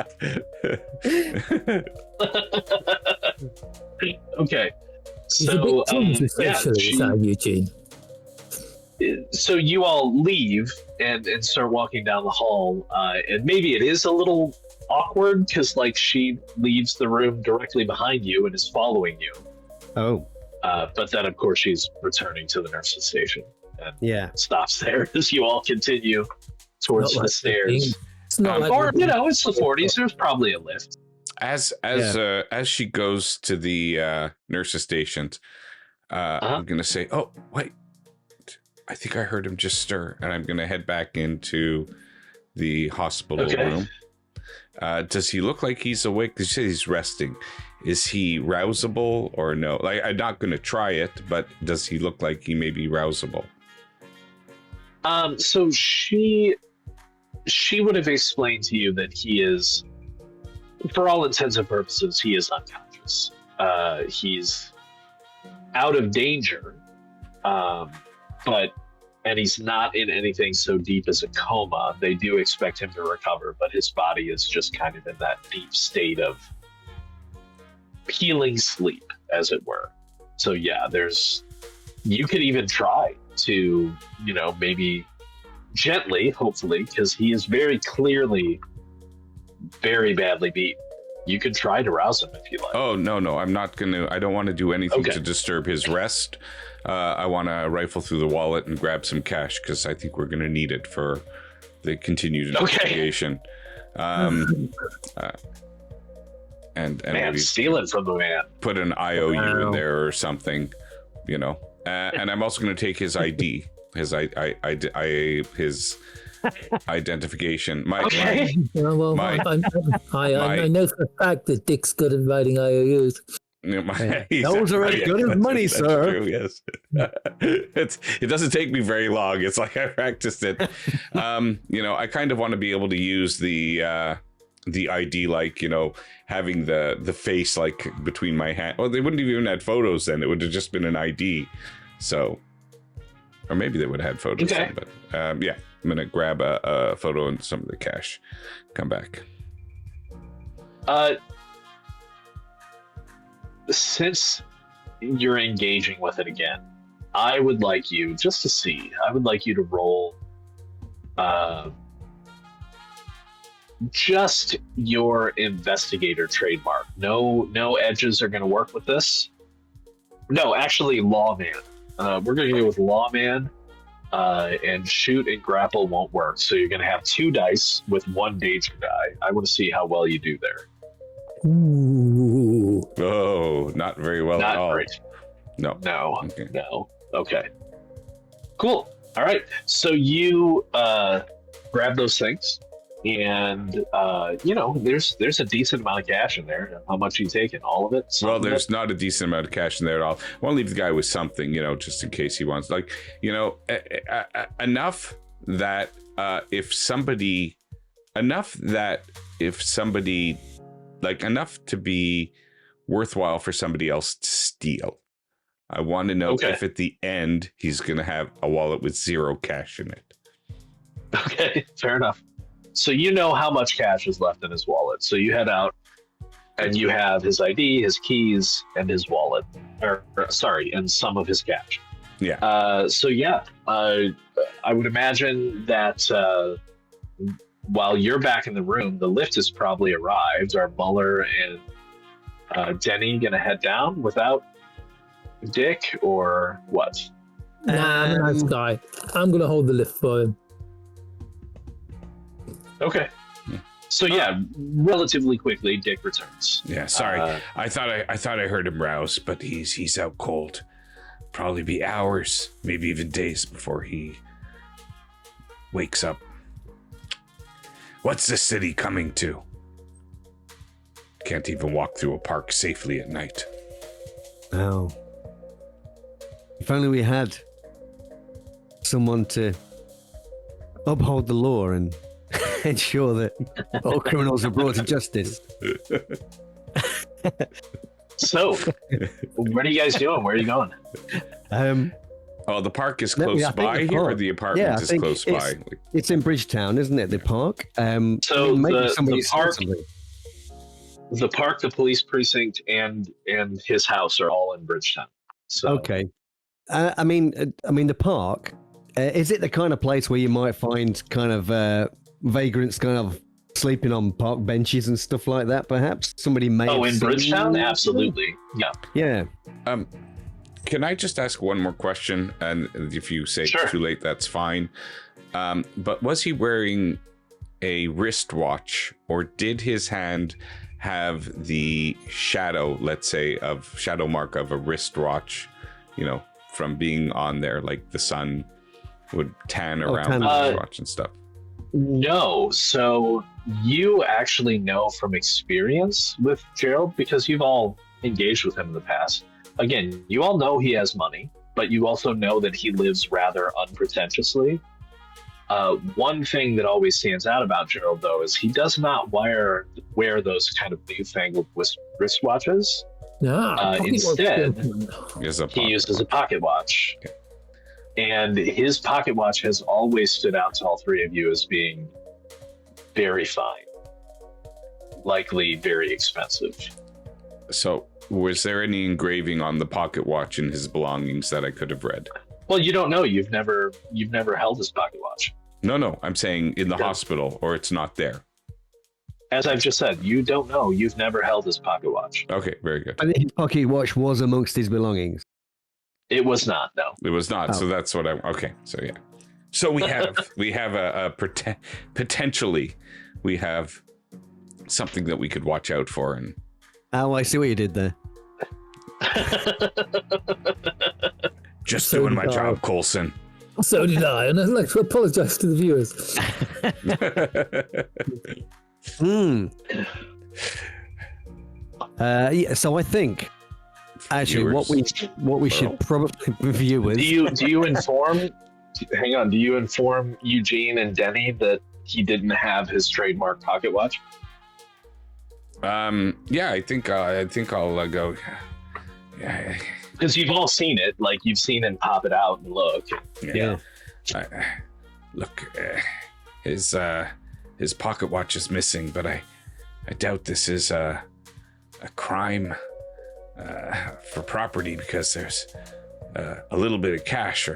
Okay. He's a bit clumsy socially, is that Eugene? So you all leave and start walking down the hall, and maybe it is a little awkward because like she leaves the room directly behind you and is following you. Oh. But then of course she's returning to the nurse's station and stops there as you all continue towards the stairs. It's not like or it's the 40s. There's probably a lift. As she goes to the nurse's station, I'm gonna say, "Oh, wait! I think I heard him just stir," and I'm gonna head back into the hospital room. Does he look like he's awake? You say he's resting. Is he rousable or no? Like, I'm not gonna try it, but does he look like he may be rousable? So she would have explained to you that he is, for all intents and purposes, he is unconscious. He's out of danger, and he's not in anything so deep as a coma. They do expect him to recover, but his body is just kind of in that deep state of healing sleep, as it were. So yeah, you could even try to, maybe gently, hopefully, because he is very clearly very badly beat. You can try to rouse him if you like. Oh, no, I'm not gonna. I don't want to do anything to disturb his rest. I want to rifle through the wallet and grab some cash because I think we're going to need it for the continued investigation. And man, maybe stealing from the man. Put an IOU in there or something, And I'm also going to take his ID, his identification. I know for a fact that Dick's good at writing IOUs. Those are as good as money, sir. True, yes. It doesn't take me very long. It's like I practiced it. I kind of want to be able to use the ID, like, having the face like between my hand. Well, they wouldn't have even had photos then. It would have just been an ID. So, or maybe they would have had photos then, but I'm gonna grab a photo and some of the cash. Come back. Since you're engaging with it again, I would like you to roll just your investigator trademark. No edges are going to work with this. No, actually, lawman. We're going to go with lawman, and shoot and grapple won't work. So you're going to have 2 dice with 1 danger die. I want to see how well you do there. Ooh. Oh, not very well at all. Not great. No. Okay. No. Okay. Cool. All right. So you grab those things, and there's a decent amount of cash in there. How much are you taking? All of it? Well, there's not a decent amount of cash in there at all. I want to leave the guy with something, just in case he wants, enough that if somebody, like enough to be worthwhile for somebody else to steal. I want to know if at the end he's going to have a wallet with 0 cash in it. Okay, fair enough. So you know how much cash is left in his wallet. So you head out and you have his ID, his keys, and his wallet. And some of his cash. Yeah. I would imagine that while you're back in the room, the lift has probably arrived. Are Muller and Denny going to head down without Dick, or what? Nah, I'm a nice guy. I'm going to hold the lift for him. Okay. So relatively quickly, Dick returns. Yeah, sorry. I thought I heard him rouse, but he's out cold. probably be hours, maybe even days before he wakes up. What's this city coming to? Can't even walk through a park safely at night. Oh. If only we had someone to uphold the law and ensure that all criminals are brought to justice. So, what are you guys doing? Where are you going? The park is close by here, or the apartment is close by? It's in Bridgetown, isn't it? The park. So maybe the park, the police precinct, and his house are all in Bridgetown. So. Okay. I mean, the park. Is it the kind of place where you might find kind of vagrants, kind of sleeping on park benches and stuff like that? Perhaps somebody may. Oh, in Bridgetown, absolutely. Yeah. Yeah. Can I just ask one more question? And if you say it's too late, that's fine. But was he wearing a wristwatch, or did his hand have the shadow, let's say, of shadow mark of a wristwatch, from being on there, like the sun would tan around the wristwatch and stuff? No. So you actually know from experience with Gerald, because you've all engaged with him in the past. Again, you all know he has money, but you also know that he lives rather unpretentiously. One thing that always stands out about Gerald, though, is he does not wear those kind of newfangled wristwatches. Instead, he uses a pocket watch. Okay. And his pocket watch has always stood out to all three of you as being very fine, likely very expensive. So, was there any engraving on the pocket watch in his belongings that I could have read? Well, you don't know. You've never held his pocket watch. No, I'm saying in the hospital, or it's not there. As I've just said, you don't know. You've never held his pocket watch. Okay, very good. I think his pocket watch was amongst his belongings. It was not, no. It was not. Oh. So that's what okay. So yeah. So we have potentially we have something that we could watch out for. And I see what you did there. Just doing my job, Coulson. So did I, and I'd like to apologize to the viewers. So I think actually what we should probably review is do you inform do you inform Eugene and Denny that he didn't have his trademark pocket watch? Yeah, I think I'll go. Yeah. Because you've all seen it, like you've seen him pop it out and look. Yeah. Look, his pocket watch is missing, but I doubt this is a crime for property, because there's a little bit of cash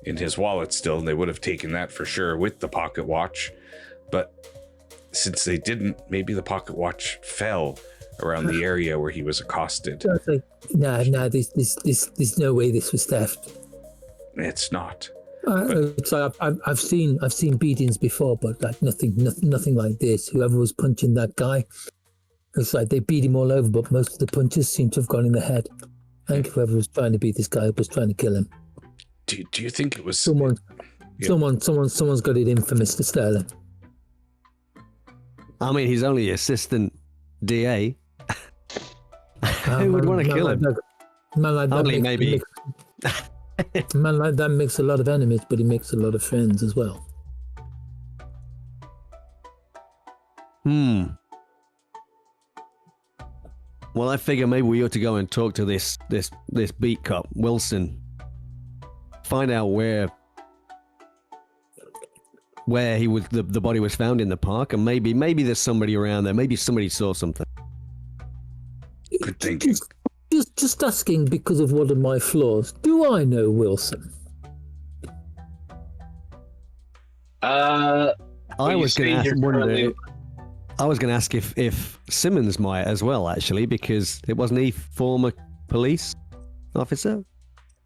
in his wallet still, and they would have taken that for sure with the pocket watch. But since they didn't, maybe the pocket watch fell around the area where he was accosted. No, there's no way this was theft. It's not. So I've seen beatings before, but like nothing like this. Whoever was punching that guy, it's like they beat him all over, but most of the punches seem to have gone in the head. I think whoever was trying to beat this guy was trying to kill him. Do you think it was someone's got it in for Mr. Sterling? I mean, he's only assistant DA. Who would want to kill him? Man like that makes a lot of enemies, but he makes a lot of friends as well. Well, I figure maybe we ought to go and talk to this beat cop, Wilson. Find out where the body was found in the park, and maybe there's somebody around there. Maybe somebody saw something. Good thinking. Just asking because of one of my flaws. Do I know Wilson? I was going to ask if Simmons might as well, actually, because it wasn't he former police officer.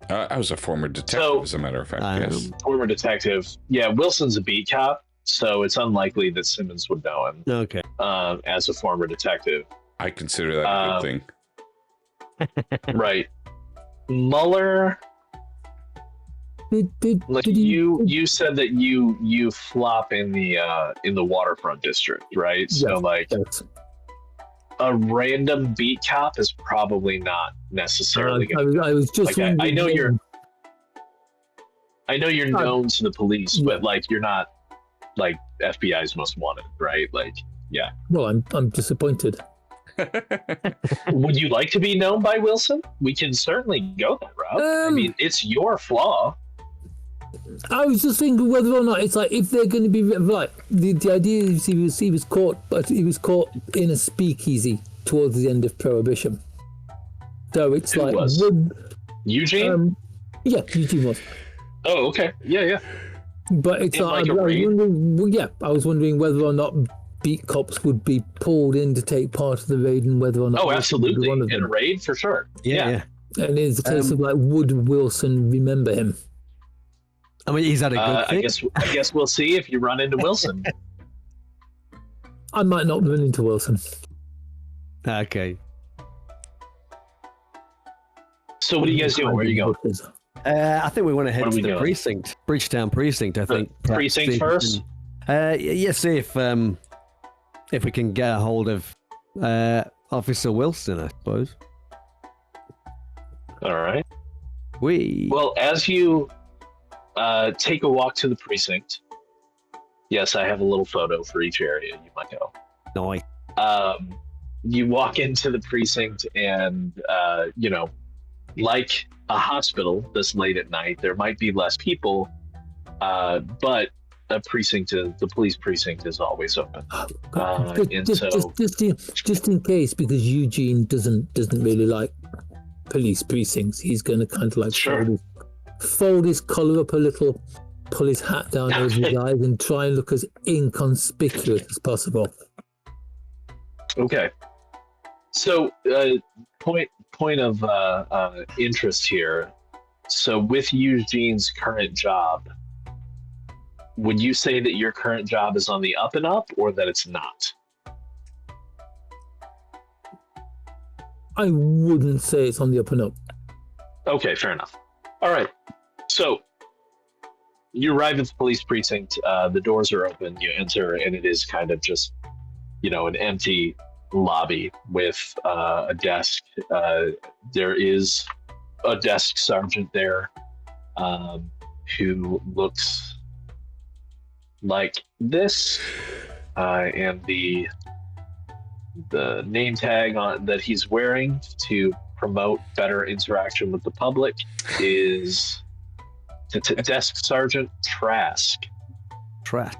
I was a former detective, as a matter of fact. Yes, former detective. Yeah, Wilson's a beat cop, so it's unlikely that Simmons would know him. Okay. As a former detective, I consider that a good thing. Right. Mueller Like you said that you flop in the waterfront district, right? So like a random beat cop is probably not necessarily going to. I was just like, I know you're known to the police, Yeah. but like you're not like FBI's most wanted, right? Like, yeah. No, I'm disappointed. Would you like to be known by Wilson? We can certainly go that route. I mean, it's your flaw. I was just thinking whether or not it's like if they're going to be right. The idea is he was caught, but he was caught in a speakeasy towards the end of Prohibition. So it's Who like was? Eugene? Yeah, Eugene was. Oh, okay. Yeah. But it's In like, like a raid? I was wondering whether or not beat cops would be pulled in to take part of the raid, and whether or not Oh, Wilson would be absolutely. one of In a them. raid for sure. Yeah. And it's a case of like, would Wilson remember him? I mean, he's had a good thing. I guess we'll see if you run into Wilson. I might not run into Wilson. Okay. So what are you guys doing? Where are you going? I think we want to head What are to we the doing? precinct, Bridgetown precinct. I think perhaps precinct see if we first? can- see if we can get a hold of Officer Wilson, I suppose. All right. Well, As you take a walk to the precinct, yes, I have a little photo for each area you might go. nice. You walk into the precinct and, like a hospital this late at night, there might be less people, but the police precinct is always open. Just in case, because Eugene doesn't really like police precincts, he's going to kind of like Sure. fold his collar up a little, pull his hat down over his eyes, and try and look as inconspicuous as possible. Okay. So, point of interest here. So, with Eugene's current job, would you say that your current job is on the up and up, or that it's not? I wouldn't say it's on the up and up. Okay, fair enough. All right. So, you arrive at the police precinct. The doors are open. You enter, and it is kind of just, an empty lobby with a desk. There is a desk sergeant there who looks like this, and the name tag that he's wearing to promote better interaction with the public is Desk Sergeant Trask. Trash.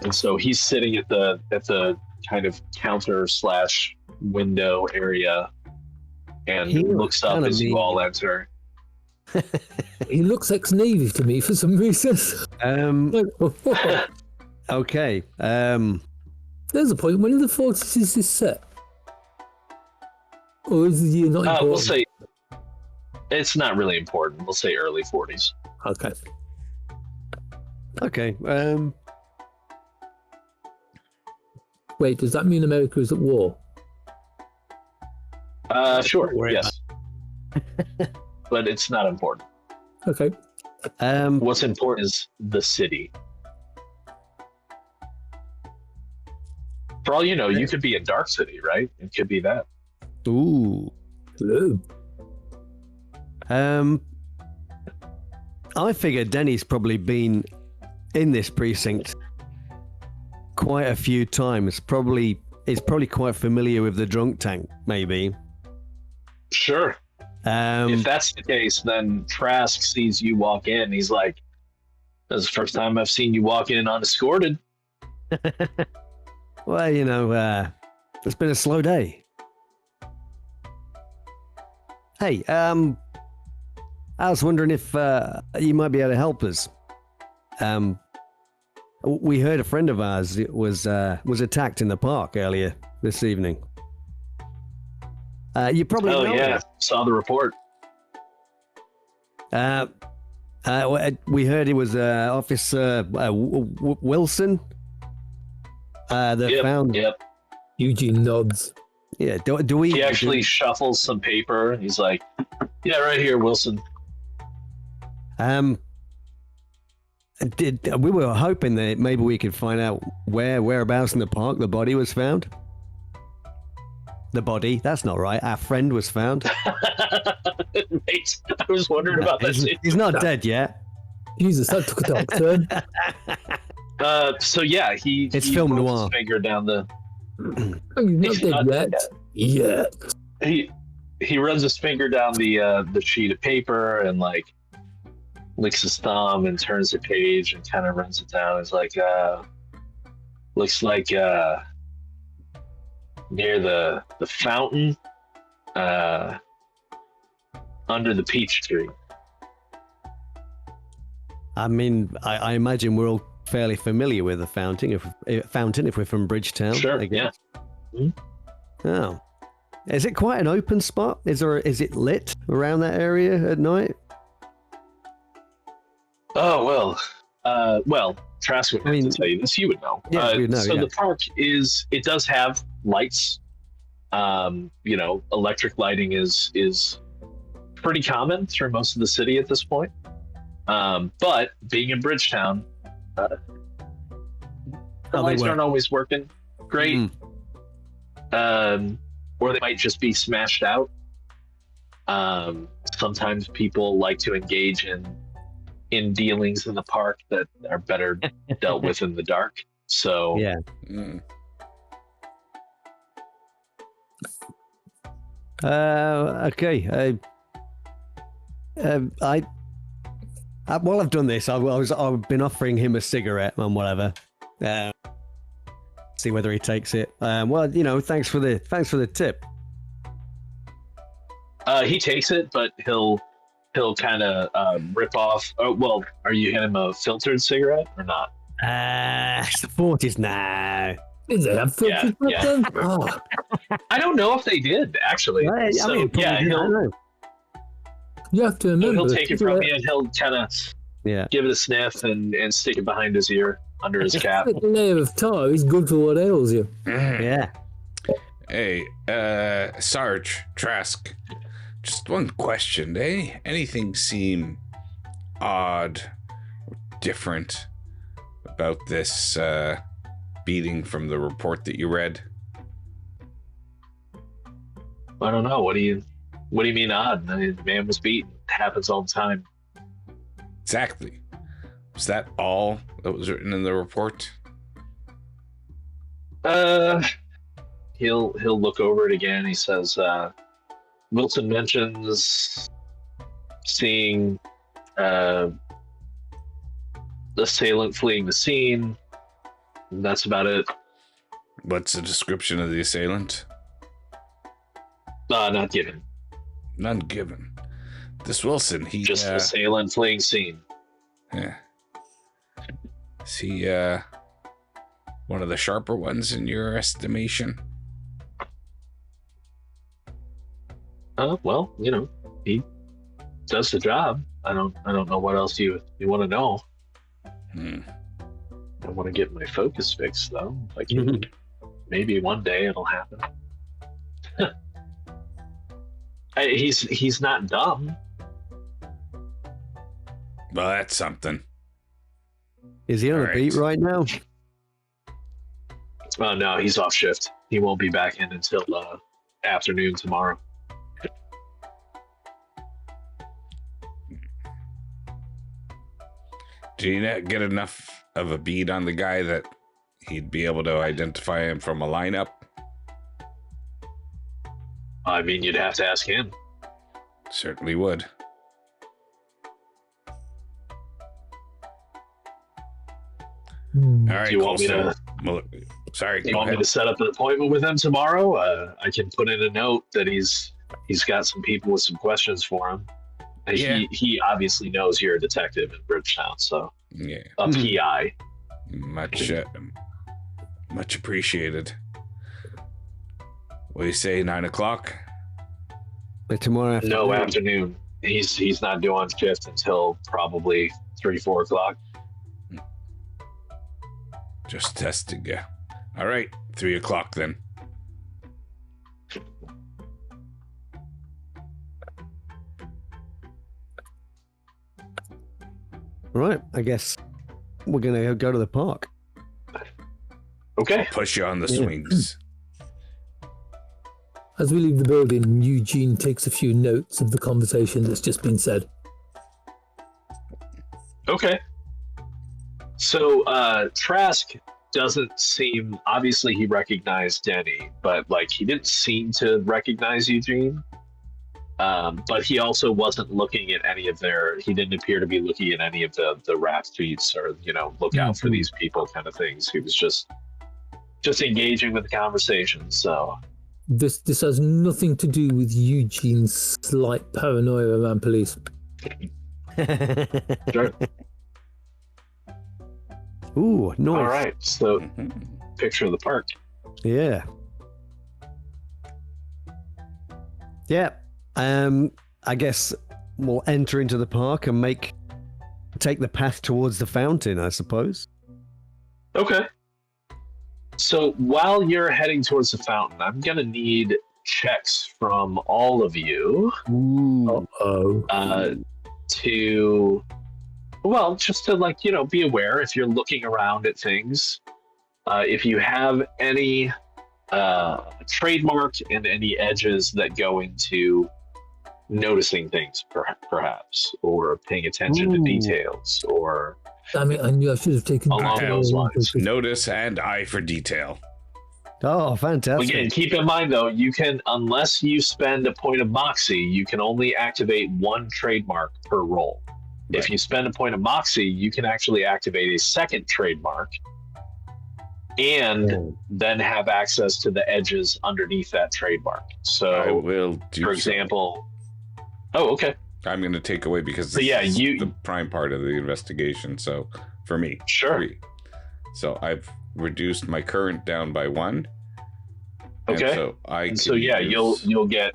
And so he's sitting at the kind of counter / window area and He looks up kinda as you mean. all enter. He looks ex-Navy to me for some reason. Like, Okay. there's a point. When in the 40s is this set? Or is the year not important? We'll say it's not really important. We'll say early 40s. Okay. Okay. Wait, does that mean America is at war? Sure, worry yes. But it's not important. Okay. What's important is the city. For all you know, you could be in Dark City, right? It could be that. Ooh. Hello. I figure Denny's probably been in this precinct quite a few times. Is probably quite familiar with the drunk tank, maybe. Sure. If that's the case, then Trask sees you walk in. He's like, "That's the first time I've seen you walk in unescorted." Well, it's been a slow day. Hey, I was wondering if you might be able to help us. We heard a friend of ours was attacked in the park earlier this evening. You probably Oh know yeah, him. saw the report. We heard it was Officer Wilson. That found. Yep. Eugene nods. Yeah. Do we? He actually shuffles some paper. He's like, Yeah, right here, Wilson. We were hoping that maybe we could find out whereabouts in the park the body was found. The body? That's not right. Our friend was found. Mate, I was wondering about that. He's not dead yet. Jesus, that took a dark turn. So yeah, It's he film runs noir. his finger down the. He's not dead yet. He runs his finger down the sheet of paper and like licks his thumb and turns the page and kind of runs it down. It's like looks like near the fountain under the peach tree. I mean, I imagine we're all fairly familiar with the fountain if we're from Bridgetown. Sure, I guess. yeah. Mm-hmm. Oh. Is it quite an open spot? Is it lit around that area at night? Oh, well, Trask would have to tell you this. You would know. Yeah, we would know, so yeah. the park it does have lights. Electric lighting is pretty common through most of the city at this point. But being in Bridgetown, the lights aren't always working great. Or they might just be smashed out. Sometimes people like to engage in dealings in the park that are better dealt with in the dark. So yeah. Okay. While I've done this, I've been offering him a cigarette and whatever. See whether he takes it. Thanks for the tip. He takes it, but he'll kind of rip off. Oh, well, are you handing him a filtered cigarette or not? It's the 40s now. Did they have filters back then? Oh. I don't know if they did actually. You have to remember. He'll take it from me and he'll kind of give it a sniff and stick it behind his ear under his cap. A layer of tar is good for what ails you. Yeah. Hey, Sarge, Trask, just one question. Anything seem odd or different about this beating from the report that you read? I don't know. What do you mean odd? I mean, the man was beaten. It happens all the time. Exactly. Was that all that was written in the report? He'll look over it again. He says, Wilson mentions seeing the assailant fleeing the scene. And that's about it. What's the description of the assailant? Not given. None given. This Wilson, he just assailant fleeing scene. Yeah. Is he one of the sharper ones in your estimation? Well, he does the job. I don't know what else you want to know. I want to get my focus fixed though. Like maybe one day it'll happen. He's not dumb. Well, that's something. Is he on a beat right now? No, he's off shift. He won't be back in until afternoon tomorrow. Do you not get enough of a bead on the guy that he'd be able to identify him from a lineup? I mean, you'd have to ask him. Certainly would. All right, Do you want me to? Sorry. Do you want me to set up an appointment with him tomorrow? I can put in a note that he's got some people with some questions for him. Yeah. He obviously knows you're a detective in Bridgetown, so a PI. Much appreciated. What do you say, 9 o'clock? But tomorrow afternoon? No, afternoon. He's not due on shift until probably 3-4 o'clock. Just testing you. All right, 3 o'clock then. Right, I guess we're gonna go to the park. Okay. Push you on the swings. As we leave the building, Eugene takes a few notes of the conversation that's just been said. Okay. So Trask doesn't seem, obviously he recognized Denny, but like he didn't seem to recognize Eugene. But he also wasn't looking at any of he didn't appear to be looking at any of the rap tweets or, look out for these people kind of things. He was just engaging with the conversation. So This has nothing to do with Eugene's slight paranoia around police. sure. Ooh, nice. All right. So picture of the park. Yeah. Yeah. I guess we'll enter into the park and take the path towards the fountain, I suppose. Okay. So while you're heading towards the fountain, I'm going to need checks from all of you. Ooh. Just to be aware if you're looking around at things. If you have any trademark and any edges that go into noticing things, perhaps, or paying attention to details, or I knew I should have taken along those lines. Notice and eye for detail. Oh, fantastic. Again, keep in mind though, you can, unless you spend a point of moxie, you can only activate one trademark per roll. Right. If you spend a point of moxie, you can actually activate a second trademark and then have access to the edges underneath that trademark. So I will do, for example, okay. I'm going to take away because this is the prime part of the investigation. So for me, sure. 3. So I've reduced my current down by 1. Okay. And you'll get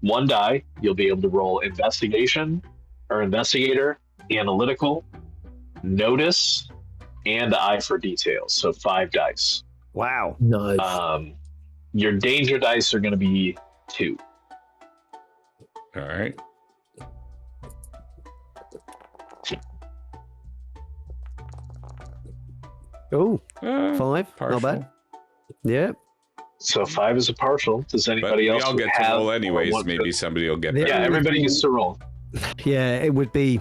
1 die. You'll be able to roll investigation or investigator, analytical, notice, and eye for details. So 5 dice. Wow. Nice. Your danger dice are going to be 2. All right. Oh, 5. Partial. Not bad. Yeah. So 5 is a partial. Does anybody else? We all get to roll anyways. Maybe somebody will get. Yeah, everybody gets to roll. Yeah, it would be.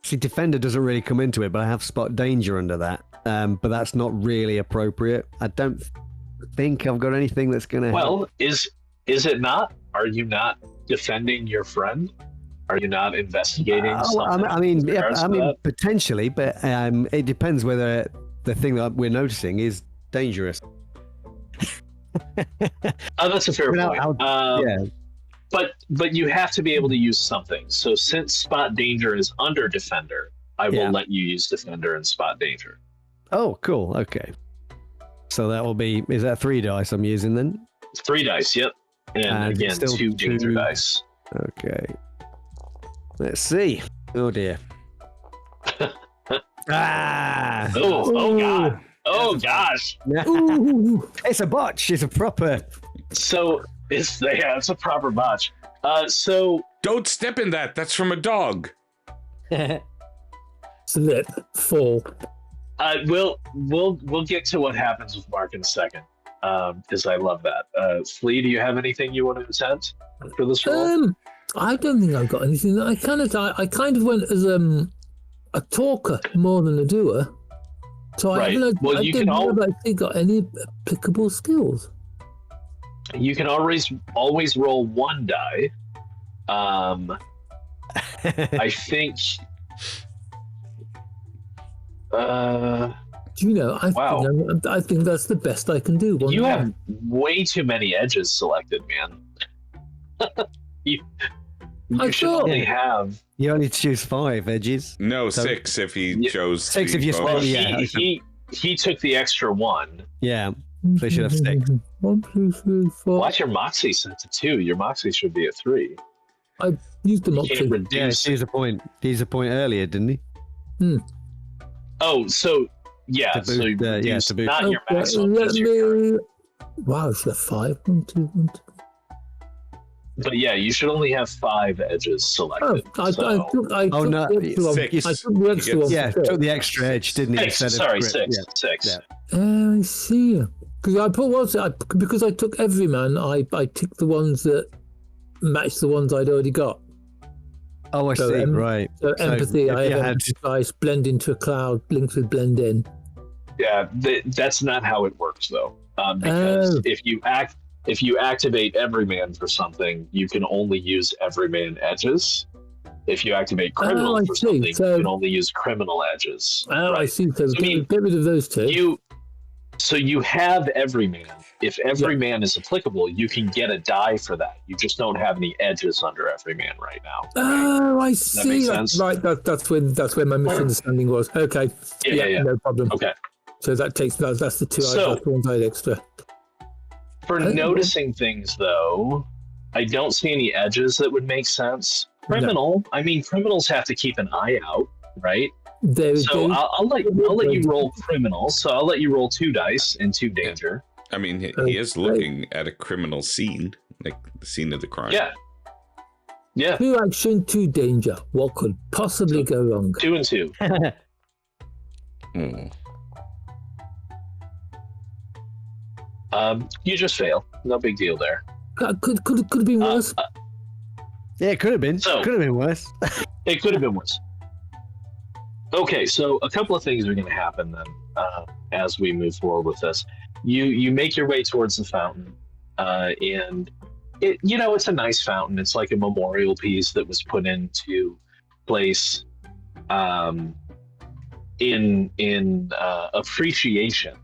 See, defender doesn't really come into it, but I have spot danger under that. But that's not really appropriate. I don't think I've got anything that's going to. Well, is it not? Are you not defending your friend? Are you not investigating something? I mean, potentially, but it depends whether the thing that we're noticing is dangerous. That's a fair point. Yeah. But you have to be able to use something. So since spot danger is under defender, I will let you use defender and spot danger. Oh, cool. Okay. So that will be, is that 3 dice I'm using then? 3 dice, yep. And again, 2 danger dice. Okay. Let's see. Oh dear. Ah! Oh god. Oh gosh. It's a botch. It's a proper. So it's a proper botch. So don't step in that. That's from a dog. Slip, fall. We'll get to what happens with Mark in a second. Because I love that. Flea, do you have anything you want to attempt for this role? I don't think I've got anything. I kind of went as a talker more than a doer. So right. I don't know if I've got any applicable skills. You can always roll 1 die. I think. Do you know? I think that's the best I can do. You have way too many edges selected, man. you should only have. You only choose 5 edges. No, 6 if he chose 6 if you spell. Well, he took the extra 1. Yeah, so you should have 6. 1, 2, 3, 4. Watch your moxie set to 2. Your moxie should be at 3. I used the moxie. Yeah, he used a point. He used a point earlier, didn't he? Oh, so yeah. To boost, so to boost. not your maximum. Wow, it's a 5. 1, 2, 1, 2. But yeah, you should only have 5 edges selected. I took the extra one. Yeah, took the extra edge, didn't he? 6. Sorry, 6. Yeah. 6. Yeah. I see. Because I took everyman, I ticked the ones that matched the ones I'd already got. Oh, I see. Right. So empathy, I had dice, blend into a cloud, links with blend in. Yeah, that's not how it works though. Because if you activate everyman for something, you can only use everyman edges. If you activate criminal for something, you can only use criminal edges. Oh, right? I see. So get rid of those two. So you have everyman. If everyman is applicable, you can get a die for that. You just don't have any edges under everyman right now. Oh, I see. Right, that's where my misunderstanding was. Okay. Yeah, no problem. Okay. So that's the two ones I had extra. For noticing things, though, I don't see any edges that would make sense. Criminal, no. I mean, criminals have to keep an eye out, right? I'll let you roll criminal. So I'll let you roll 2 dice in 2 danger. I mean, he is looking at a criminal scene, like the scene of the crime. Yeah. 2 action, 2 danger. What could possibly go wrong? 2 and 2. You just fail. No big deal there. Could have been worse. Yeah, it could have been. Could have been worse. It could have been worse. Okay, so a couple of things are going to happen then as we move forward with this. You make your way towards the fountain, and it's a nice fountain. It's like a memorial piece that was put into place in appreciation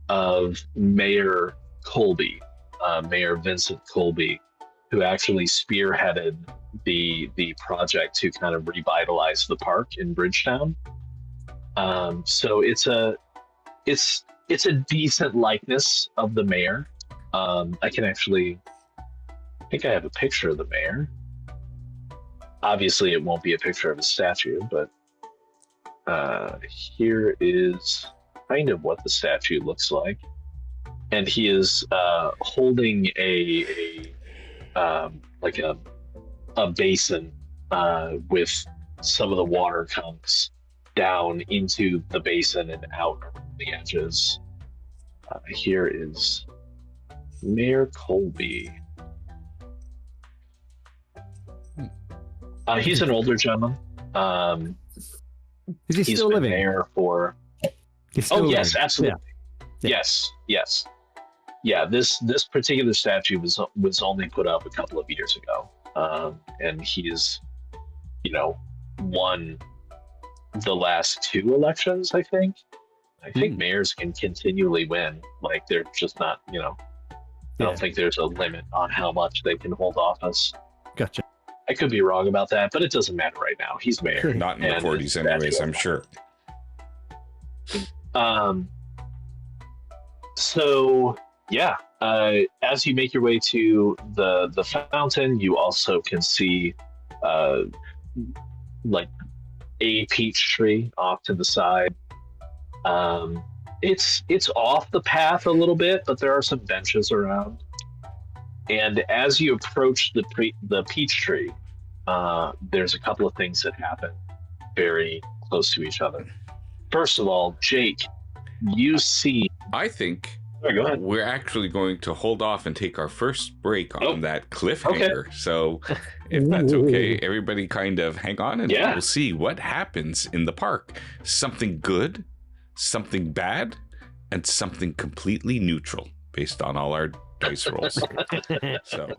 of Mayor Colby, Mayor Vincent Colby, who actually spearheaded the project to kind of revitalize the park in Bridgetown. So it's a decent likeness of the mayor. I think I have a picture of the mayor. Obviously, it won't be a picture of a statue, but here is kind of what the statue looks like. And he is holding a basin with some of the water comes down into the basin and out around the edges. Here is Mayor Colby. He's an older gentleman. Is he still living? There for? Yes, absolutely. Yeah. Yes. Yeah, this particular statue was only put up a couple of years ago, and he's, won the last 2 elections. I think mayors can continually win. Like they're just not, I don't think there's a limit on how much they can hold office. Gotcha. I could be wrong about that, but it doesn't matter right now. He's mayor. Not in the 40s anyways, I'm sure. So yeah, as you make your way to the fountain, you also can see like a peach tree off to the side. It's off the path a little bit, but there are some benches around. And as you approach the peach tree, there's a couple of things that happen very close to each other. First of all, Jake, you see... I think go ahead. We're actually going to hold off and take our first break on that cliffhanger. Okay. So if that's okay, everybody kind of hang on and we'll see what happens in the park. Something good, something bad, and something completely neutral based on all our dice rolls. So...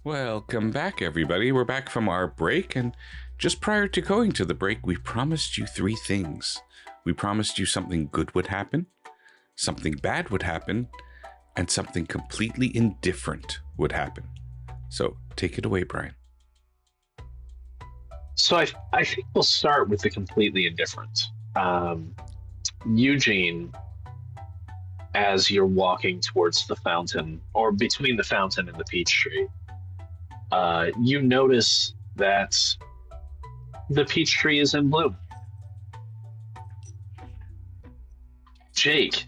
Welcome back, everybody. We're back from our break, and just prior to going to the break, we promised you 3 things. We promised you something good would happen, something bad would happen, and something completely indifferent would happen. So take it away, Brian. So I think we'll start with the completely indifferent. Eugene, as you're walking towards the fountain, or between the fountain and the peach tree, you notice that the peach tree is in bloom. Jake.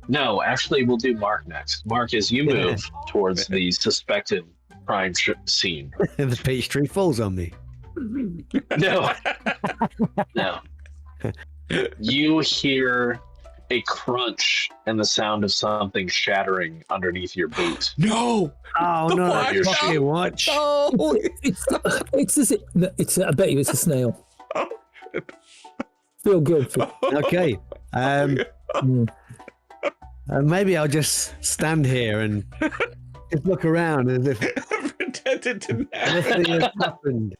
No, actually, we'll do Mark next. Mark, as you move towards the suspected crime scene. The peach tree falls on me. No. No. You hear a crunch and the sound of something shattering underneath your boot. No! Oh no! watch, Fucking watch. No! It's I bet you it's a snail. Feel guilty. Okay. Maybe I'll just stand here and just look around as if Pretend it didn't happen. nothing has happened.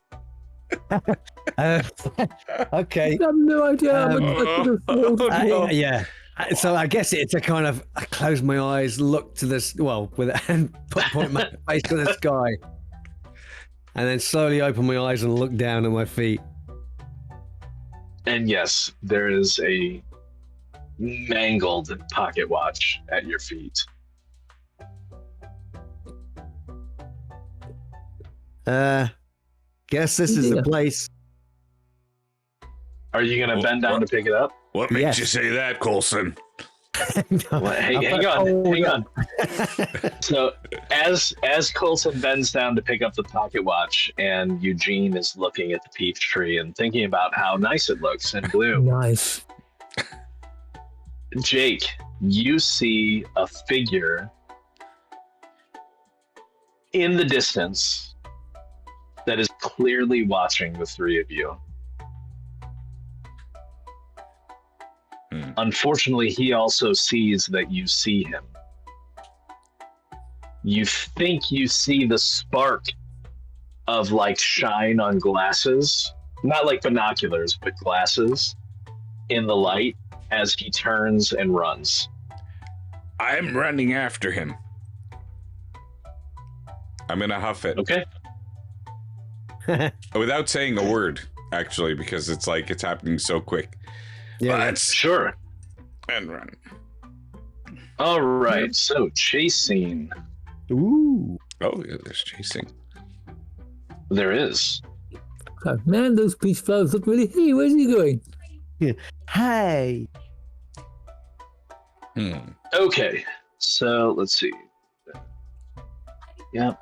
Okay. I have no idea how much I could have thought. Yeah. So I guess it's a kind of I close my eyes, look to this and point my face to the sky, and then slowly open my eyes and look down at my feet. And yes, there is a mangled pocket watch at your feet. Guess this is the place. Are you going to bend down to pick it up? What makes Yes. you say that, Coulson? Well, hang on. So as Coulson bends down to pick up the pocket watch, and Eugene is looking at the peach tree and thinking about how nice it looks in bloom, Nice. Jake, you see a figure in the distance that is clearly watching the three of you. Unfortunately, he also sees that you see him. You think you see the spark of like shine on glasses, not like binoculars, but glasses in the light as he turns and runs. I'm running after him. I'm gonna huff it. Okay. Without saying a word, actually, because it's like it's happening so quick. Yeah. Let's Sure. and run. All right. So chase scene. Ooh. Oh, yeah, there's chasing. There is. Oh, man, those peach flowers look really. Hey, where's he going? Hey. Okay. So let's see. Yep.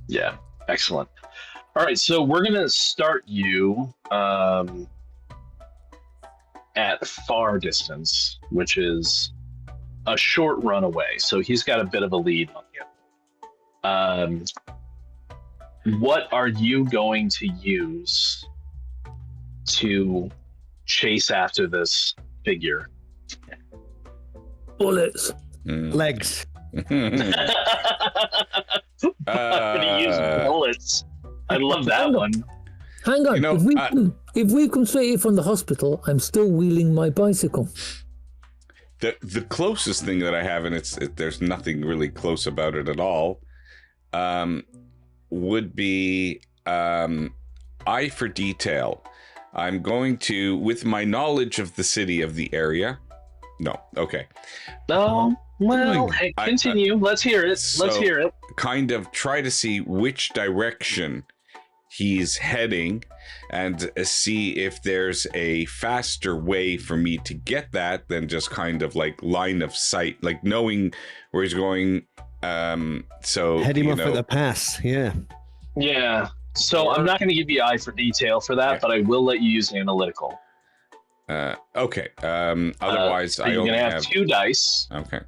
Yeah. Excellent. All right. So we're gonna start you at far distance, which is a short run away. So he's got a bit of a lead on you. What are you going to use to chase after this figure? Bullets. Legs. I'm gonna use bullets. I love that one. Hang on. You know, if we've come straight here from the hospital, I'm still wheeling my bicycle. The closest thing that I have, and there's nothing really close about it at all, would be eye for detail. I'm going to, with my knowledge of the city, of the area. No, okay. No, well, hey, I- continue. Let's hear it. Let's so- hear it. Kind of try to see which direction he's heading and see if there's a faster way for me to get that than just kind of like line of sight, like knowing where he's going. So Head him off know, at the pass. Yeah. Yeah. So I'm not going to give you eye for detail for that, Yeah. but I will let you use analytical. okay. Otherwise, So I you're only going to have have 2 dice. Okay.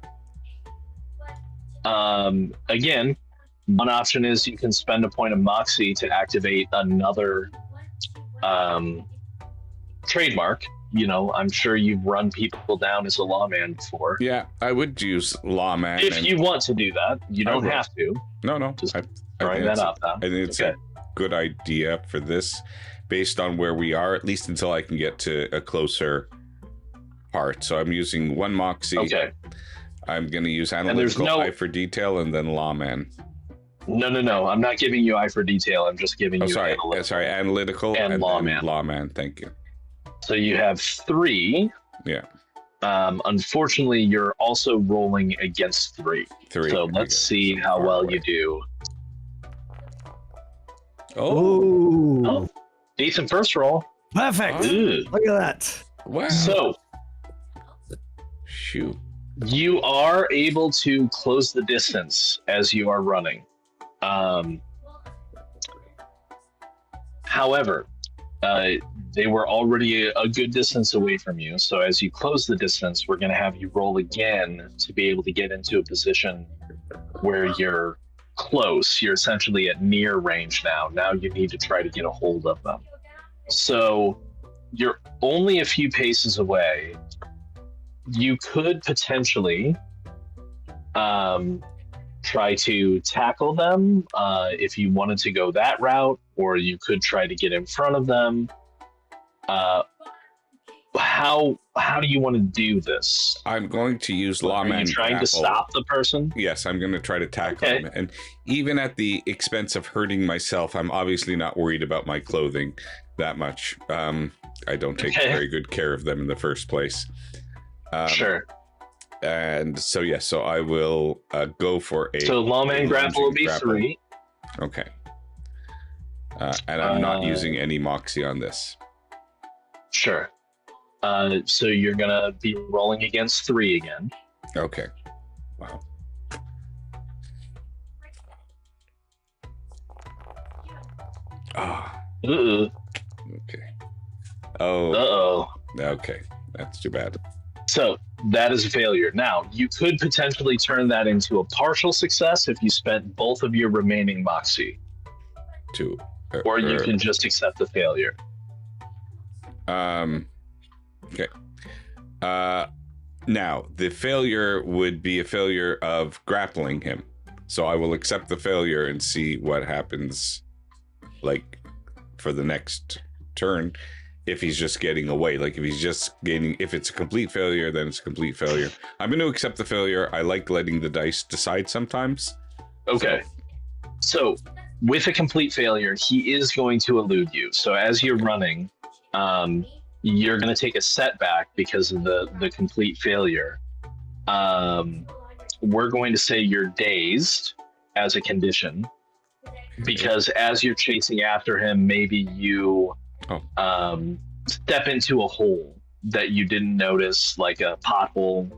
Again, one option is you can spend a point of moxie to activate another trademark. You know, I'm sure you've run people down as a lawman before. Yeah, I would use lawman. If you want to do that, you don't will. have to. No. Just I Throwing think that it's out there. I think it's Okay. a good idea for this, based on where we are, at least until I can get to a closer part. So I'm using 1 moxie. Okay. I'm going to use there's analytical no- eye for detail and then lawman. No. I'm not giving you eye for detail. I'm just giving Oh, you sorry. analytical. Sorry, analytical And then lawman. Lawman. Thank you. So you have 3. Yeah. Unfortunately, you're also rolling against 3. 3. So let's see how well you do. Oh, Decent first roll. perfect. Ooh. Look at that. Wow. So Shoot. you are able to close the distance as you are running. However, they were already a good distance away from you. So as you close the distance, we're going to have you roll again to be able to get into a position where you're close. You're essentially at near range now. Now you need to try to get a hold of them. So you're only a few paces away. You could potentially try to tackle them if you wanted to go that route, or you could try to get in front of them. How do you want to do this? I'm going to use lawman. Are you trying to stop the person? Yes, I'm going to try to tackle him. And even at the expense of hurting myself, I'm obviously not worried about my clothing that much. I don't take very good care of them in the first place. Sure. And so, yes, so I will go for a... So lawman grapple will be 3. Okay. And I'm not using any moxie on this. Sure. So you're going to be rolling against 3 again. Okay. Wow. Ah. Uh-oh. Okay. Oh. Uh-oh. Okay. That's too bad. So that is a failure. Now, you could potentially turn that into a partial success if you spent both of your remaining moxie. Or you can just accept the failure. Okay. Now, the failure would be a failure of grappling him. So I will accept the failure and see what happens, like, for the next turn. If he's just getting away, like if he's just gaining, if it's a complete failure, then it's a complete failure. I'm going to accept the failure. I like letting the dice decide sometimes. Okay. So with a complete failure, he is going to elude you. So as you're running, you're going to take a setback because of the complete failure. We're going to say you're dazed as a condition because as you're chasing after him, maybe you step into a hole that you didn't notice, like a pothole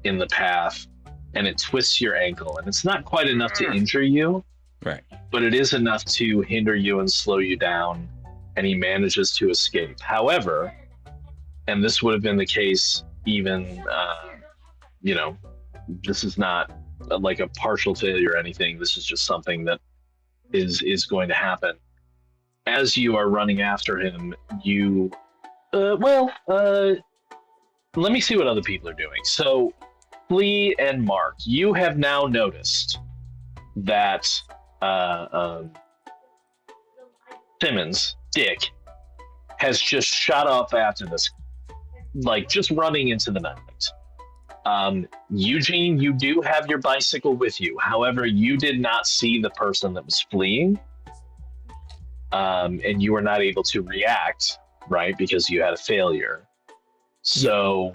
in the path, and it twists your ankle. And it's not quite enough to injure you, right? But it is enough to hinder you and slow you down, and he manages to escape. However, and this would have been the case even, this is not like a partial failure or anything. This is just something that is going to happen. As you are running after him, you, let me see what other people are doing. So, Flea and Mark, you have now noticed that Simmons, Dick, has just shot off after this, like just running into the night. Eugene, you do have your bicycle with you. However, you did not see the person that was fleeing. And you were not able to react, right? Because you had a failure. So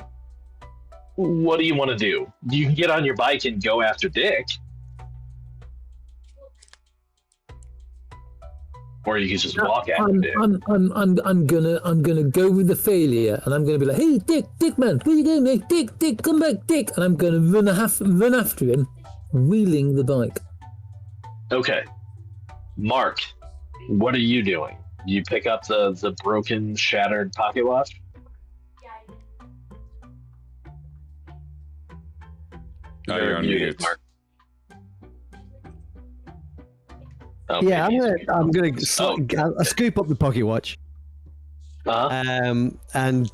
what do you want to do? You can get on your bike and go after Dick. Or you can just walk after Dick. I'm gonna go with the failure, and I'm gonna be like, hey, Dick man, where you going, mate? Dick, come back, Dick. And I'm gonna run after him, wheeling the bike. Okay. Mark, what are you doing? You pick up the broken, shattered pocket watch? You're on mute, Mark. Oh, yeah, I'm gonna scoop up the pocket watch. Uh-huh. And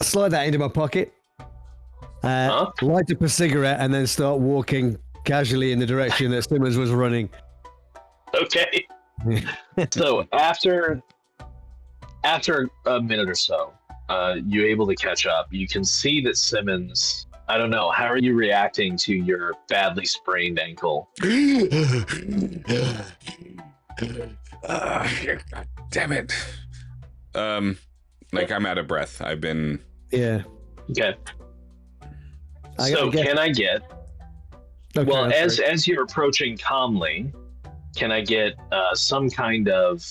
slide that into my pocket. Light up a cigarette and then start walking casually in the direction that Simmons was running. Okay. So after a minute or so, you're able to catch up. You can see that Simmons, I don't know, how are you reacting to your badly sprained ankle? God damn it. Like I'm out of breath. I've been... Yeah. Okay. Can I get... Okay, well, as you're approaching calmly, can I get some kind of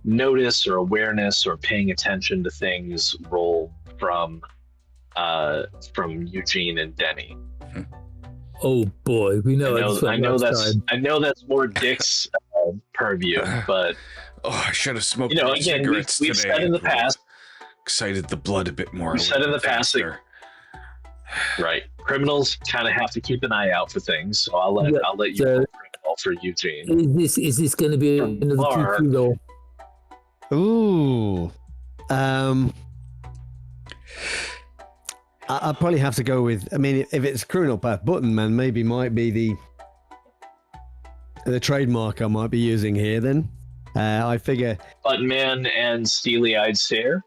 notice or awareness or paying attention to things roll from Eugene and Denny? Oh boy, we know. I know that's more Dick's purview, but I should have smoked again, cigarettes we've today. said in the past. Excited the blood a bit more. We've said in the past that, right, criminals kind of have to keep an eye out for things. So I'll let you roll criminal for Eugene. Is this going to be another 2-3 roll? Ooh. I'll probably have to go with. I mean, if it's criminal path, Button Man maybe might be the trademark I might be using here. Then I figure Button Man and Steely-eyed Stare.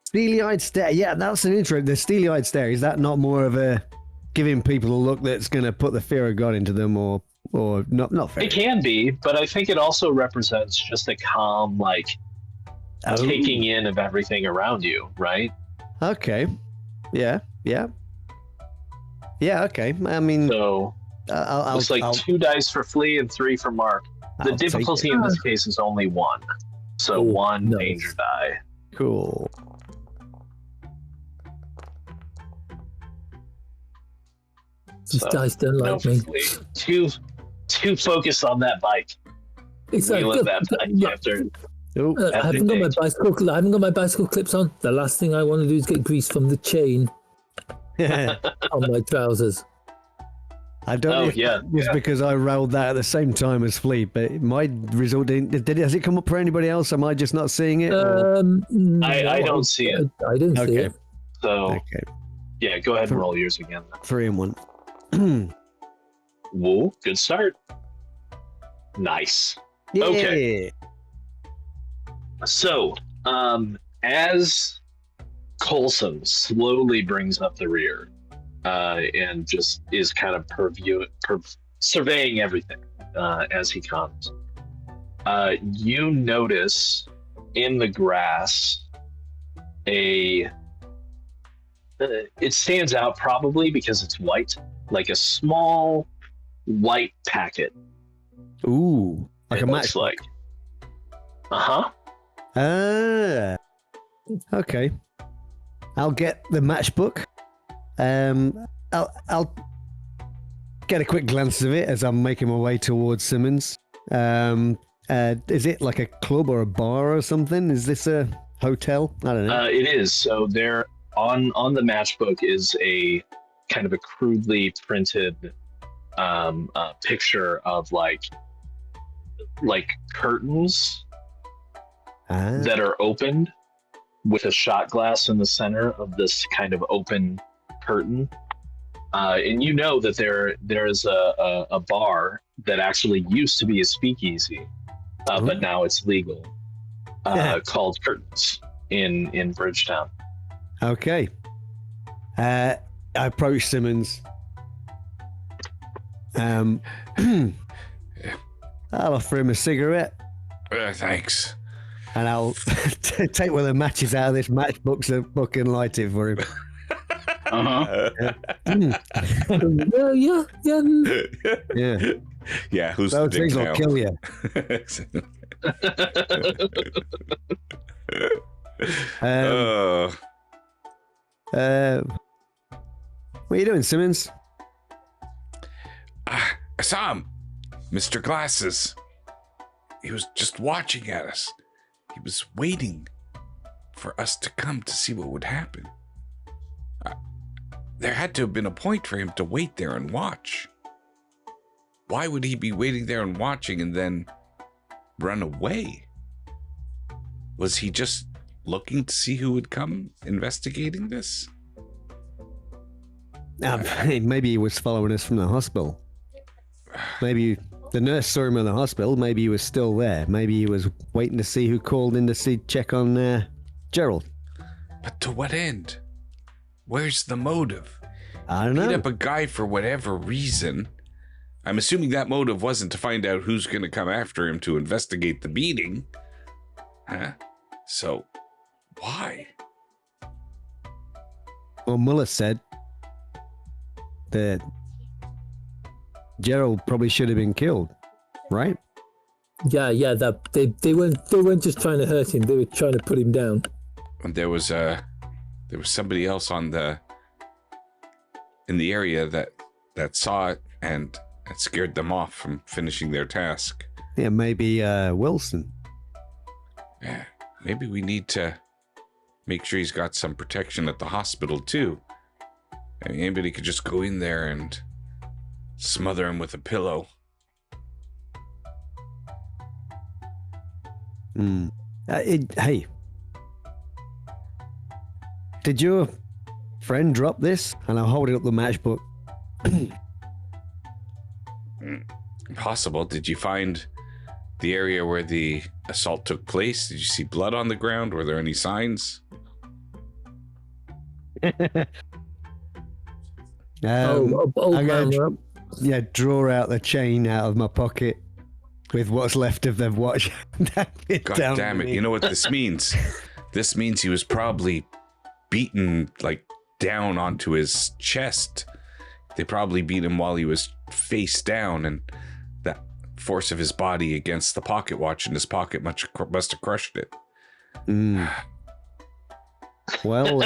Steely-eyed Stare. Yeah, that's an intro. The Steely-eyed Stare, is that not more of a giving people a look that's going to put the fear of God into them, or not fair? It can be, but I think it also represents just a calm, taking in of everything around you, right? Okay. Yeah. Okay. I mean, so looks like 2 dice for Flea and 3 for Mark. The difficulty in this case is only 1, so 1 danger die. Cool. These dice don't like me. Too focused on that bike. It's like, I haven't got my bicycle clips on. The last thing I want to do is get grease from the chain on my trousers. I don't know if because I rolled that at the same time as Flea, but my result has it come up for anybody else? Am I just not seeing it? No, I don't see it. I didn't see it. So yeah, go ahead and roll yours again. 3 and 1. Whoa, good start. Nice. Yeah. Okay. So, as Coulson slowly brings up the rear, and just is kind of surveying everything as he comes, you notice in the grass it stands out probably because it's white, like a small white packet. Ooh, like a match. Like. Uh-huh. Okay. I'll get the matchbook. I'll get a quick glance of it as I'm making my way towards Simmons. Is it like a club or a bar or something? Is this a hotel? I don't know. It is. So there on the matchbook is a kind of a crudely printed picture of like curtains that are opened with a shot glass in the center of this kind of open curtain. And you know that there is a bar that actually used to be a speakeasy, but now it's legal, called Curtains in Bridgetown. Okay. I approach Simmons. I'll offer him a cigarette. Thanks. And I'll take one of the matches out of this matchbook book and light it for him. Yeah. Who's those the things dick will now? kill you. What are you doing, Simmons? I saw him, Mr. Glasses. He was just watching at us. He was waiting for us to come to see what would happen. There had to have been a point for him to wait there and watch. Why would he be waiting there and watching and then run away? Was he just looking to see who would come investigating this? Maybe he was following us from the hospital. Maybe the nurse saw him in the hospital. Maybe he was still there. Maybe he was waiting to see who called in to check on Gerald. But to what end? Where's the motive? I don't know. Beat up a guy for whatever reason. I'm assuming that motive wasn't to find out who's going to come after him to investigate the beating. Huh? So, why? Well, Muller said that Gerald probably should have been killed, right? Yeah. That they weren't just trying to hurt him; they were trying to put him down. And there was somebody else in the area that saw it and it scared them off from finishing their task. Yeah, maybe Wilson. Yeah, maybe we need to make sure he's got some protection at the hospital too. I mean, anybody could just go in there and smother him with a pillow. Hey, did your friend drop this? And I'm holding up the matchbook. Possible. Did you find the area where the assault took place? Did you see blood on the ground? Were there any signs? I'm gonna draw out the chain out of my pocket with what's left of the watch. God damn it. You know what this means? This means he was probably beaten like down onto his chest. They probably beat him while he was face down, and that force of his body against the pocket watch in his pocket must have crushed it. Well,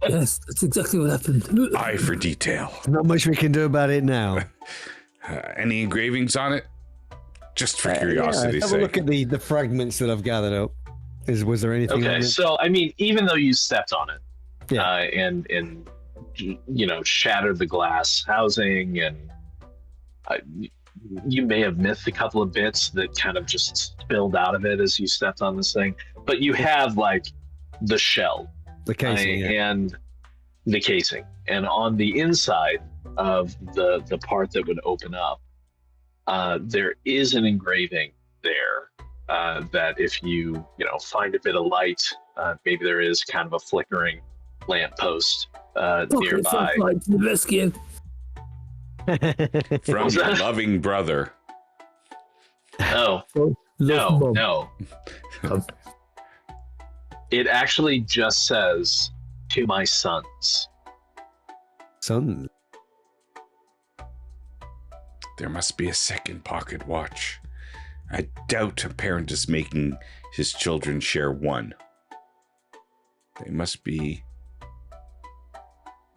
yes, that's exactly what happened. Eye for detail. Not much we can do about it now. Any engravings on it? Just for curiosity's have sake. a look at the fragments that I've gathered up. Was there anything? Okay, so I mean, even though you stepped on it, Yeah. and shattered the glass housing, and you may have missed a couple of bits that kind of just spilled out of it as you stepped on this thing, but you have like the shell, The casing, and the casing, and on the inside of the part that would open up, there is an engraving there that if you find a bit of light, maybe there is kind of a flickering lamppost nearby. To the rescue. From your loving brother. Oh, Love Mum. no. It actually just says, "To my sons." Son. There must be a second pocket watch. I doubt a parent is making his children share one. They must be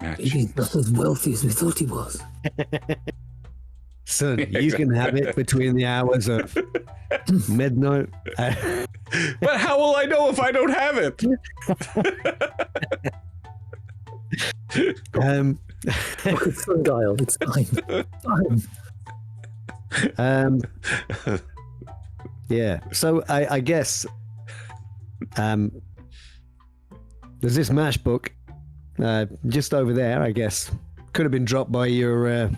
matching. He's not as wealthy as we thought he was. Son, you can have it between the hours of midnight. But how will I know if I don't have it? It's Guile. It's fine. Yeah. So I guess there's this matchbook just over there. I guess could have been dropped by your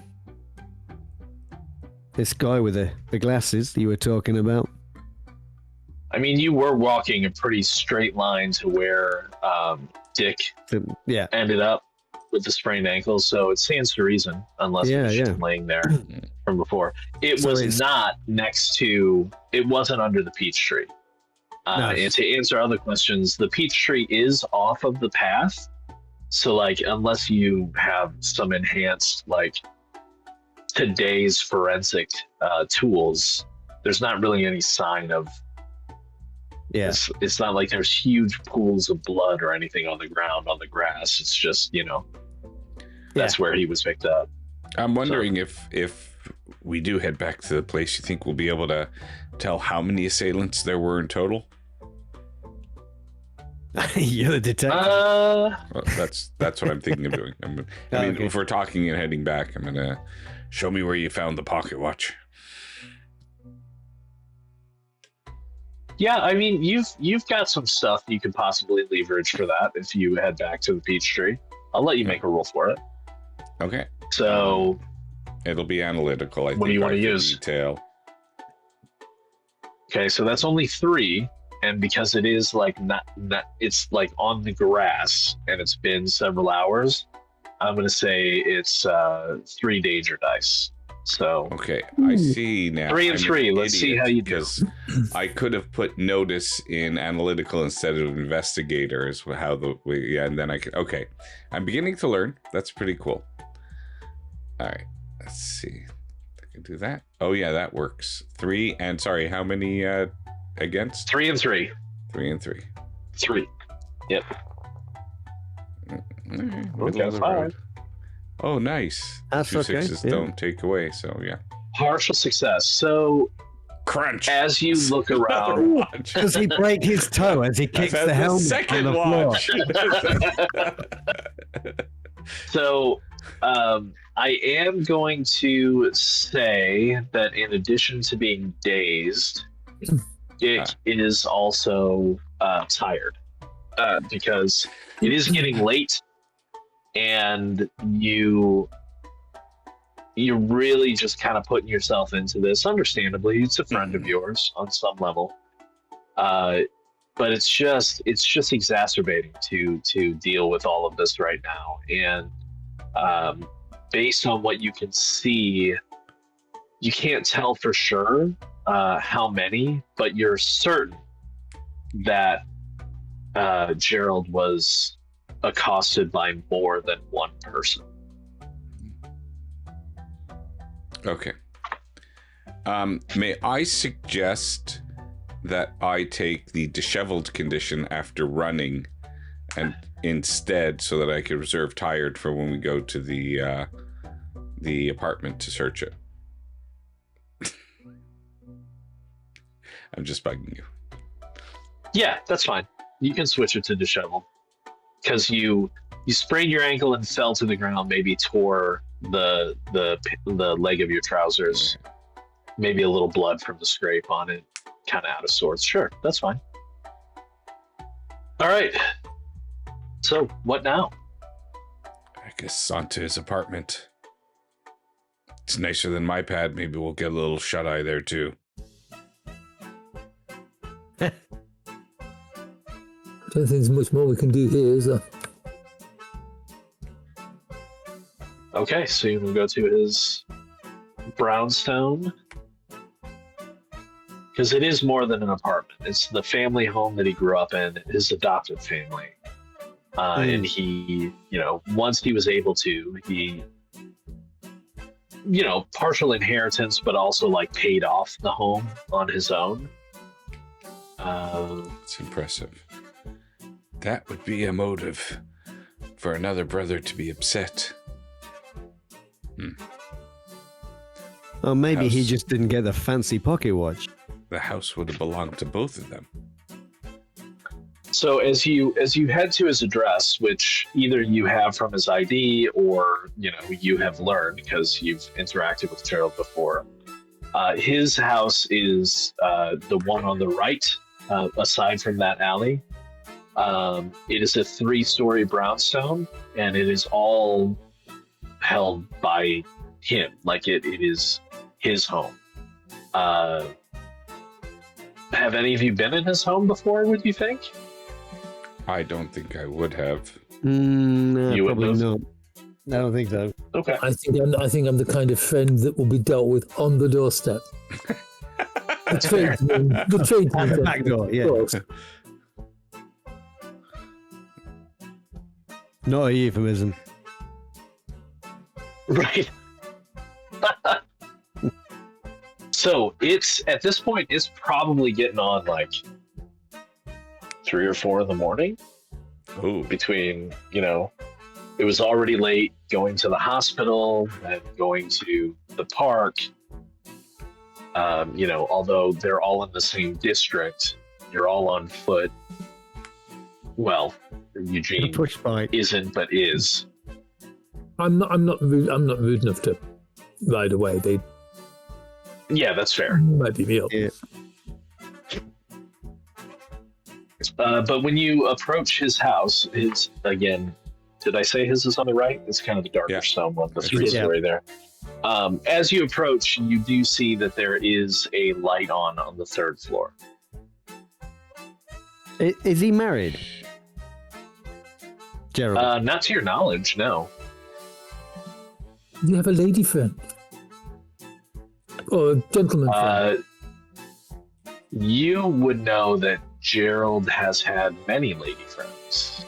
this guy with the glasses that you were talking about. I mean, you were walking a pretty straight line to where Dick Yeah. ended up with the sprained ankle, so it stands to reason, unless it was just laying there from before. It was not next to, it wasn't under the peach tree. No. And to answer other questions, the peach tree is off of the path, so like unless you have some enhanced like today's forensic tools, there's not really any sign of. Yeah. It's not like there's huge pools of blood or anything on the ground, on the grass. It's just, that's where he was picked up. I'm wondering if we do head back to the place, you think we'll be able to tell how many assailants there were in total? You're the detective. Well, that's what I'm thinking of doing. If we're talking and heading back, I'm gonna show me where you found the pocket watch. Yeah, I mean, you've got some stuff you could possibly leverage for that if you head back to the peach tree. I'll let you make a roll for it. Okay. So it'll be analytical. I think. What do you want to use? Detail. Okay, so that's only 3, and because it is like not it's like on the grass and it's been several hours, I'm gonna say it's 3 danger dice. So okay, I see now. 3 and 3. Let's see how you do. Because I could have put notice in analytical instead of investigator is and then I could. Okay, I'm beginning to learn. That's pretty cool. All right, let's see. can do that. Oh yeah, that works. 3 and sorry, how many against? 3 and 3. 3 and 3. 3. Yep. Middle of the 5. road. Oh, nice. That's 2 okay. 6s Yeah. don't take away, so yeah. Partial success. So Crunch. as you look around, Watch. Does he break his toe as he kicks I've had the helmet second on the floor? watch. so I am going to say that in addition to being dazed, Dick is also tired because it is getting late, and you're really just kind of putting yourself into this. Understandably, it's a friend of yours on some level, but it's just exacerbating to deal with all of this right now. And based on what you can see, you can't tell for sure how many, but you're certain that Gerald was accosted by more than one person. Okay. May I suggest that I take the disheveled condition after running, and instead, so that I could reserve tired for when we go to the apartment to search it. I'm just bugging you. Yeah, that's fine. You can switch it to disheveled because you sprained your ankle and fell to the ground. Maybe tore the leg of your trousers. Maybe a little blood from the scrape on it. Kind of out of sorts. Sure, that's fine. All right. So what now? I guess onto his apartment. It's nicer than my pad. Maybe we'll get a little shut-eye there too. I don't think there's much more we can do here, is there? Okay, so you can go to his brownstone. Because it is more than an apartment. It's the family home that he grew up in, his adopted family. And he, once he was able to, he, partial inheritance, but also like paid off the home on his own. It's impressive. That would be a motive for another brother to be upset. Or maybe he House. just didn't get the fancy pocket watch. The house would have belonged to both of them. So as you head to his address, which either you have from his ID or you have learned because you've interacted with Gerald before, his house is the one on the right, aside from that alley. It is a 3-story brownstone, and it is all held by him, like it is his home. Have any of you been in his home before, would you think? I don't think I would have. No, You probably wouldn't not. I don't think so. Okay. I think I'm the kind of friend that will be dealt with on the doorstep. The tradesman. At the back door, yeah. Of course. Not a euphemism. Right. So it's at this point, it's probably getting on like 3 or 4 in the morning. Oh, Between, it was already late going to the hospital and going to the park. Although they're all in the same district, you're all on foot. Well, Eugene Push bike. isn't, but is. I'm not rude enough to ride away. They Yeah, that's fair. might be me up. Yeah. But when you approach his house, it's again, did I say his is on the right? It's kind of the darker Yeah. stone one, the Yeah. 3-story there. As you approach, you do see that there is a light on the 3rd floor. Is he married? Gerald. Not to your knowledge, no. Do you have a lady friend? Or a gentleman friend? You would know that Gerald has had many lady friends.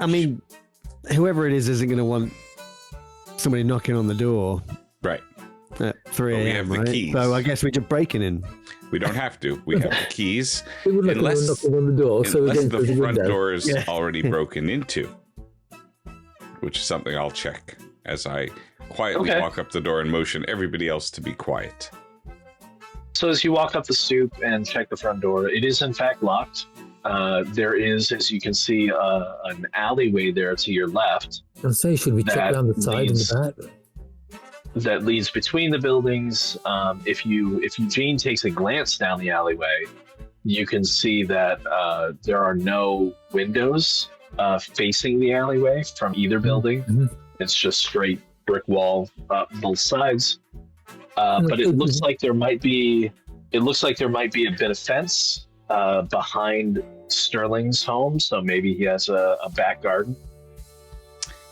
I mean, whoever it is isn't going to want somebody knocking on the door Right. at 3 Well, we a.m., have the right? keys. So I guess we're just breaking in. We don't have to. We have the keys. We would like Unless- knocking on the door, so Unless again, the through the front window. door is Yeah. already broken into, which is something I'll check as I quietly walk up the door and motion everybody else to be quiet. So as you walk up the stoop and check the front door, it is in fact locked. There is, as you can see, an alleyway there to your left I'm saying, should we check That around the side and leads- the back? that leads between the buildings. If Eugene takes a glance down the alleyway, you can see that there are no windows facing the alleyway from either building. Mhm. It's just straight brick wall both sides. But it looks like there might be a bit of fence behind Sterling's home, so maybe he has a back garden.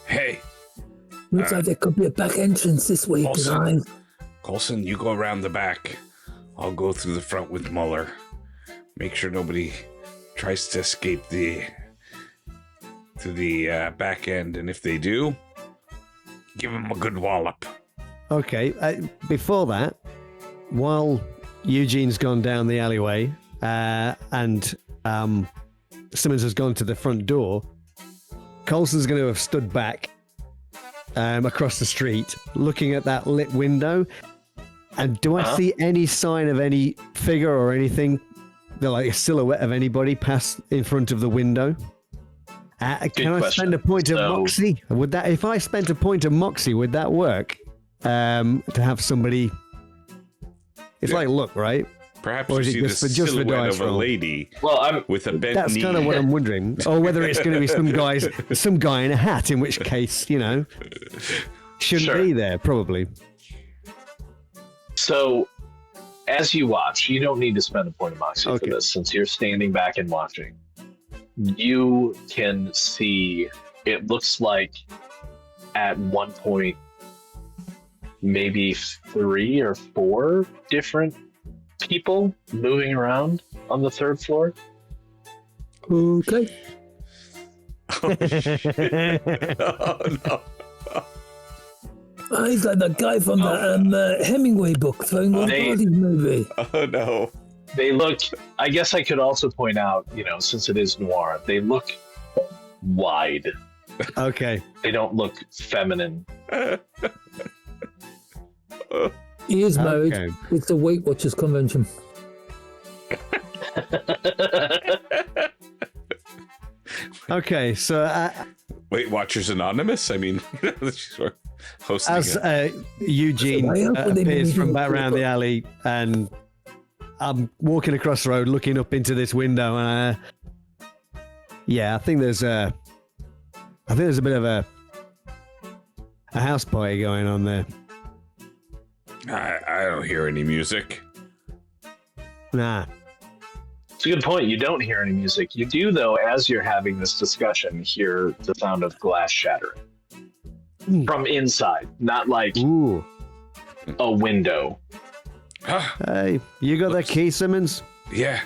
Hey, Looks like there could be a back entrance this way, Also- guys. Colson, you go around the back. I'll go through the front with Muller. Make sure nobody tries to escape to the back end, and if they do, give them a good wallop. Okay. Before that, while Eugene's gone down the alleyway and Simmons has gone to the front door, Colson's going to have stood back across the street, looking at that lit window. And do I see any sign of any figure or anything, like a silhouette of anybody pass in front of the window? Can I spend a point of moxie? Would that, if I spent a point of moxie, would that work? To have somebody, it's like look, right? Perhaps Or you is it see the just for silhouette dice of a roll? lady Well, with a bent That's knee. kind of what I'm wondering. Or whether it's going to be some guy in a hat, in which case, shouldn't Sure. be there, probably. So, as you watch, you don't need to spend a point of moxie Okay. for this, since you're standing back and watching. You can see, it looks like at one point, maybe 3 or 4 different people moving around on the 3rd floor. Okay. Oh, no. Oh, he's like that guy from the Hemingway book, throwing all They- bodies movie. Oh, no. They look, I guess I could also point out, since it is noir, they look wide. Okay. They don't look feminine. He is married. Okay. It's the Weight Watchers convention. Okay. So Weight Watchers Anonymous? I mean, sure. Hosting as it. Eugene Why else would they be appears from moving back around the alley, and I'm walking across the road, looking up into this window, and I think there's a bit of a house party going on there. I don't hear any music. Nah. It's a good point. You don't hear any music. You do, though, as you're having this discussion, hear the sound of glass shattering from inside, not like Ooh. a window. Hey, you got that key, Simmons? Yeah,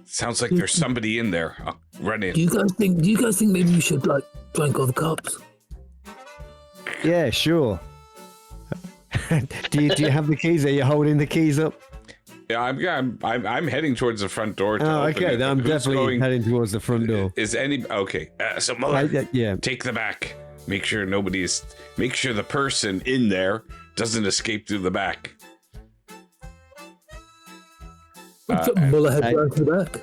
sounds like there's somebody in there. I'll run in. Do you guys think maybe we should try and call the cops? Yeah, sure. do you have the keys? Are you holding the keys up? Yeah, I'm heading towards the front door. To Oh, open okay. it. Then I'm Who's definitely going? heading towards the front door. Is any okay? So Muller, Yeah. take the back. Make sure the person in there doesn't escape through the back. Muller head round to the back.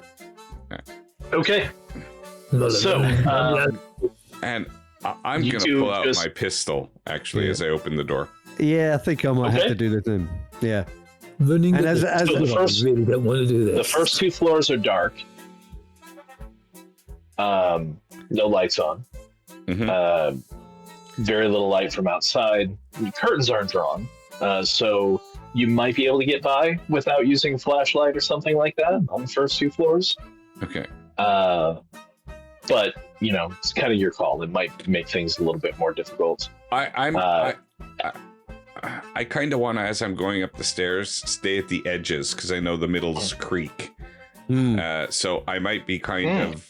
Okay. Muller, So, And I'm You gonna two pull out just- my pistol actually as I open the door. Yeah, I think I might have Okay. to do the thing. Yeah. running. And the- as So the first- I really don't want to do this. The first 2 floors are dark. No lights on. Mhm. Very little light from outside. The curtains aren't drawn. So you might be able to get by without using a flashlight or something like that on the first 2 floors. Okay. But, it's kind of your call. It might make things a little bit more difficult. I kind of want to, as I'm going up the stairs, stay at the edges because I know the middle's creek. So I might be kind of,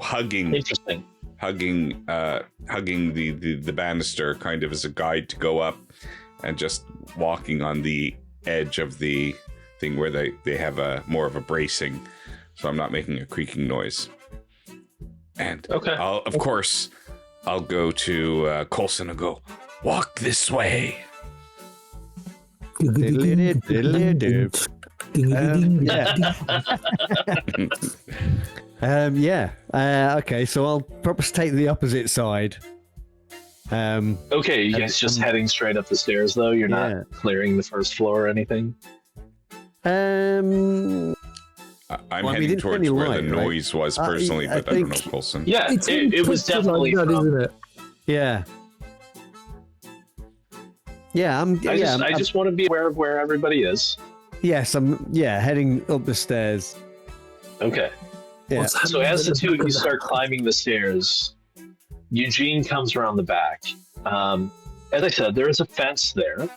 hugging Interesting. the banister kind of as a guide to go up, and just walking on the edge of the thing where they have more of a bracing, so I'm not making a creaking noise. And Okay. Of course, I'll go to Coulson and go, walk this way. Okay, so I'll probably take the opposite side. Okay, you guys just heading straight up the stairs, though? You're not clearing the first floor or anything? I'm heading towards where the noise was personally, but I don't know, Coulson. Yeah, it was definitely like that, from, isn't it? Yeah. Yeah, I just want to be aware of where everybody is. Yes, I'm heading up the stairs. Okay. Yeah. So as the two of you start climbing the stairs, Eugene comes around the back. As I said, there is a fence there.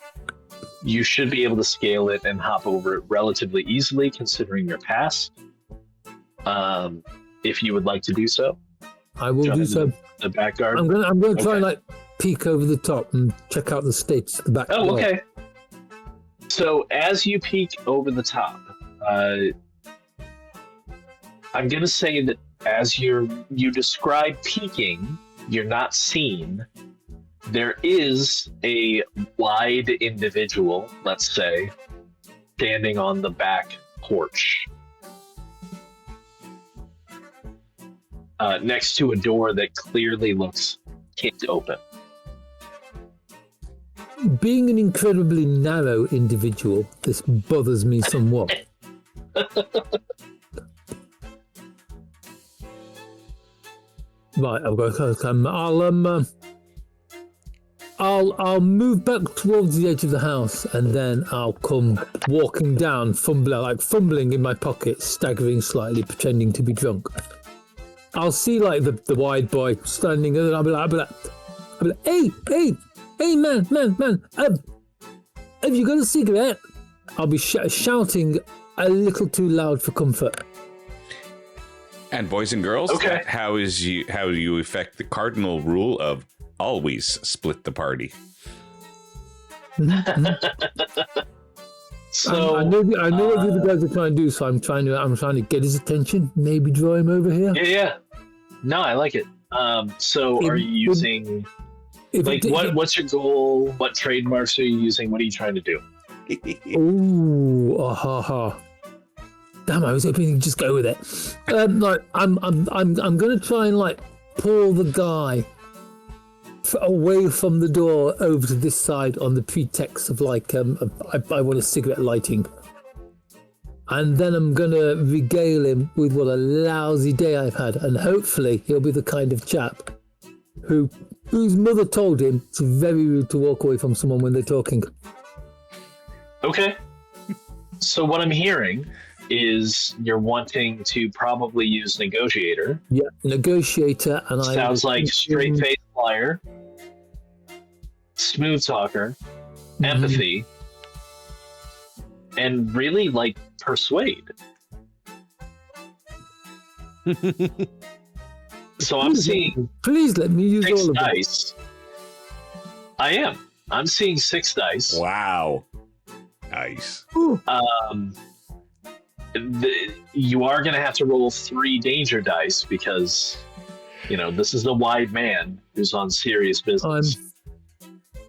You should be able to scale it and hop over it relatively easily, considering your past. If you would like to do so, I will do so. The back garden. I'm gonna try and like peek over the top and check out the stakes at the back. Oh, okay. So as you peek over the top, I'm gonna say that as you describe peeking, you're not seen. There is a wide individual, let's say, standing on the back porch. Next to a door that clearly looks kicked open. Being an incredibly narrow individual, this bothers me somewhat. Right, I've got to come. I'll move back towards the edge of the house, and then I'll come walking down, fumbling in my pocket, staggering slightly, pretending to be drunk. I'll see like the wide boy standing there, and I'll be like, hey, man, have you got a cigarette? I'll be shouting a little too loud for comfort. And boys and girls, okay. How do you effect the cardinal rule of always split the party? So I know what the other guys are trying to do, so I'm trying to get his attention, maybe draw him over here. Yeah. No, I like it. So are you using what's your goal? What trademarks are you using? What are you trying to do? Ooh, damn! I was hoping you'd just go with it. I'm going to try and like pull the guy away from the door over to this side on the pretext of like I want a cigarette lighting, and then I'm going to regale him with what a lousy day I've had, and hopefully he'll be the kind of chap whose mother told him it's very rude to walk away from someone when they're talking. Okay. So what I'm hearing is you're wanting to probably use negotiator. Yeah, negotiator, and sounds like straight face liar, smooth talker, empathy, and really like persuade. So I'm seeing. Please let me use 6 all of them. dice. I am. I'm seeing 6 dice. Wow. Nice. You are going to have to roll 3 danger dice because, this is the wide man who's on serious business.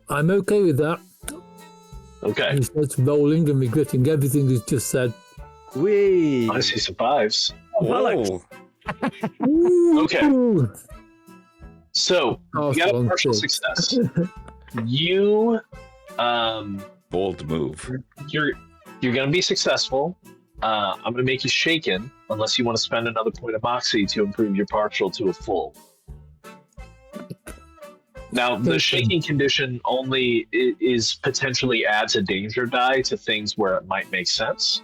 I'm okay with that. Okay. He starts rolling and regretting everything he's just said. Whee! I see some 5s. Whoa. Okay. So you got a partial success. You, bold move. You're going to be successful. I'm going to make you shaken unless you want to spend another point of moxie to improve your partial to a full. Now, the shaking condition only is potentially adds a danger die to things where it might make sense.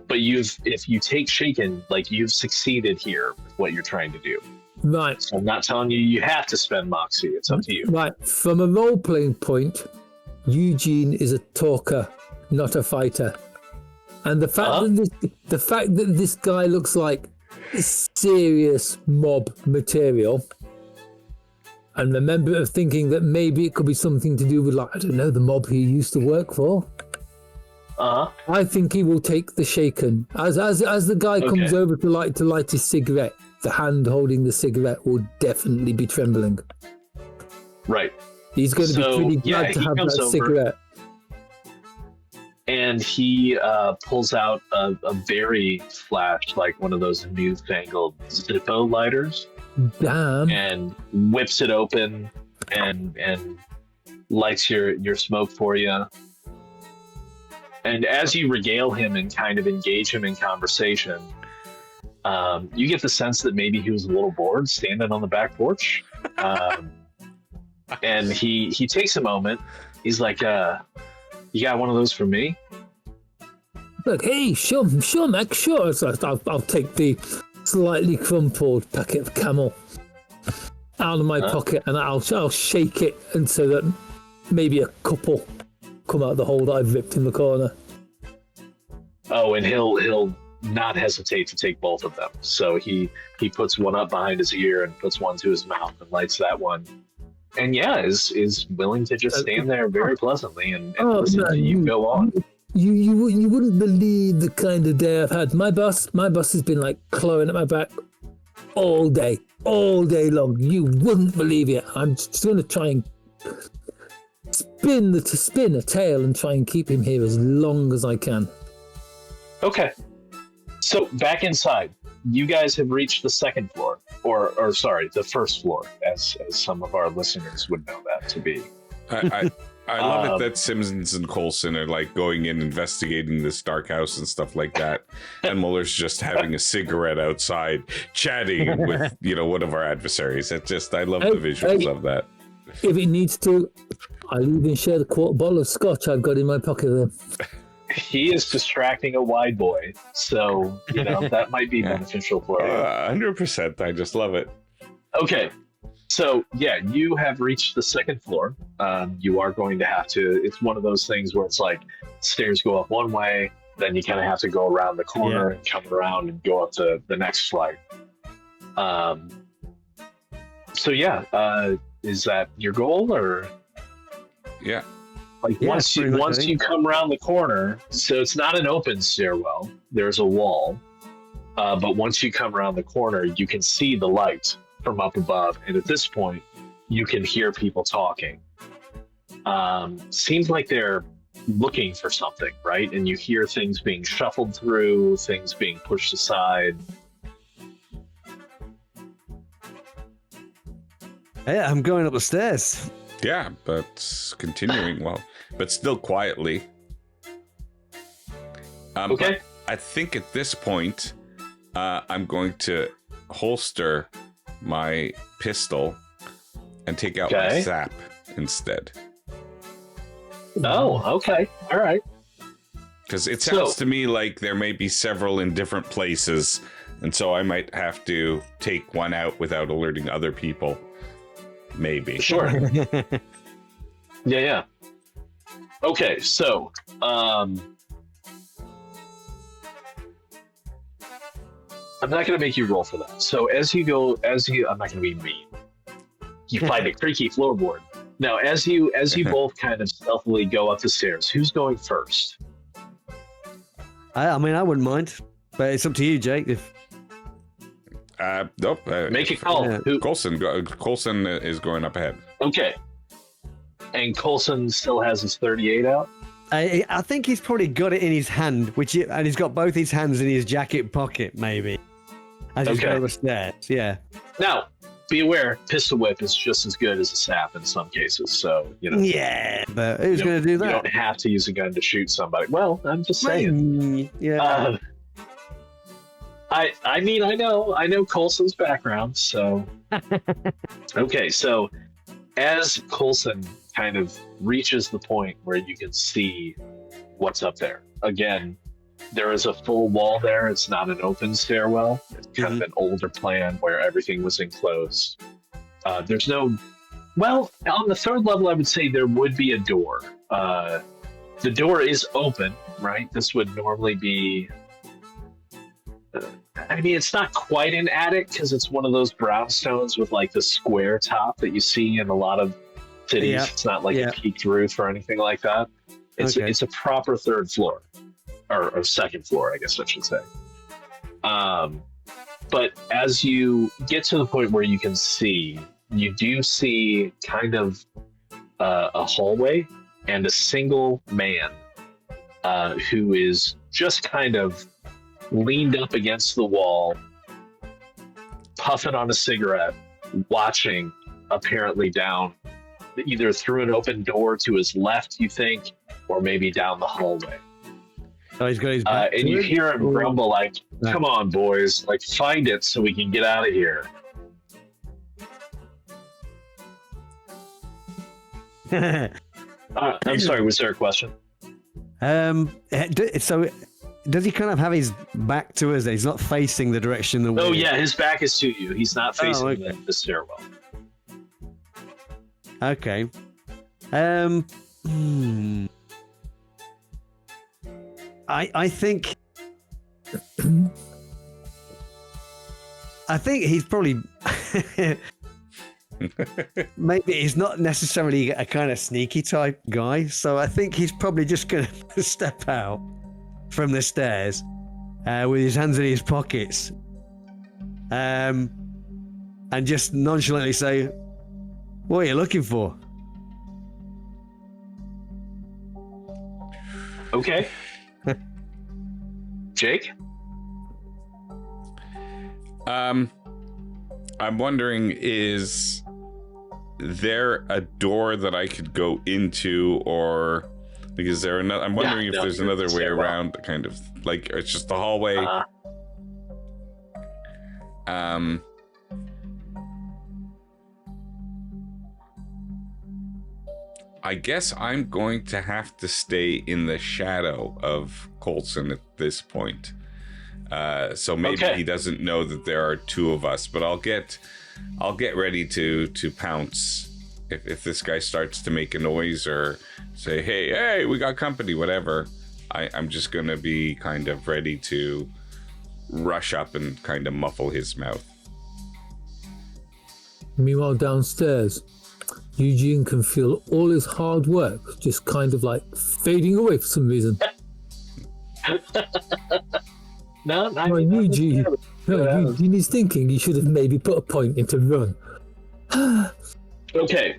But if you take shaken, like you've succeeded here with what you're trying to do. Right. So I'm not telling you have to spend moxie. It's up to you. Right. From a role-playing point, Eugene is a talker, not a fighter. And the fact that this guy looks like serious mob material. And remember thinking that maybe it could be something to do with, like, I don't know, the mob he used to work for. I think he will take the shaken. As the guy comes over to light his cigarette, the hand holding the cigarette will definitely be trembling. Right. He's going to be pretty glad to have that cigarette. And he pulls out a very flash, like one of those newfangled Zippo lighters. Damn. And whips it open and lights your smoke for you. And as you regale him and kind of engage him in conversation, you get the sense that maybe he was a little bored standing on the back porch. And he takes a moment. He's like, you got one of those for me? Look, hey, sure, Mac, sure. So I'll take the slightly crumpled packet of Camel out of my pocket, and I'll shake it, and so that maybe a couple come out the hole that I've ripped in the corner. Oh, and he'll not hesitate to take both of them. So he puts one up behind his ear and puts one to his mouth and lights that one. And is willing to just stand there very pleasantly and listen to you go on. You wouldn't believe the kind of day I've had. My boss has been like clawing at my back all day long. You wouldn't believe it. I'm just going to try and spin a tail and try and keep him here as long as I can. Okay. So back inside, you guys have reached the second floor, or sorry, the first floor, as some of our listeners would know that to be. I love it that Simpsons and Coulson are like going in investigating this dark house and stuff like that, and Muller's just having a cigarette outside, chatting with one of our adversaries. I love the visuals of that. If it needs to, I'll even share the quarter bottle of scotch I've got in my pocket there. He is distracting a wide boy, so that might be beneficial for you. 100%. I just love it. Okay, so you have reached the second floor. You are going to have to. It's one of those things where it's like stairs go up one way, then you kind of have to go around the corner and come around and go up to the next flight. Is that your goal or? Yeah. Like once you come around the corner, so it's not an open stairwell. There's a wall, but once you come around the corner, you can see the light from up above, and at this point, you can hear people talking. Seems like they're looking for something, right? And you hear things being shuffled through, things being pushed aside. Yeah, I'm going up the stairs. Yeah, but continuing but still quietly. Okay. I think at this point, I'm going to holster my pistol and take out my sap instead. Oh, okay. All right. Because it sounds to me like there may be several in different places, and so I might have to take one out without alerting other people. Maybe. Sure. Yeah. Okay, so I'm not going to make you roll for that. So I'm not going to be mean. You find a creaky floorboard. Now, as you both kind of stealthily go up the stairs, who's going first? I mean, I wouldn't mind, but it's up to you, Jake. Nope. Make a call. Yeah. Coulson is going up ahead. Okay. And Coulson still has his 38 out? I think he's probably got it in his hand, and he's got both his hands in his jacket pocket, maybe. As he's going up the stairs, yeah. Now, be aware, pistol whip is just as good as a sap in some cases, so, Yeah, but who's going to do that? You don't have to use a gun to shoot somebody. Well, I'm just saying. Yeah. I mean, I know Coulson's background, so. Okay, so as Coulson kind of reaches the point where you can see what's up there, again, there is a full wall there. It's not an open stairwell. It's kind of an older plan where everything was enclosed. There's no, well, on the third level, I would say there would be a door. The door is open, right? This would normally be I mean, it's not quite an attic because it's one of those brownstones with like the square top that you see in a lot of cities. Yeah. It's not like Yeah. a peaked roof or anything like that. Okay. It's a proper third floor, or second floor, I guess I should say. But as you get to the point where you can see, you do see kind of a hallway and a single man who is just kind of leaned up against the wall, puffing on a cigarette, watching apparently down either through an open door to his left, you think, or maybe down the hallway. Oh, he's got his back And to you it? hear him Or- grumble like, "Come on, boys, like find it so we can get out of here." I'm sorry, was there a question? So does he kind of have his back to us? He's not facing the direction that Oh we're... yeah, his back is to you. He's not facing okay. the stairwell. Okay. I think he's probably maybe he's not necessarily a kind of sneaky type guy, so I think he's probably just gonna step out from the stairs with his hands in his pockets, and just nonchalantly say, "What are you looking for?" Okay. Jake? I'm wondering, is there a door that I could go into, or like, is there another? I'm wondering if there's another way around, kind of like it's just the hallway. I guess I'm going to have to stay in the shadow of Colson at this point. So maybe he doesn't know that there are two of us, but I'll get ready to pounce if this guy starts to make a noise or say, hey, we got company, whatever. I'm just going to be kind of ready to rush up and kind of muffle his mouth. Meanwhile, downstairs, Eugene can feel all his hard work just kind of like fading away for some reason. No, Eugene is thinking he should have maybe put a point into run. Okay.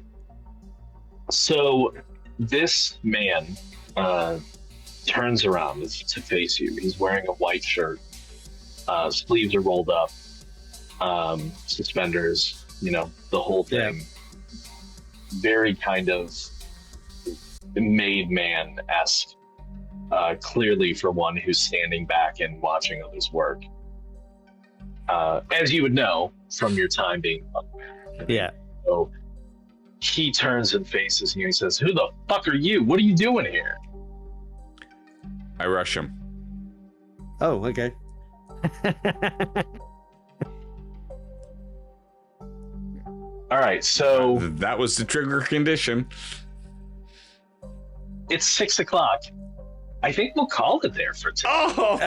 So this man turns around to face you. He's wearing a white shirt. Sleeves are rolled up. Suspenders, the whole thing. Yeah. Very kind of made man-esque. Clearly for one who's standing back and watching others work. As you would know from your time being Yeah. So he turns and faces you and he says, "Who the fuck are you? What are you doing here?" I rush him. Oh, okay. All right, so that was the trigger condition. It's 6 o'clock. I think we'll call it there for today. Oh!